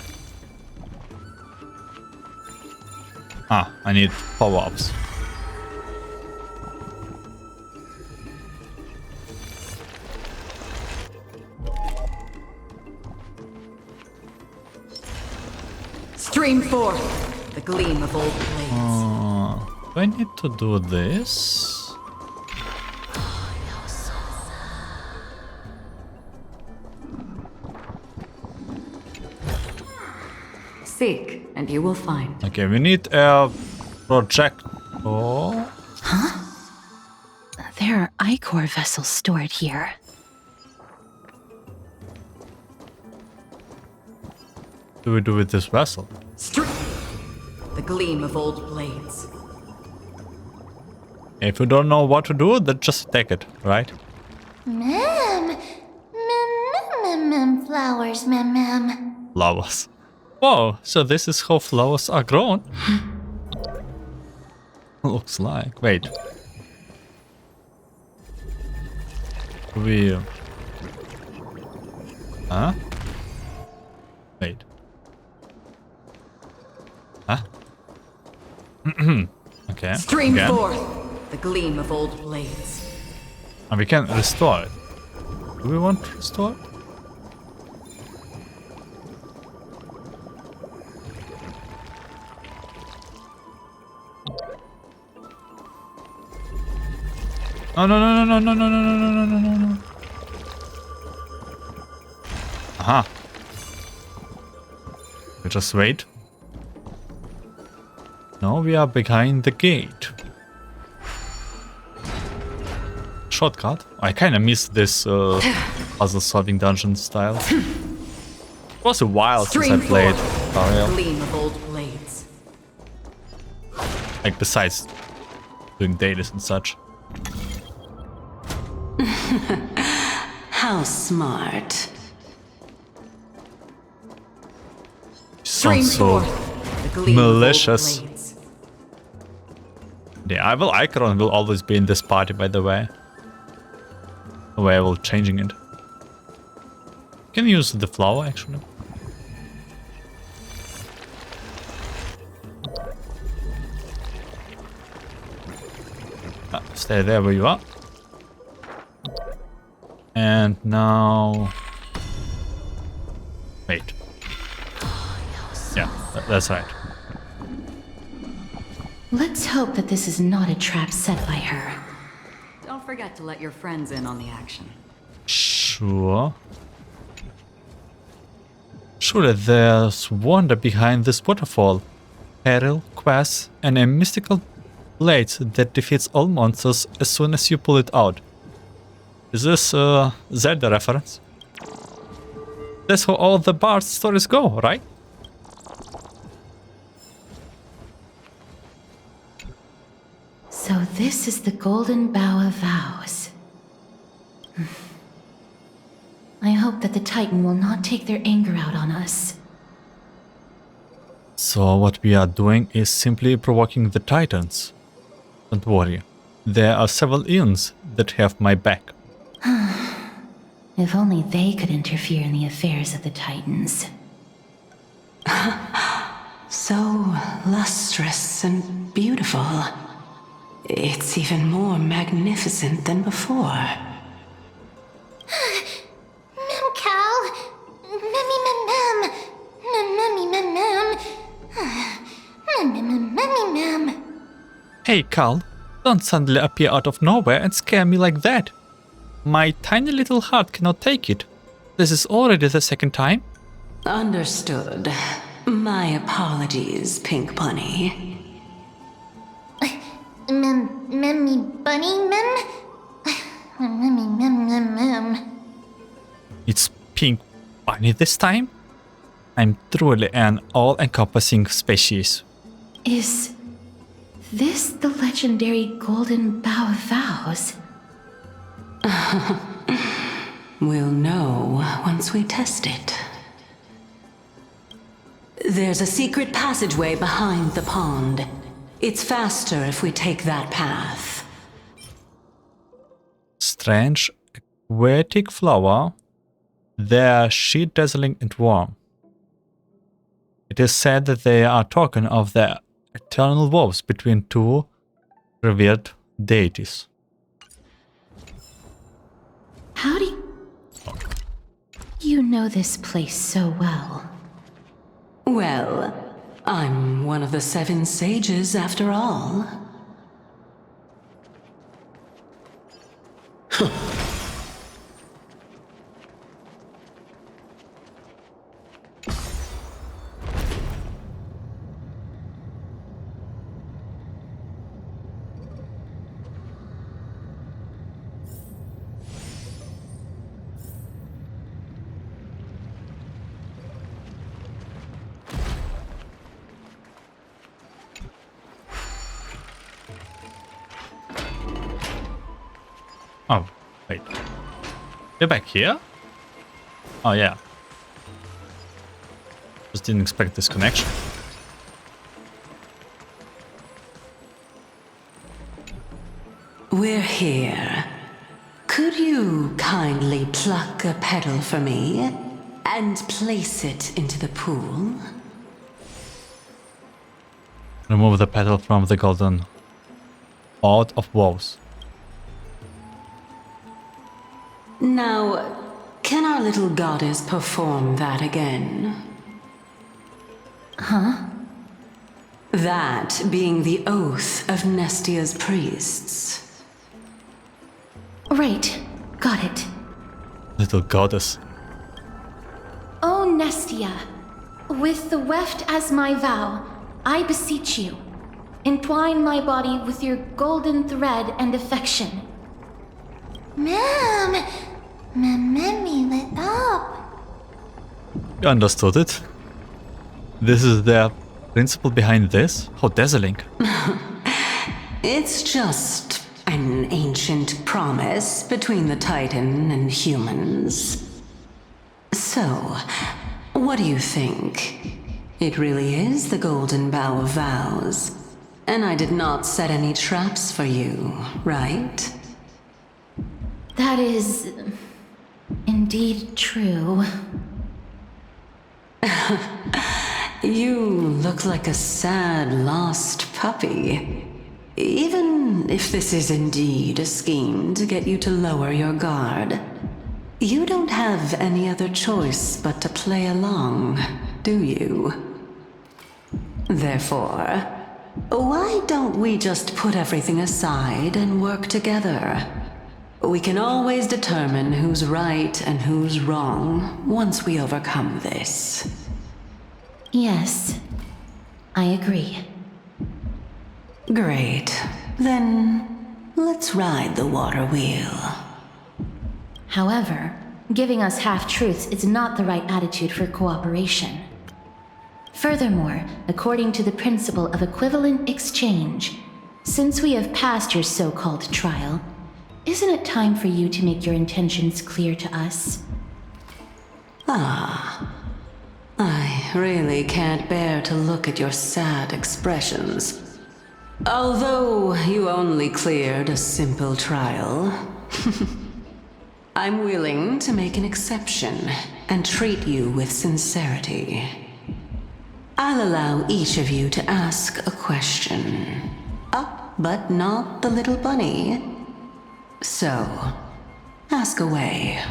Ah, I need power-ups. Stream forth the gleam of old blades. Do I need to do this? Seek, and you will find. Okay, we need a projector. Huh? There are ichor vessels stored here. What do we do with this vessel? The gleam of old blades. If you don't know what to do, then just take it, right? Flowers, Flowers. Whoa, so this is how flowers are grown? Looks like. Wait. We... Huh? Wait. Huh? Okay. Stream again. forth the gleam of old blades. And we can restore it. Do we want to restore it? Oh, no, no, no, no, no, no, no, no, no, no, no. Aha. We just wait. Now we are behind the gate. Shortcut. I kinda miss this puzzle solving dungeon style. It was a while since I played Trial. Gleam of old blades. Like besides doing dailies and such. How smart. Sounds so malicious. The evil icon will always be in this party, by the way. The way I will changing it. Can use the flower actually. Stay there where you are. And now... Wait. Yeah, that's right. Let's hope that this is not a trap set by her. Don't forget to let your friends in on the action. Sure. Surely there's wonder behind this waterfall. Peril, quest, and a mystical blade that defeats all monsters as soon as you pull it out. Is this a Zelda reference? That's how all the Bard's stories go, right? So this is the Golden Bough of Vows. I hope that the Titan will not take their anger out on us. So what we are doing is simply provoking the Titans. Don't worry, there are several eons that have my back. If only they could interfere in the affairs of the Titans. So lustrous and beautiful. It's even more magnificent than before. Mem Cal. Memmy mem mem. Memmy mem mem. Memmy mem. Hey Cal, don't suddenly appear out of nowhere and scare me like that. My tiny little heart cannot take it. This is already the second time. Understood. My apologies, Pink Bunny. Memmy bunny mem. Memmy mem mem mem. It's Pink Bunny this time? I'm truly an all-encompassing species. Is this the legendary Golden Bough of Vows? We'll know once we test it. There's a secret passageway behind the pond. It's faster if we take that path. Strange aquatic flower. They're sheet dazzling and warm. It is said that they are token of the eternal vows between two revered deities. How do you know this place so well? Well, I'm one of the 7 sages after all. Oh, wait. You're back here? Oh, yeah. Just didn't expect this connection. We're here. Could you kindly pluck a petal for me and place it into the pool? Remove the petal from the golden Out of Woes. Now, can our little goddess perform that again? Huh? That being the oath of Nestia's priests. Right. Got it. Little goddess. O Nestia, with the weft as my vow, I beseech you, entwine my body with your golden thread and affection. Ma'am! Mammy, lit up. You understood it. This is the principle behind this? How dazzling. It's just an ancient promise between the Titan and humans. So, what do you think? It really is the Golden Bough of Vows. And I did not set any traps for you, right? That is indeed true. You look like a sad, lost puppy. Even if this is indeed a scheme to get you to lower your guard, you don't have any other choice but to play along, do you? Therefore, why don't we just put everything aside and work together? We can always determine who's right and who's wrong once we overcome this. Yes, I agree. Great. Then, let's ride the water wheel. However, giving us half-truths is not the right attitude for cooperation. Furthermore, according to the principle of equivalent exchange, since we have passed your so-called trial, isn't it time for you to make your intentions clear to us? Ah. I really can't bear to look at your sad expressions. Although you only cleared a simple trial, I'm willing to make an exception and treat you with sincerity. I'll allow each of you to ask a question. But not the little bunny. So, ask away.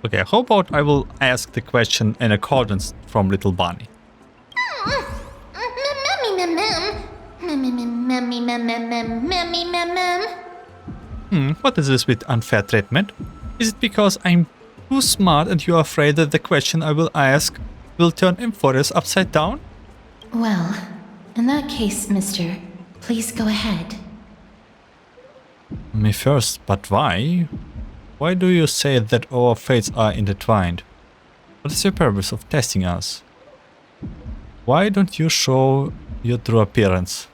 Okay, how about I will ask the question in accordance from Little Bunny. What is this with unfair treatment? Is it because I'm too smart and you are afraid that the question I will ask will turn Amphoreus upside down? Well, in that case, mister, please go ahead. Me first, but why? Why do you say that our fates are intertwined? What is your purpose of testing us? Why don't you show your true appearance?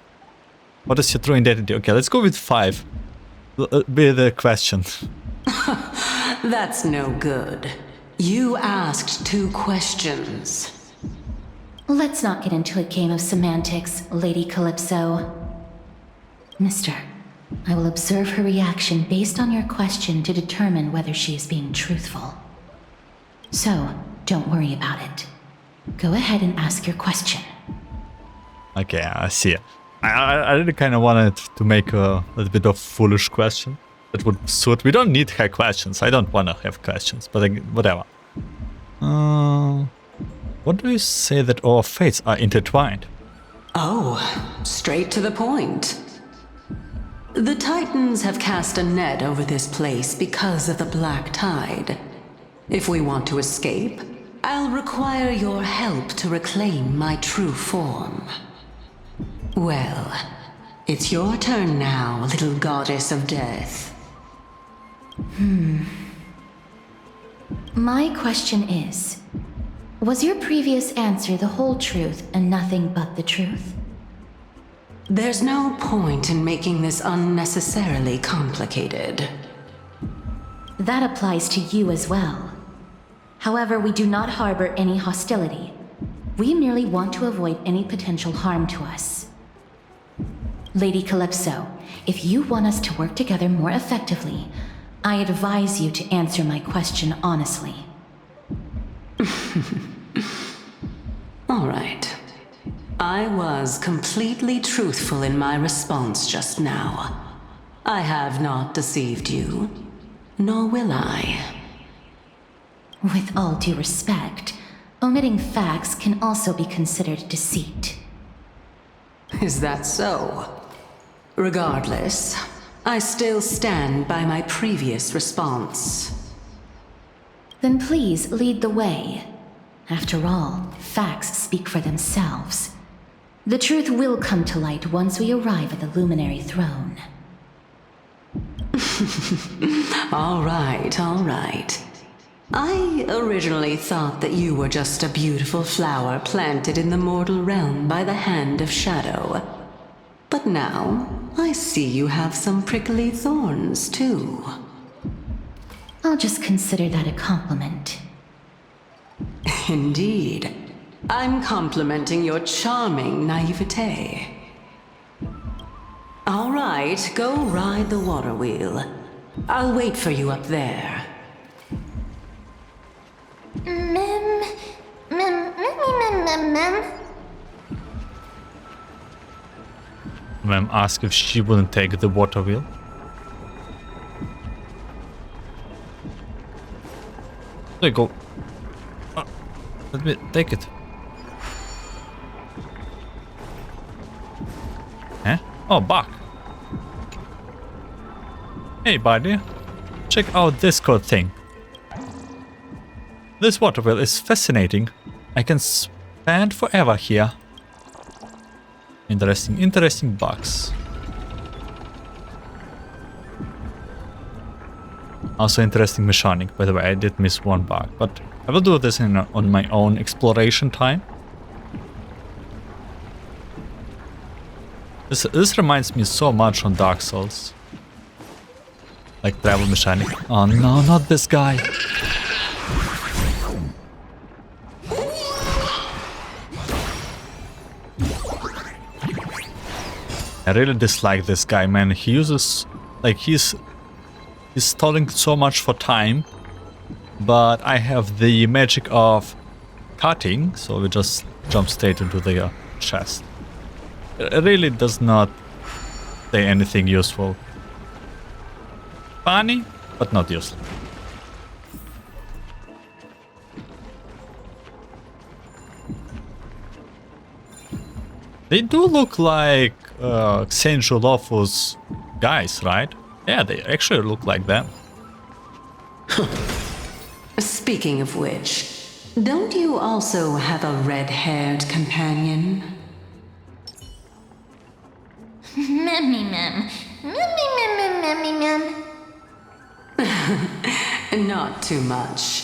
What is your true identity? Okay, let's go with 5. Be the question. That's no good. You asked 2 questions. Let's not get into a game of semantics, Lady Calypso. Mister, I will observe her reaction based on your question to determine whether she is being truthful. So, don't worry about it. Go ahead and ask your question. Okay, I see. I really kind of wanted to make a little bit of foolish question that would suit. We don't need high questions. I don't want to have questions, but whatever. What do you say that our fates are intertwined? Oh, straight to the point. The Titans have cast a net over this place because of the Black Tide. If we want to escape, I'll require your help to reclaim my true form. Well, it's your turn now, little goddess of death. My question is, was your previous answer the whole truth and nothing but the truth? There's no point in making this unnecessarily complicated. That applies to you as well. However, we do not harbor any hostility. We merely want to avoid any potential harm to us. Lady Calypso, if you want us to work together more effectively, I advise you to answer my question honestly. All right. I was completely truthful in my response just now. I have not deceived you, nor will I. With all due respect, omitting facts can also be considered deceit. Is that so? Regardless, I still stand by my previous response. Then please lead the way. After all, facts speak for themselves. The truth will come to light once we arrive at the Luminary Throne. All right. I originally thought that you were just a beautiful flower planted in the mortal realm by the hand of shadow. But now, I see you have some prickly thorns, too. I'll just consider that a compliment. Indeed. I'm complimenting your charming naivete. All right, go ride the water wheel. I'll wait for you up there. Ma'am asked if she wouldn't take the water wheel. There you go. Let me take it. Huh? Oh, Buck. Hey, buddy. Check out this cool thing. This water wheel is fascinating. I can spend forever here. Interesting box. Also interesting mechanic, by the way. I did miss one bug, but I will do this on my own exploration time. This reminds me so much on Dark Souls. Like travel mechanic. Oh no, not this guy. I really dislike this guy, man. He uses, like, he's stalling so much for time, but I have the magic of cutting, so we just jump straight into the chest. It really does not say anything useful. Funny, but not useful. They do look like Senju Lofu's guys, right? Yeah, they actually look like them. Speaking of which, don't you also have a red-haired companion? Not too much.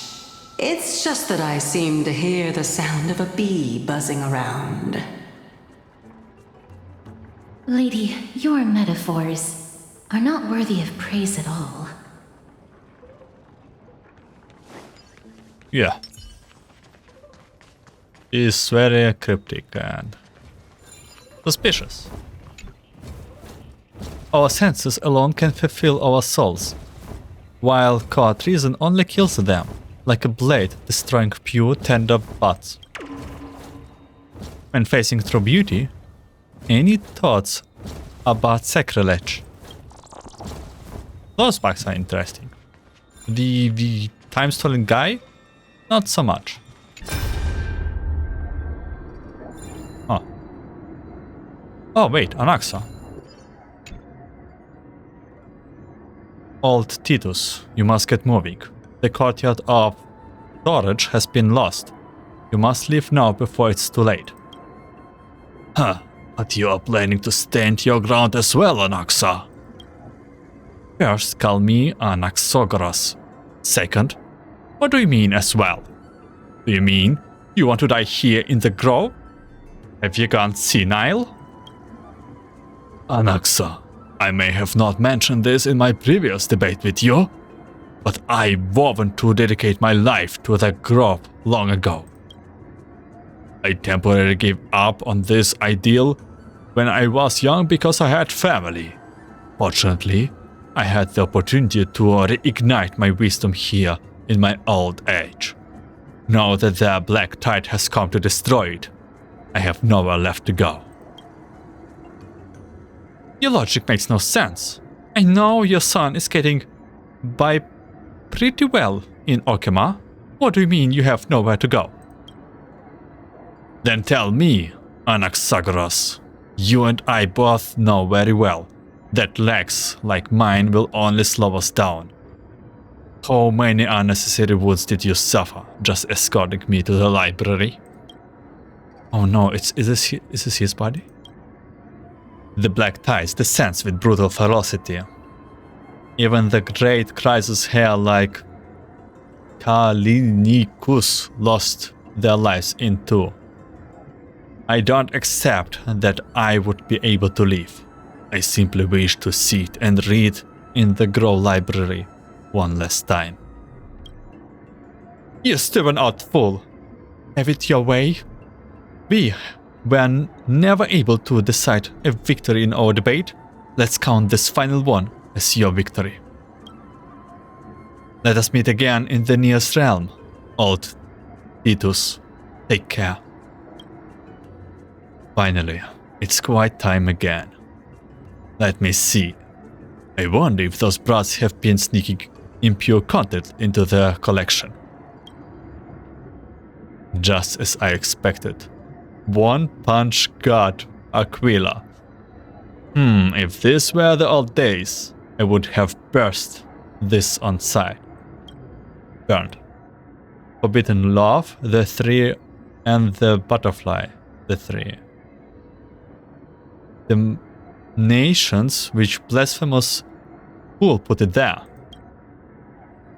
It's just that I seem to hear the sound of a bee buzzing around. Lady, your metaphors are not worthy of praise at all. Yeah. It's very cryptic and suspicious. Our senses alone can fulfill our souls, while cold reason only kills them, like a blade destroying pure, tender buds. When facing true beauty, Any thoughts about sacrilege? Those bugs are interesting. The time-stolen guy? Not so much. Oh. Oh, wait, Anaxa. Old Titus, you must get moving. The courtyard of storage has been lost. You must leave now before it's too late. Huh, but you are planning to stand your ground as well, Anaxa. First, call me Anaxagoras. Second, what do you mean as well? Do you mean you want to die here in the grove? Have you gone senile? Anaxa, I may have not mentioned this in my previous debate with you, but I vowed to dedicate my life to the grove long ago. I temporarily gave up on this ideal when I was young because I had family. Fortunately, I had the opportunity to reignite my wisdom here in my old age. Now that the black tide has come to destroy it, I have nowhere left to go. Your logic makes no sense. I know your son is getting by pretty well in Okema. What do you mean you have nowhere to go? Then tell me, Anaxagoras. You and I both know very well that legs like mine will only slow us down. How many unnecessary wounds did you suffer just escorting me to the library? Oh no, is this his body? The black ties descends with brutal ferocity. Even the great Chrysos hair like Kalinikus lost their lives in two. I don't accept that I would be able to leave. I simply wish to sit and read in the Grove Library one last time. You stubborn old fool! Have it your way? We were never able to decide a victory in our debate. Let's count this final one as your victory. Let us meet again in the nearest realm, old Titus. Take care. Finally, it's quite time again. Let me see. I wonder if those brats have been sneaking impure content into their collection. Just as I expected. One punch god Aquila. If this were the old days, I would have burst this on sight. Burned. Forbidden Love, the three, and the butterfly, the three. The nations which blasphemous fool put it there.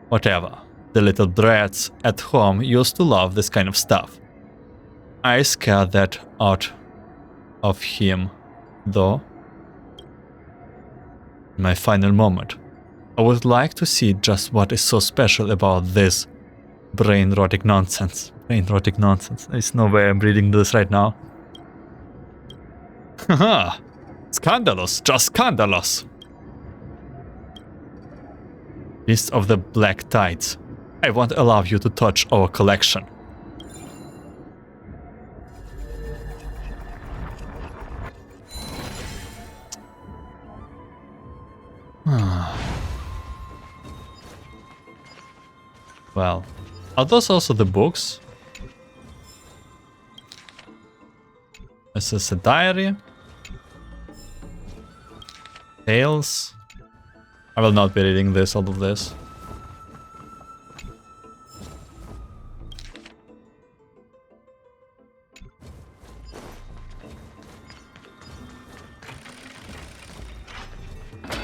Whatever. The little brats at home used to love this kind of stuff. I scared that out of him, though. In my final moment, I would like to see just what is so special about this brain-rotting nonsense. Brain-rotting nonsense. There's no way I'm reading this right now. Haha! Scandalous, just scandalous! Beast of the Black Tides. I won't allow you to touch our collection. Well, are those also the books? This is a diary. Tales. I will not be reading this, all of this.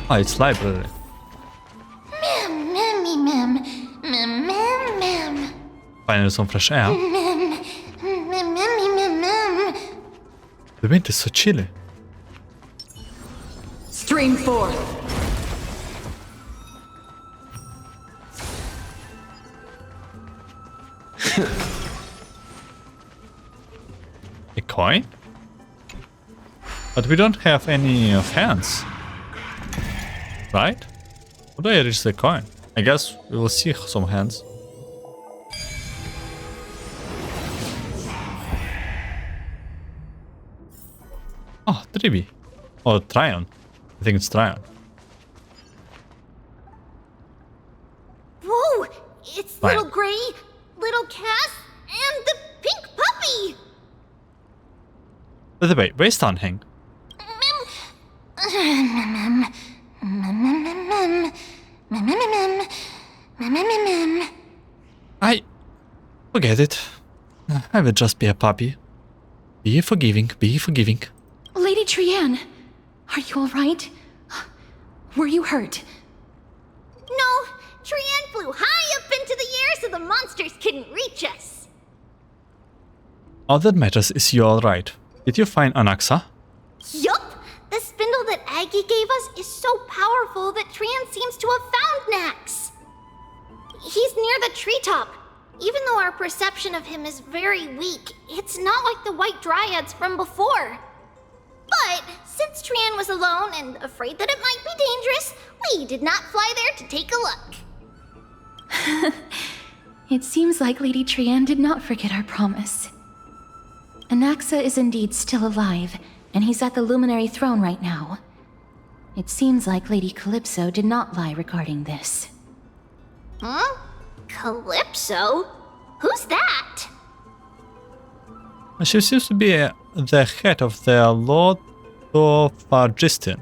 Oh, it's library. Finally some fresh air. The wind is so chilly. Stream forth. A coin? But we don't have any hands. Right? How do I reach the coin? I guess we will see some hands. Oh, Tribi. Or Tryon. I think it's Tryon. Whoa! It's Fine. Little Gray, Little Cass, and the pink puppy! By the way, where's Stoneheng? I... forget it. I will just be a puppy. Be forgiving, be forgiving. Lady Trian, are you alright? Were you hurt? No, Trian flew high up into the air so the monsters couldn't reach us. All that matters is you're alright. Did you find Anaxa? Yup! The spindle that Aggie gave us is so powerful that Trian seems to have found Nax. He's near the treetop. Even though our perception of him is very weak, it's not like the White Dryads from before. But since Trian was alone and afraid that it might be dangerous, we did not fly there to take a look. It seems like Lady Trian did not forget our promise. Anaxa is indeed still alive, and he's at the Luminary Throne right now. It seems like Lady Calypso did not lie regarding this. Huh? Calypso? Who's that? She seems to be the head of the Lord of Argistin.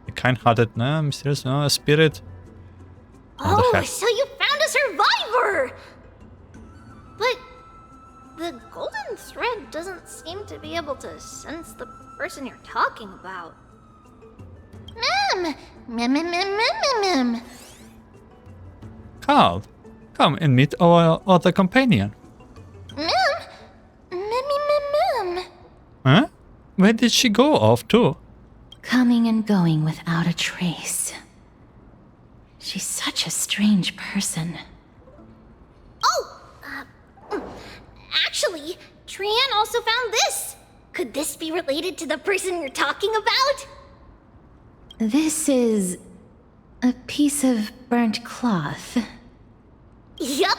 A kind-hearted, mysterious spirit. Oh, so you found a survivor! But the golden thread doesn't seem to be able to sense the person you're talking about. Mem. Carl, come and meet our other companion. Mem. Huh? Where did she go off to? Coming and going without a trace. She's such a strange person. Oh! Actually, Trian also found this. Could this be related to the person you're talking about? This is a piece of burnt cloth. Yup!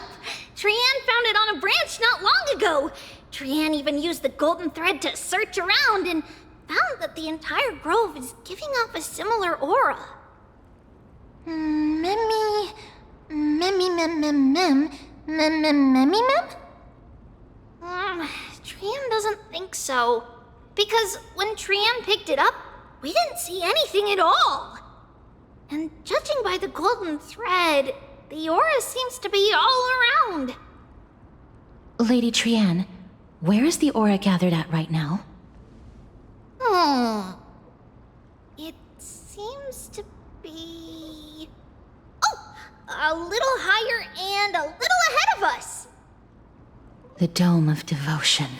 Trian found it on a branch not long ago. Trian even used the golden thread to search around and found that the entire grove is giving off a similar aura. Trian doesn't think so. Because when Trian picked it up, we didn't see anything at all. And judging by the golden thread, the aura seems to be all around. Lady Trian, where is the aura gathered at right now? It seems to be... Oh! A little higher and a little ahead of us! The Dome of Devotion.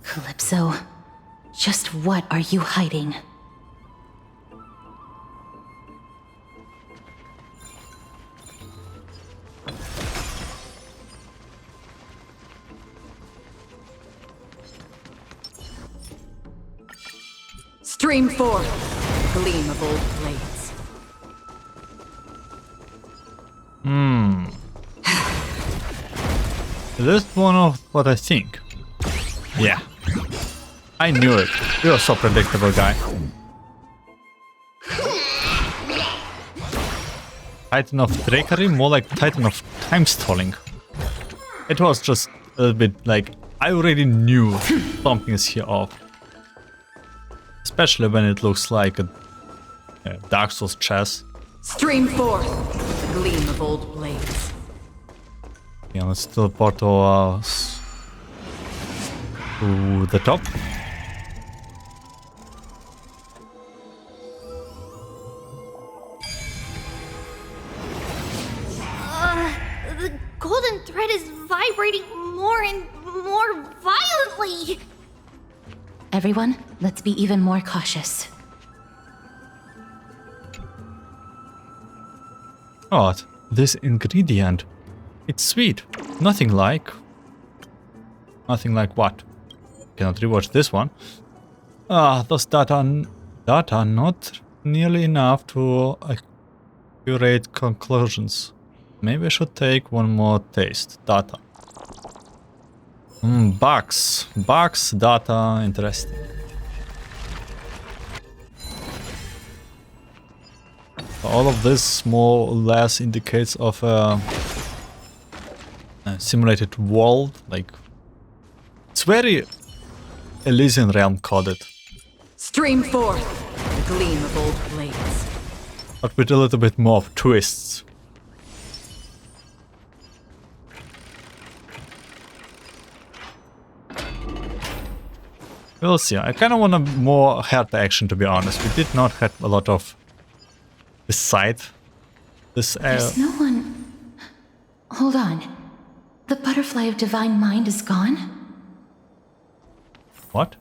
Calypso, just what are you hiding? Stream forth, gleam of old blades. That's one of what I think. Yeah. I knew it. You're so predictable, guy. Titan of Drakery? More like Titan of Time Stalling. It was just a little bit like, I already knew something is here off. Especially when it looks like a Dark Souls chess. Stream forth, the gleam of old blades. Yeah, let's teleport us to the top. The golden thread is vibrating more and more violently. Everyone, let's be even more cautious. What? This ingredient. It's sweet. Nothing like what? Cannot rewatch this one. Those data not nearly enough to accurate conclusions. Maybe I should take one more taste. Data. Bugs. Bugs, data, interesting. All of this more or less indicates of a simulated world. Like, it's very Elysian Realm coded. Stream forth the gleam of old blades. But with a little bit more of twists. We'll see. I kind of want a more hard action, to be honest. We did not have a lot of this side. This There's no one. Hold on. The butterfly of divine mind is gone? What?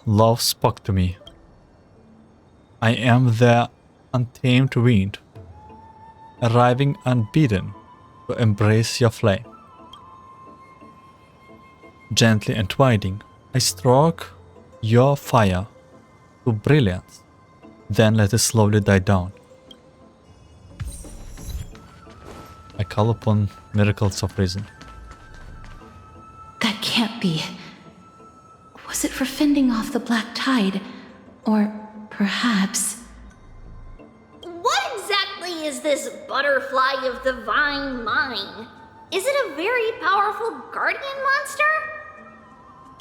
Love spoke to me. I am the untamed wind, arriving unbeaten to embrace your flame. Gently entwining, I stroke your fire to brilliance, then let it slowly die down. I call upon miracles of reason. That can't be. Was it for fending off the black tide? Or perhaps... What exactly is this butterfly of divine mind? Is it a very powerful guardian monster?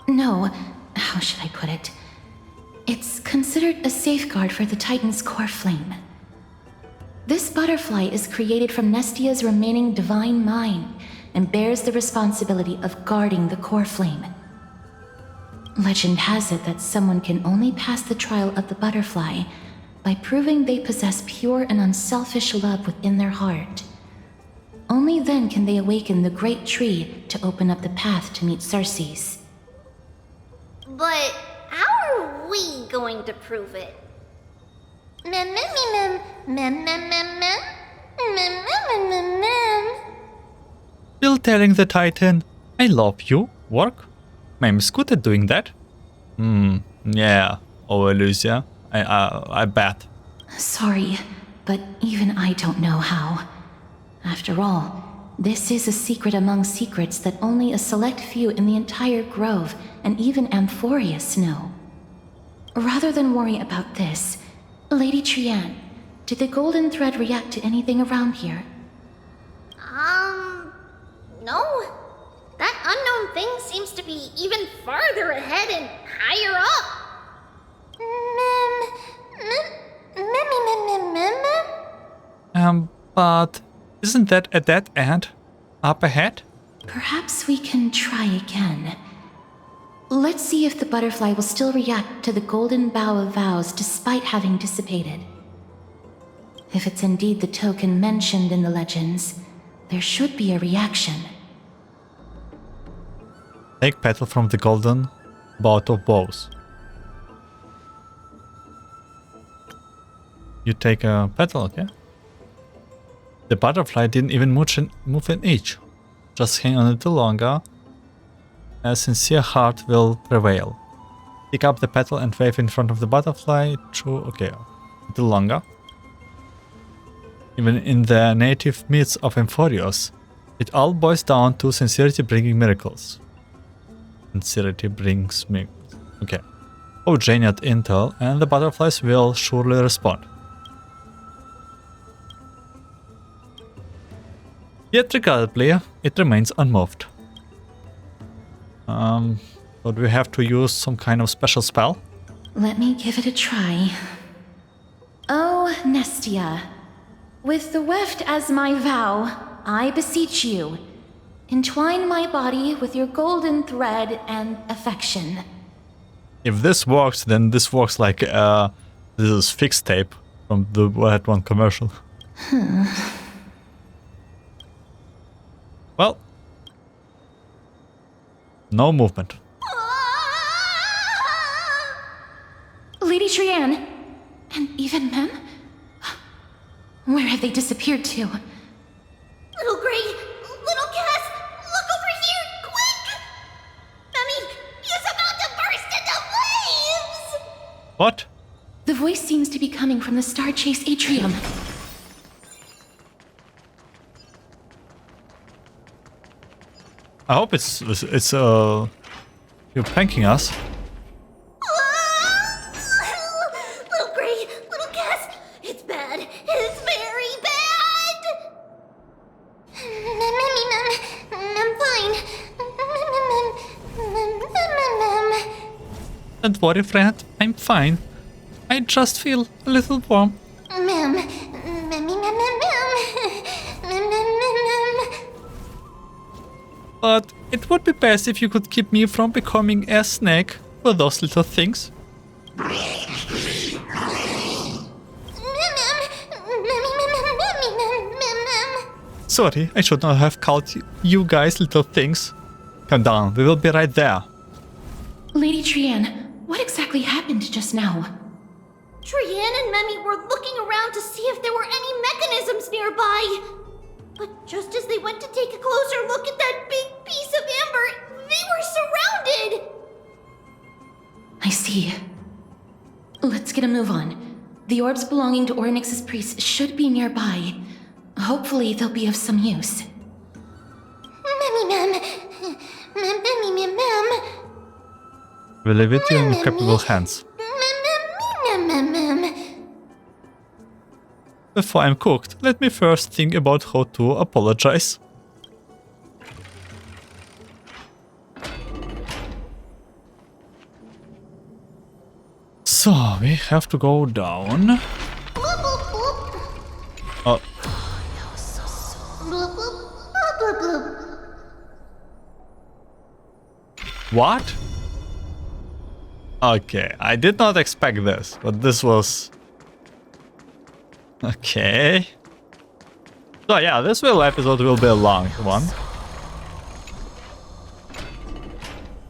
No, how should I put it? It's considered a safeguard for the Titan's Coreflame. This butterfly is created from Nestia's remaining divine mind and bears the responsibility of guarding the Coreflame. Legend has it that someone can only pass the trial of the butterfly by proving they possess pure and unselfish love within their heart. Only then can they awaken the great tree to open up the path to meet Circes. But how are we going to prove it? Still telling the Titan, I love you, work? I'm good at doing that. Yeah, oh Elysia, I bet. Sorry, but even I don't know how. After all, this is a secret among secrets that only a select few in the entire grove and even Amphoreus know. Rather than worry about this, Lady Trian, did the golden thread react to anything around here? No. That unknown thing seems to be even farther ahead and higher up. But isn't that a dead end up ahead? Perhaps we can try again. Let's see if the butterfly will still react to the golden bough of vows despite having dissipated. If it's indeed the token mentioned in the legends, there should be a reaction. Take petal from the golden bough of bows. You take a petal, okay? The butterfly didn't even move an inch. Just hang on a little longer. A sincere heart will prevail. Pick up the petal and wave in front of the butterfly. True, okay. A little longer. Even in the native myths of Amphoreus, it all boils down to sincerity bringing miracles. Sincerity brings miracles. Okay. Oh, genius intel, and the butterflies will surely respond. Yet regardless, it remains unmoved. So do we have to use some kind of special spell? Let me give it a try. Oh, Nestia. With the weft as my vow, I beseech you, entwine my body with your golden thread and affection. If this works, then this works like this is fixed tape from the Red One commercial. Well, no movement. Lady Trian, and even Mem? Where have they disappeared to? Little Gray, little Cass, look over here, quick! Memmy is about to burst into flames! What? The voice seems to be coming from the Star Chase atrium. I hope it's you're pranking us. Little Gray, little Cass, it's bad. It's very bad. I'm fine. Don't worry, friend. I'm fine. I just feel a little warm. But it would be best if you could keep me from becoming a snake for those little things. Sorry, I should not have called you guys little things. Calm down, we will be right there. Lady Trian, what exactly happened just now? Trian and Memi were looking around to see if there were any mechanisms nearby. But just as they went to take a closer look at that big piece of amber, they were surrounded! I see. Let's get a move on. The orbs belonging to Ornyx's priests should be nearby. Hopefully they'll be of some use. We leave it in capable hands. Before I'm cooked, let me first think about how to apologize. So, we have to go down. Oh. What? Okay, I did not expect this, but this was... Okay. So yeah, this episode will be a long one.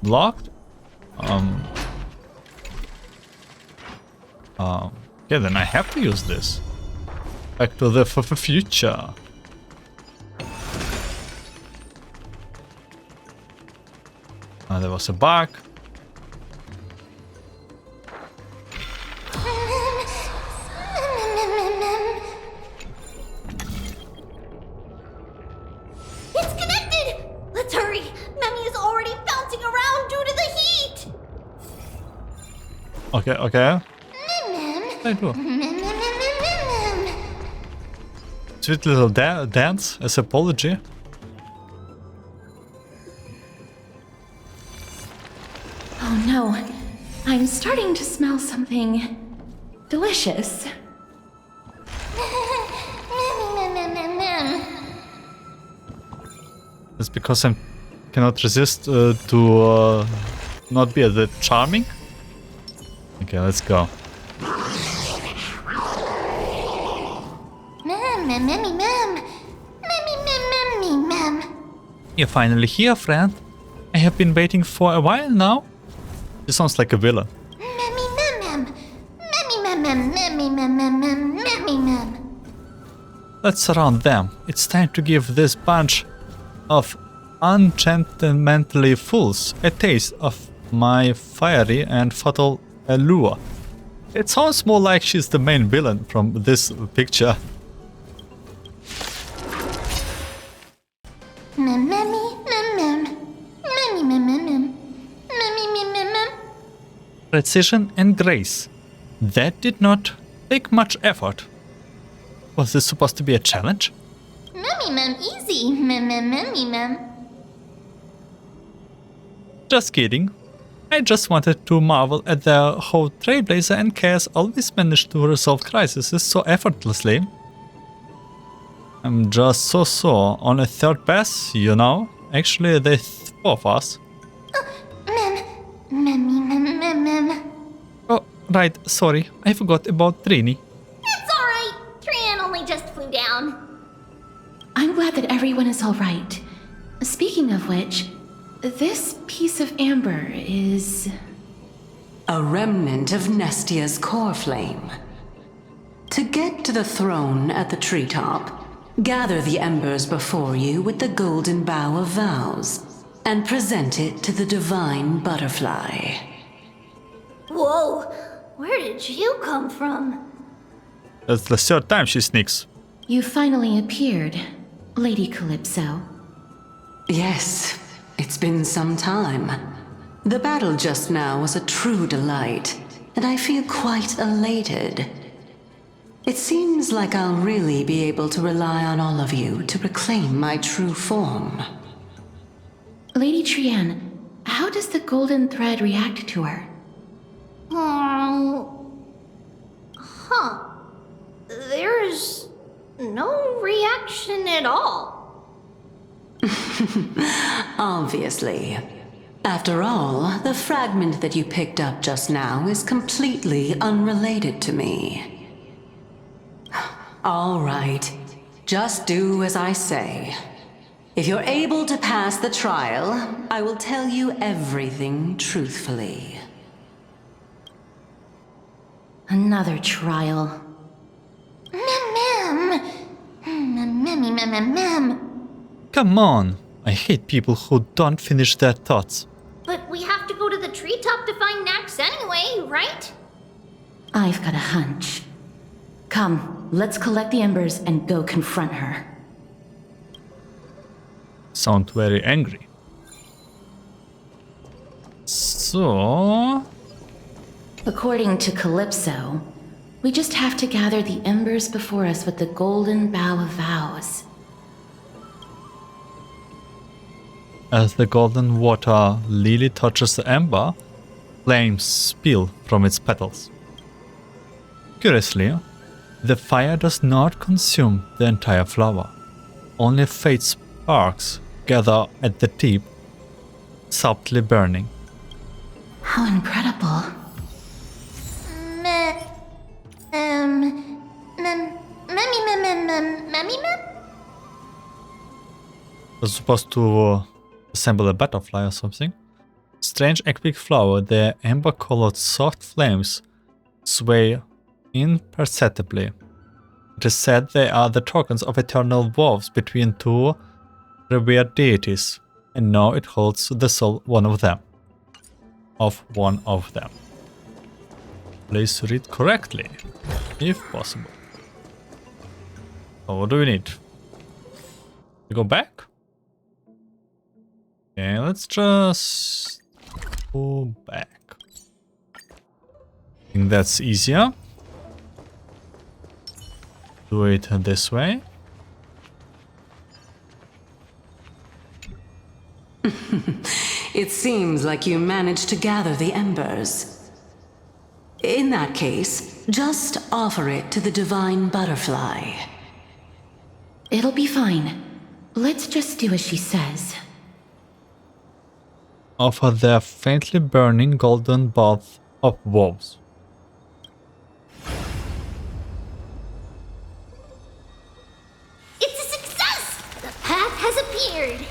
Blocked? Yeah, then I have to use this. Back to the future. There was a bug. It's connected! Let's hurry! Memi is already bouncing around due to the heat! Okay, okay. I do. Sweet little dance as apology. Oh no, I'm starting to smell something delicious. It's because I cannot resist to not be that charming. Okay, let's go. You're finally here, friend. I have been waiting for a while now. She sounds like a villain. Let's surround them. It's time to give this bunch of ungentle fools a taste of my fiery and fatal allure. It sounds more like she's the main villain from this picture. Precision and grace. That did not take much effort. Was this supposed to be a challenge? Easy. Just kidding. I just wanted to marvel at the how Trailblazer and Chaos always manage to resolve crises so effortlessly. I'm just so on a third pass, you know. Actually, they four of us. Oh, right, sorry. I forgot about Trini. It's alright. Trian only just flew down. I'm glad that everyone is alright. Speaking of which, this piece of amber is... a remnant of Nestia's Coreflame. To get to the throne at the treetop, gather the embers before you with the golden bough of vows, and present it to the divine butterfly. Whoa, where did you come from? That's the third time she sneaks. You finally appeared, Lady Calypso. Yes, It's been some time. The battle just now was a true delight, and I feel quite elated. It seems like I'll really be able to rely on all of you to reclaim my true form. Lady Trian, how does the golden thread react to her? There's no reaction at all. Obviously. After all, the fragment that you picked up just now is completely unrelated to me. All right. Just do as I say. If you're able to pass the trial, I will tell you everything truthfully. Another trial. Come on! I hate people who don't finish their thoughts. But we have to go to the treetop to find Nax anyway, right? I've got a hunch. Come, let's collect the embers and go confront her. Sound very angry. So... According to Calypso, we just have to gather the embers before us with the golden bough of vows. As the golden water lily touches the ember, flames spill from its petals. Curiously, the fire does not consume the entire flower. Only faint sparks gather at the tip, softly burning. How incredible. I was supposed to assemble a butterfly or something. Strange epic flower, the amber-colored soft flames sway imperceptibly. It is said they are the tokens of eternal vows between two revered deities, and now it holds the soul of one of them. Please read correctly, if possible. So what do we need? We go back? Okay, let's just go back. I think that's easier. Do it this way. It seems like you managed to gather the embers. In that case, just offer it to the divine butterfly. It'll be fine. Let's just do as she says. Offer their faintly burning golden bath of vows. It's a success! The path has appeared!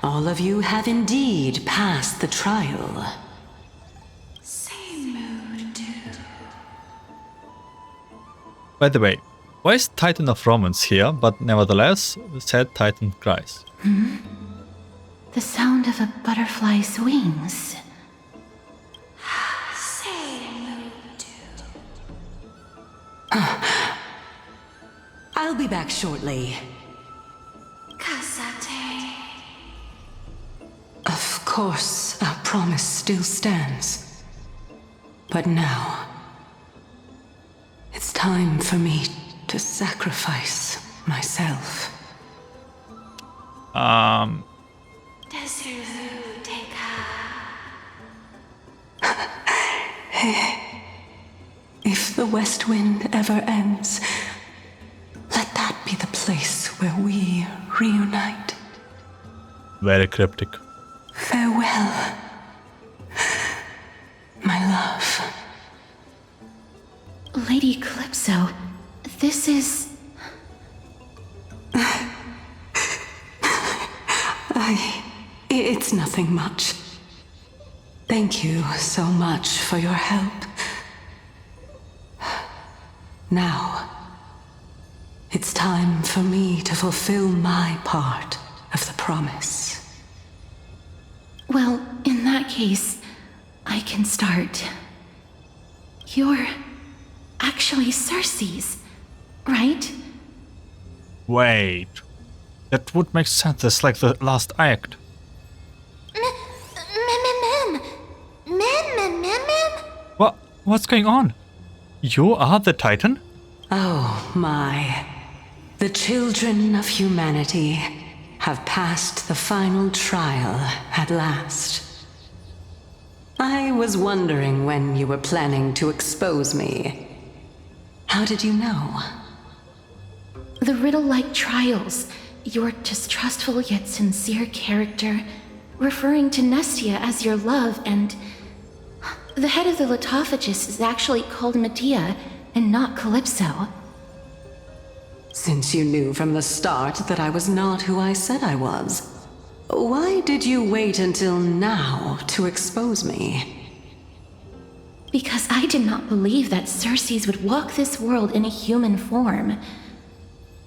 All of you have indeed passed the trial. By the way, why is Titan of Romance here, but nevertheless, said Titan cries? The sound of a butterfly's wings. I'll be back shortly. Of course, our promise still stands. But now, it's time for me to sacrifice myself. If the West Wind ever ends, let that be the place where we reunite. Very cryptic. Farewell, my love. Lady Calypso, this is... It's nothing much. Thank you so much for your help. Now, it's time for me to fulfill my part of the promise. Well, in that case, I can start. You're actually Cersei's, right? Wait. That would make sense. It's like the last act. What's going on? You are the Titan? Oh my. The children of humanity have passed the final trial at last. I was wondering when you were planning to expose me. How did you know? The riddle-like trials, your distrustful yet sincere character, referring to Nestia as your love, and the head of the Litophagus is actually called Medea and not Calypso. Since you knew from the start that I was not who I said I was, why did you wait until now to expose me? Because I did not believe that Circes would walk this world in a human form.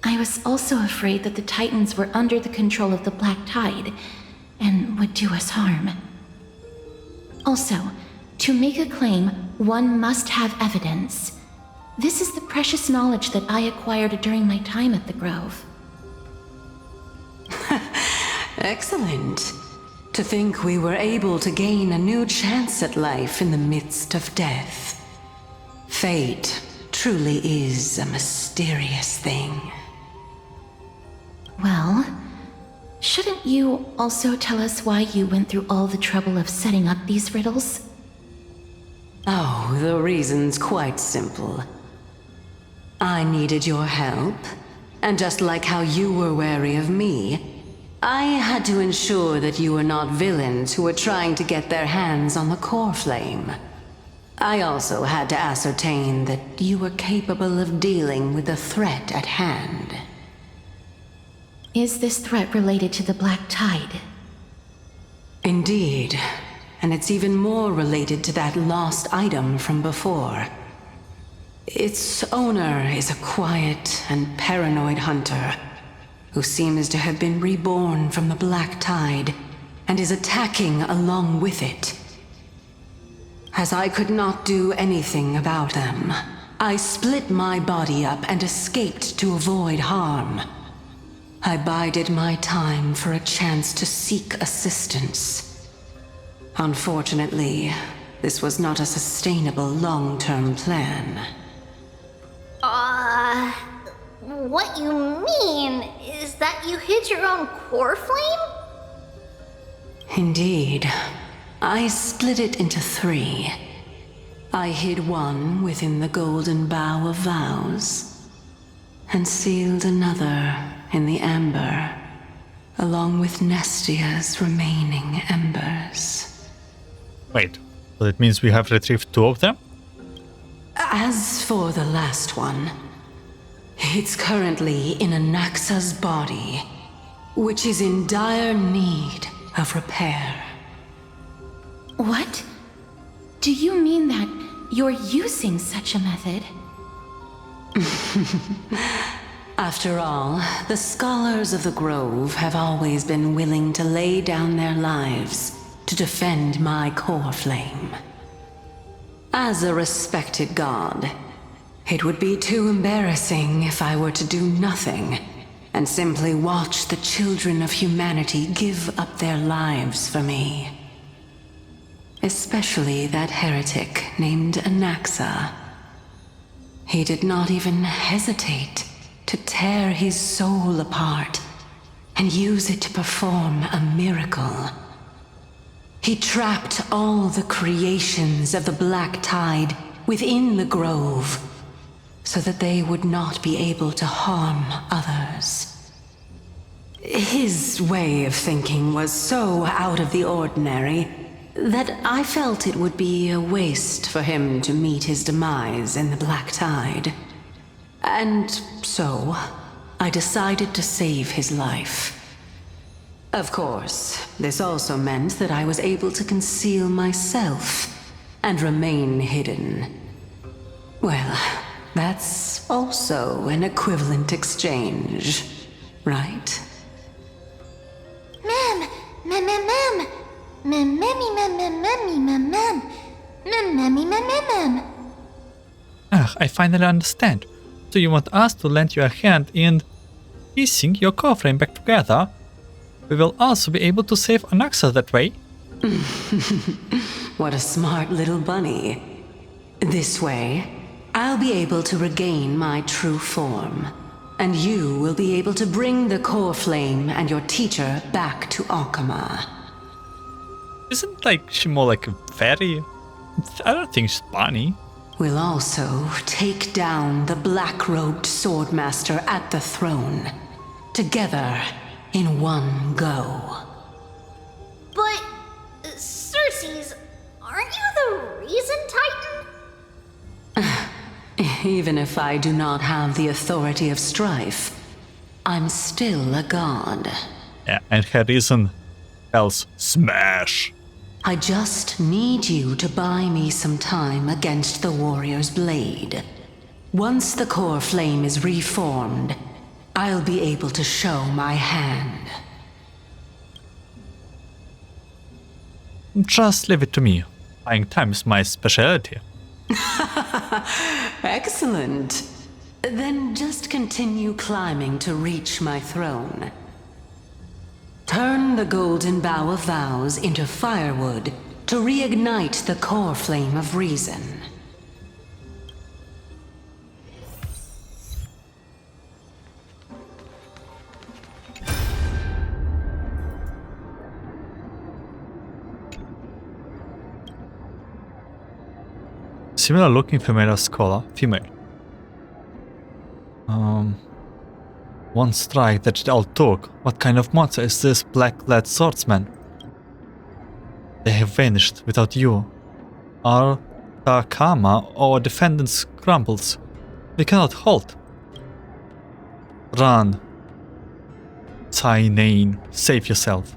I was also afraid that the Titans were under the control of the Black Tide and would do us harm. Also, to make a claim, one must have evidence. This is the precious knowledge that I acquired during my time at the Grove. Excellent. To think we were able to gain a new chance at life in the midst of death. Fate truly is a mysterious thing. Well, shouldn't you also tell us why you went through all the trouble of setting up these riddles? Oh, the reason's quite simple. I needed your help, and just like how you were wary of me, I had to ensure that you were not villains who were trying to get their hands on the Coreflame. I also had to ascertain that you were capable of dealing with the threat at hand. Is this threat related to the Black Tide? Indeed, and it's even more related to that lost item from before. Its owner is a quiet and paranoid hunter who seems to have been reborn from the Black Tide and is attacking along with it. As I could not do anything about them, I split my body up and escaped to avoid harm. I bided my time for a chance to seek assistance. Unfortunately, this was not a sustainable long-term plan. What you mean is that you hid your own Coreflame? Indeed. I split it into 3. I hid one within the Golden Bough of Vows, and sealed another in the Amber, along with Nestia's remaining embers. Wait, so that means we have retrieved 2 of them? As for the last one, it's currently in Anaxa's body, which is in dire need of repair. What? Do you mean that you're using such a method? After all, the scholars of the Grove have always been willing to lay down their lives to defend my Coreflame. As a respected god, it would be too embarrassing if I were to do nothing and simply watch the children of humanity give up their lives for me. Especially that heretic named Anaxa. He did not even hesitate to tear his soul apart and use it to perform a miracle. He trapped all the creations of the Black Tide within the Grove, so that they would not be able to harm others. His way of thinking was so out of the ordinary that I felt it would be a waste for him to meet his demise in the Black Tide. And so, I decided to save his life. Of course, this also meant that I was able to conceal myself and remain hidden. Well, that's also an equivalent exchange, right? I finally understand. So you want us to lend you a hand in piecing your Coreflame back together, we will also be able to save Anaxa that way. What a smart little bunny. This way, I'll be able to regain my true form, and you will be able to bring the Coreflame and your teacher back to Alchema. Isn't like she more like a fairy? I don't think she's bunny. We'll also take down the black-robed swordmaster at the throne, together in one go. But, Circes, aren't you the reason, Titan? Even if I do not have the authority of strife, I'm still a god. Yeah, and her reason spells smash. I just need you to buy me some time against the warrior's blade. Once the Coreflame is reformed, I'll be able to show my hand. Just leave it to me. Buying time is my specialty. Excellent. Then just continue climbing to reach my throne. Turn the golden bough of vows into firewood to reignite the Coreflame of reason. Similar looking female scholar, female. One strike that it all took. What kind of monster is this Black-Clad Swordsman? They have vanished without you. Our Takama or defendants crumbles. We cannot halt. Run. Tainane, save yourself.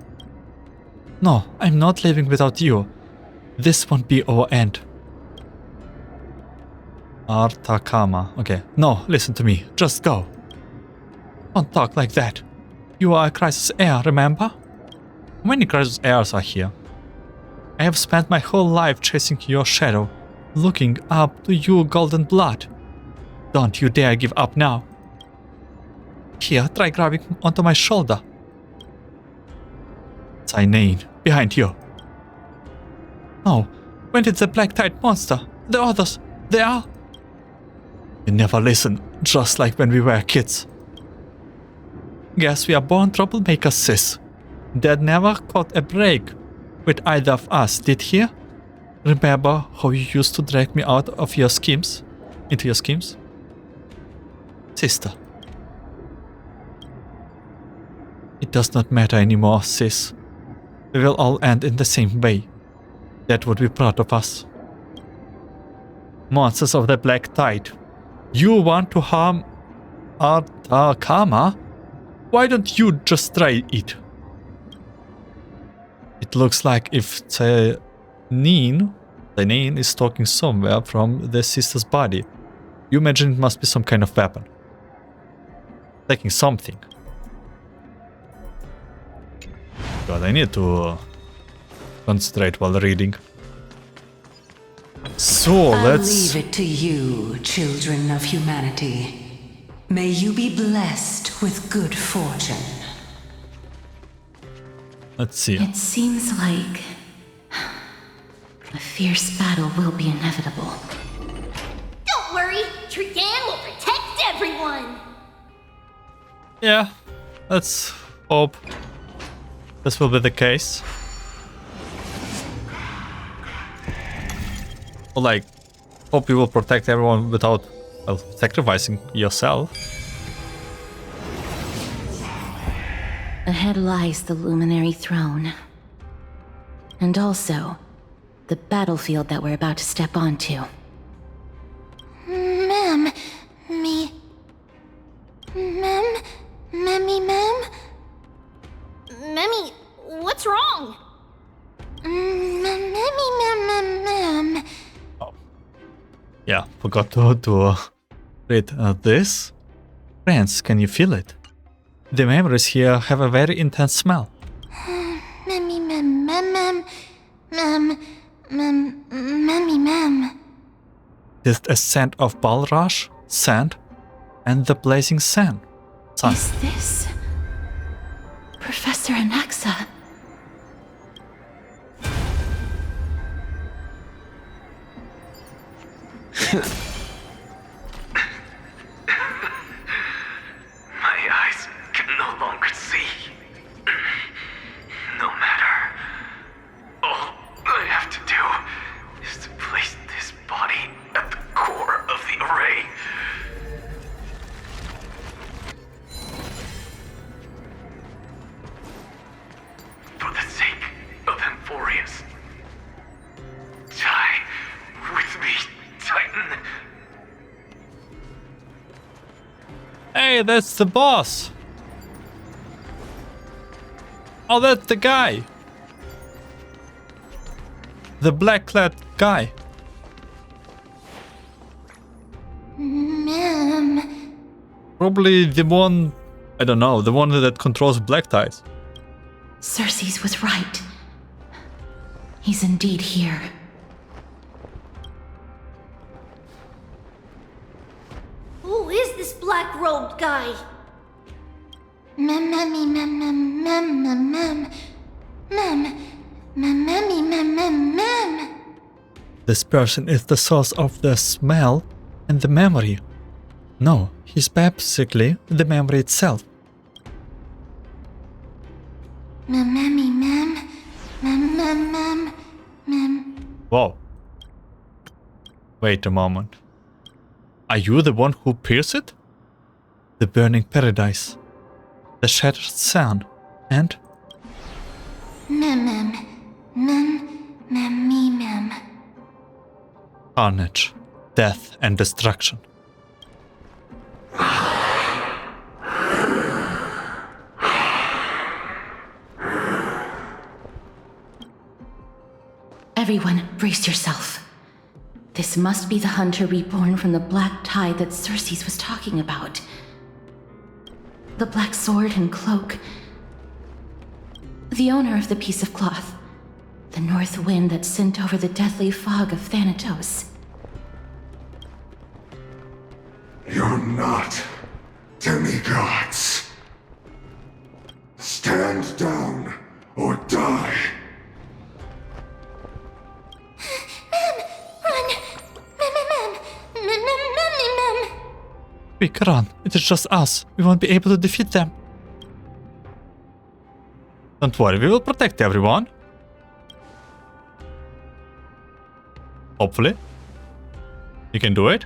No, I'm not leaving without you. This won't be our end. Artakama. Okay. No, listen to me. Just go. Don't talk like that. You are a crisis heir, remember? How many crisis heirs are here? I have spent my whole life chasing your shadow, looking up to you, golden blood. Don't you dare give up now. Here, try grabbing onto my shoulder. Tainane, behind you. No, when did the black-tide monster? The others, they are... You never listen, just like when we were kids. Guess we are born troublemakers, sis. Dad never caught a break with either of us, did he? Remember how you used to drag me out of your schemes? Into your schemes? Sister. It does not matter anymore, sis. We will all end in the same way. Dad would be proud of us. Monsters of the Black Tide. You want to harm Artakama? Why don't you just try it? It looks like if Tainane is talking somewhere from the sister's body. You imagine it must be some kind of weapon. Taking something. God, I need to concentrate while reading. So let's... I'll leave it to you, children of humanity. May you be blessed with good fortune. Let's see. It seems like a fierce battle will be inevitable. Don't worry, Trian will protect everyone! Yeah, let's hope this will be the case. Or like, hope you will protect everyone without, well, sacrificing yourself. Ahead lies the Luminary Throne. And also, the battlefield that we're about to step onto. Ma'am, Memmy, what's wrong? Ma'am. Yeah, forgot to read this. Friends, can you feel it? The memories here have a very intense smell. Ma'am. There's a scent of bulrush, sand, and the blazing sand. Son. Is this Professor Anaxa? My eyes can no longer see. No matter. All I have to do is to place this body at the core of the array. For the sake of Amphoreus. Die with me, Titan. Hey, that's the boss. Oh, that's the guy. The black-clad guy. Ma'am. Probably the one, I don't know, the one that controls black ties. Circes was right. He's indeed here. Who is this black-robed guy? Mem. This person is the source of the smell and the memory. No, he's basically the memory itself. Whoa. Wait a moment. Are you the one who pierced it? The burning paradise, the shattered sun, and carnage, death, and destruction. Everyone, brace yourself. This must be the hunter reborn from the black tide that Circes was talking about. The black sword and cloak. The owner of the piece of cloth. The north wind that sent over the deathly fog of Thanatos. You're not demigods. Stand down or die. Quick, run. It is just us. We won't be able to defeat them. Don't worry, we will protect everyone. Hopefully. You can do it.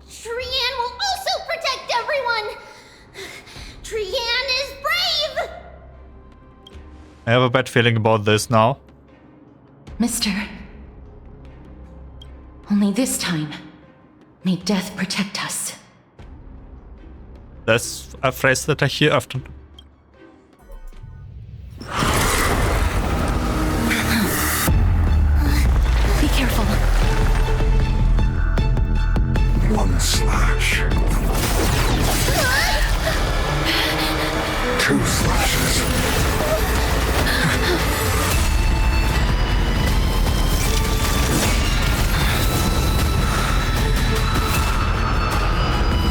Trian will also protect everyone! Trian is brave! I have a bad feeling about this now. Mister. Only this time, may death protect us. That's a phrase that I hear often. Be careful. One slash. Two slashes.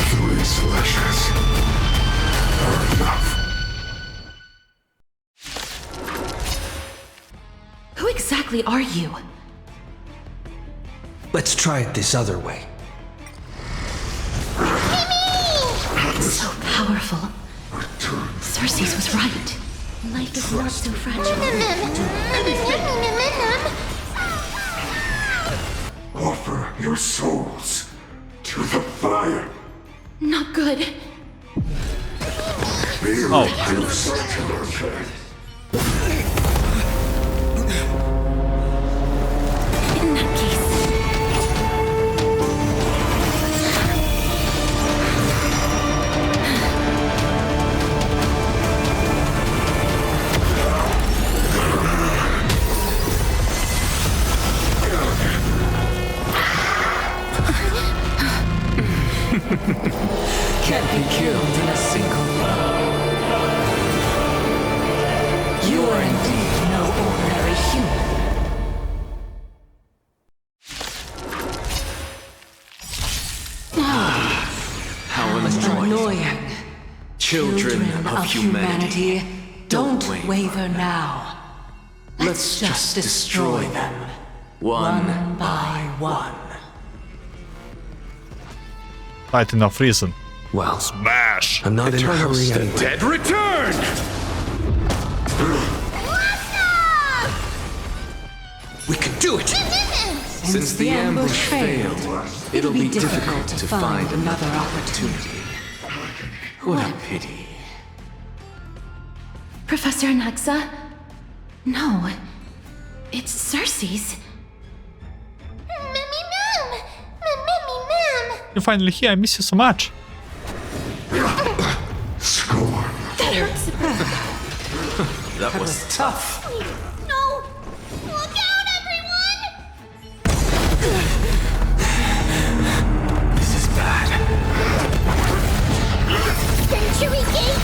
Three slashes are enough. Who exactly are you? Let's try it this other way. So powerful. Circes was right. Life is not so fragile. Offer your souls to the fire. Not good. Be reduced to your death. In that case. Can't be killed in a single blow. You are indeed no ordinary human. How annoying. Children of humanity, don't waver now. let's just destroy them, one by one. Right, enough reason. Well, smash! I'm not in a hurry The anyway. dead return! We can do it! Since the ambush failed, it'll be difficult to find another opportunity. What a pity. Professor Naxa? No. It's Cersei's. You're finally here, I miss you so much. That hurts. That was tough. No! Look out, everyone! This is bad. Century Gate,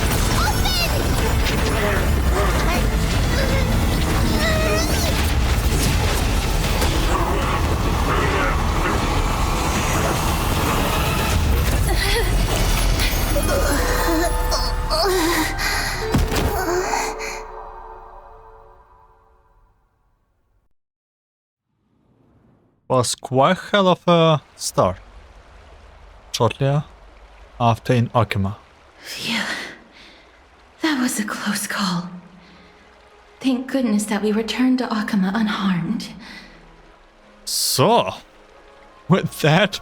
Was quite hell of a start. Shortly after in Okima. Phew. That was a close call. Thank goodness that we returned to Okima unharmed. So, with that,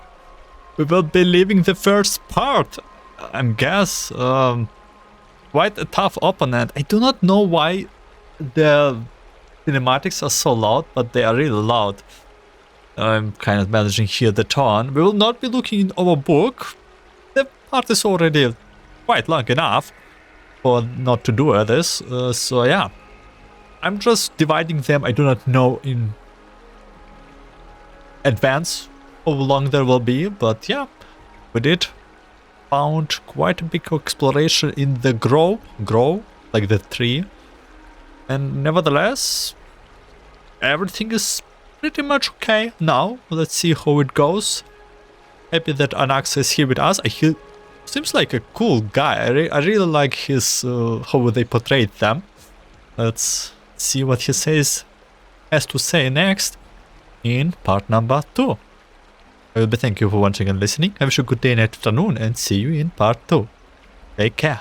we will be leaving the first part. I guess, quite a tough opponent. I do not know why the cinematics are so loud, but they are really loud. I'm kind of managing here the tone. We will not be looking in our book. The part is already quite long enough for not to do this. So yeah, I'm just dividing them. I do not know in advance how long there will be, but yeah, we did found quite a big exploration in the grow, like the tree, and nevertheless, everything is pretty much okay now. Let's see how it goes. Happy that Anaxa is here with us. He seems like a cool guy. I really like his how they portrayed them. Let's see what he has to say next in part number 2. I will be thanking you for watching and listening. I wish you a good day and afternoon and see you in part 2. Take care.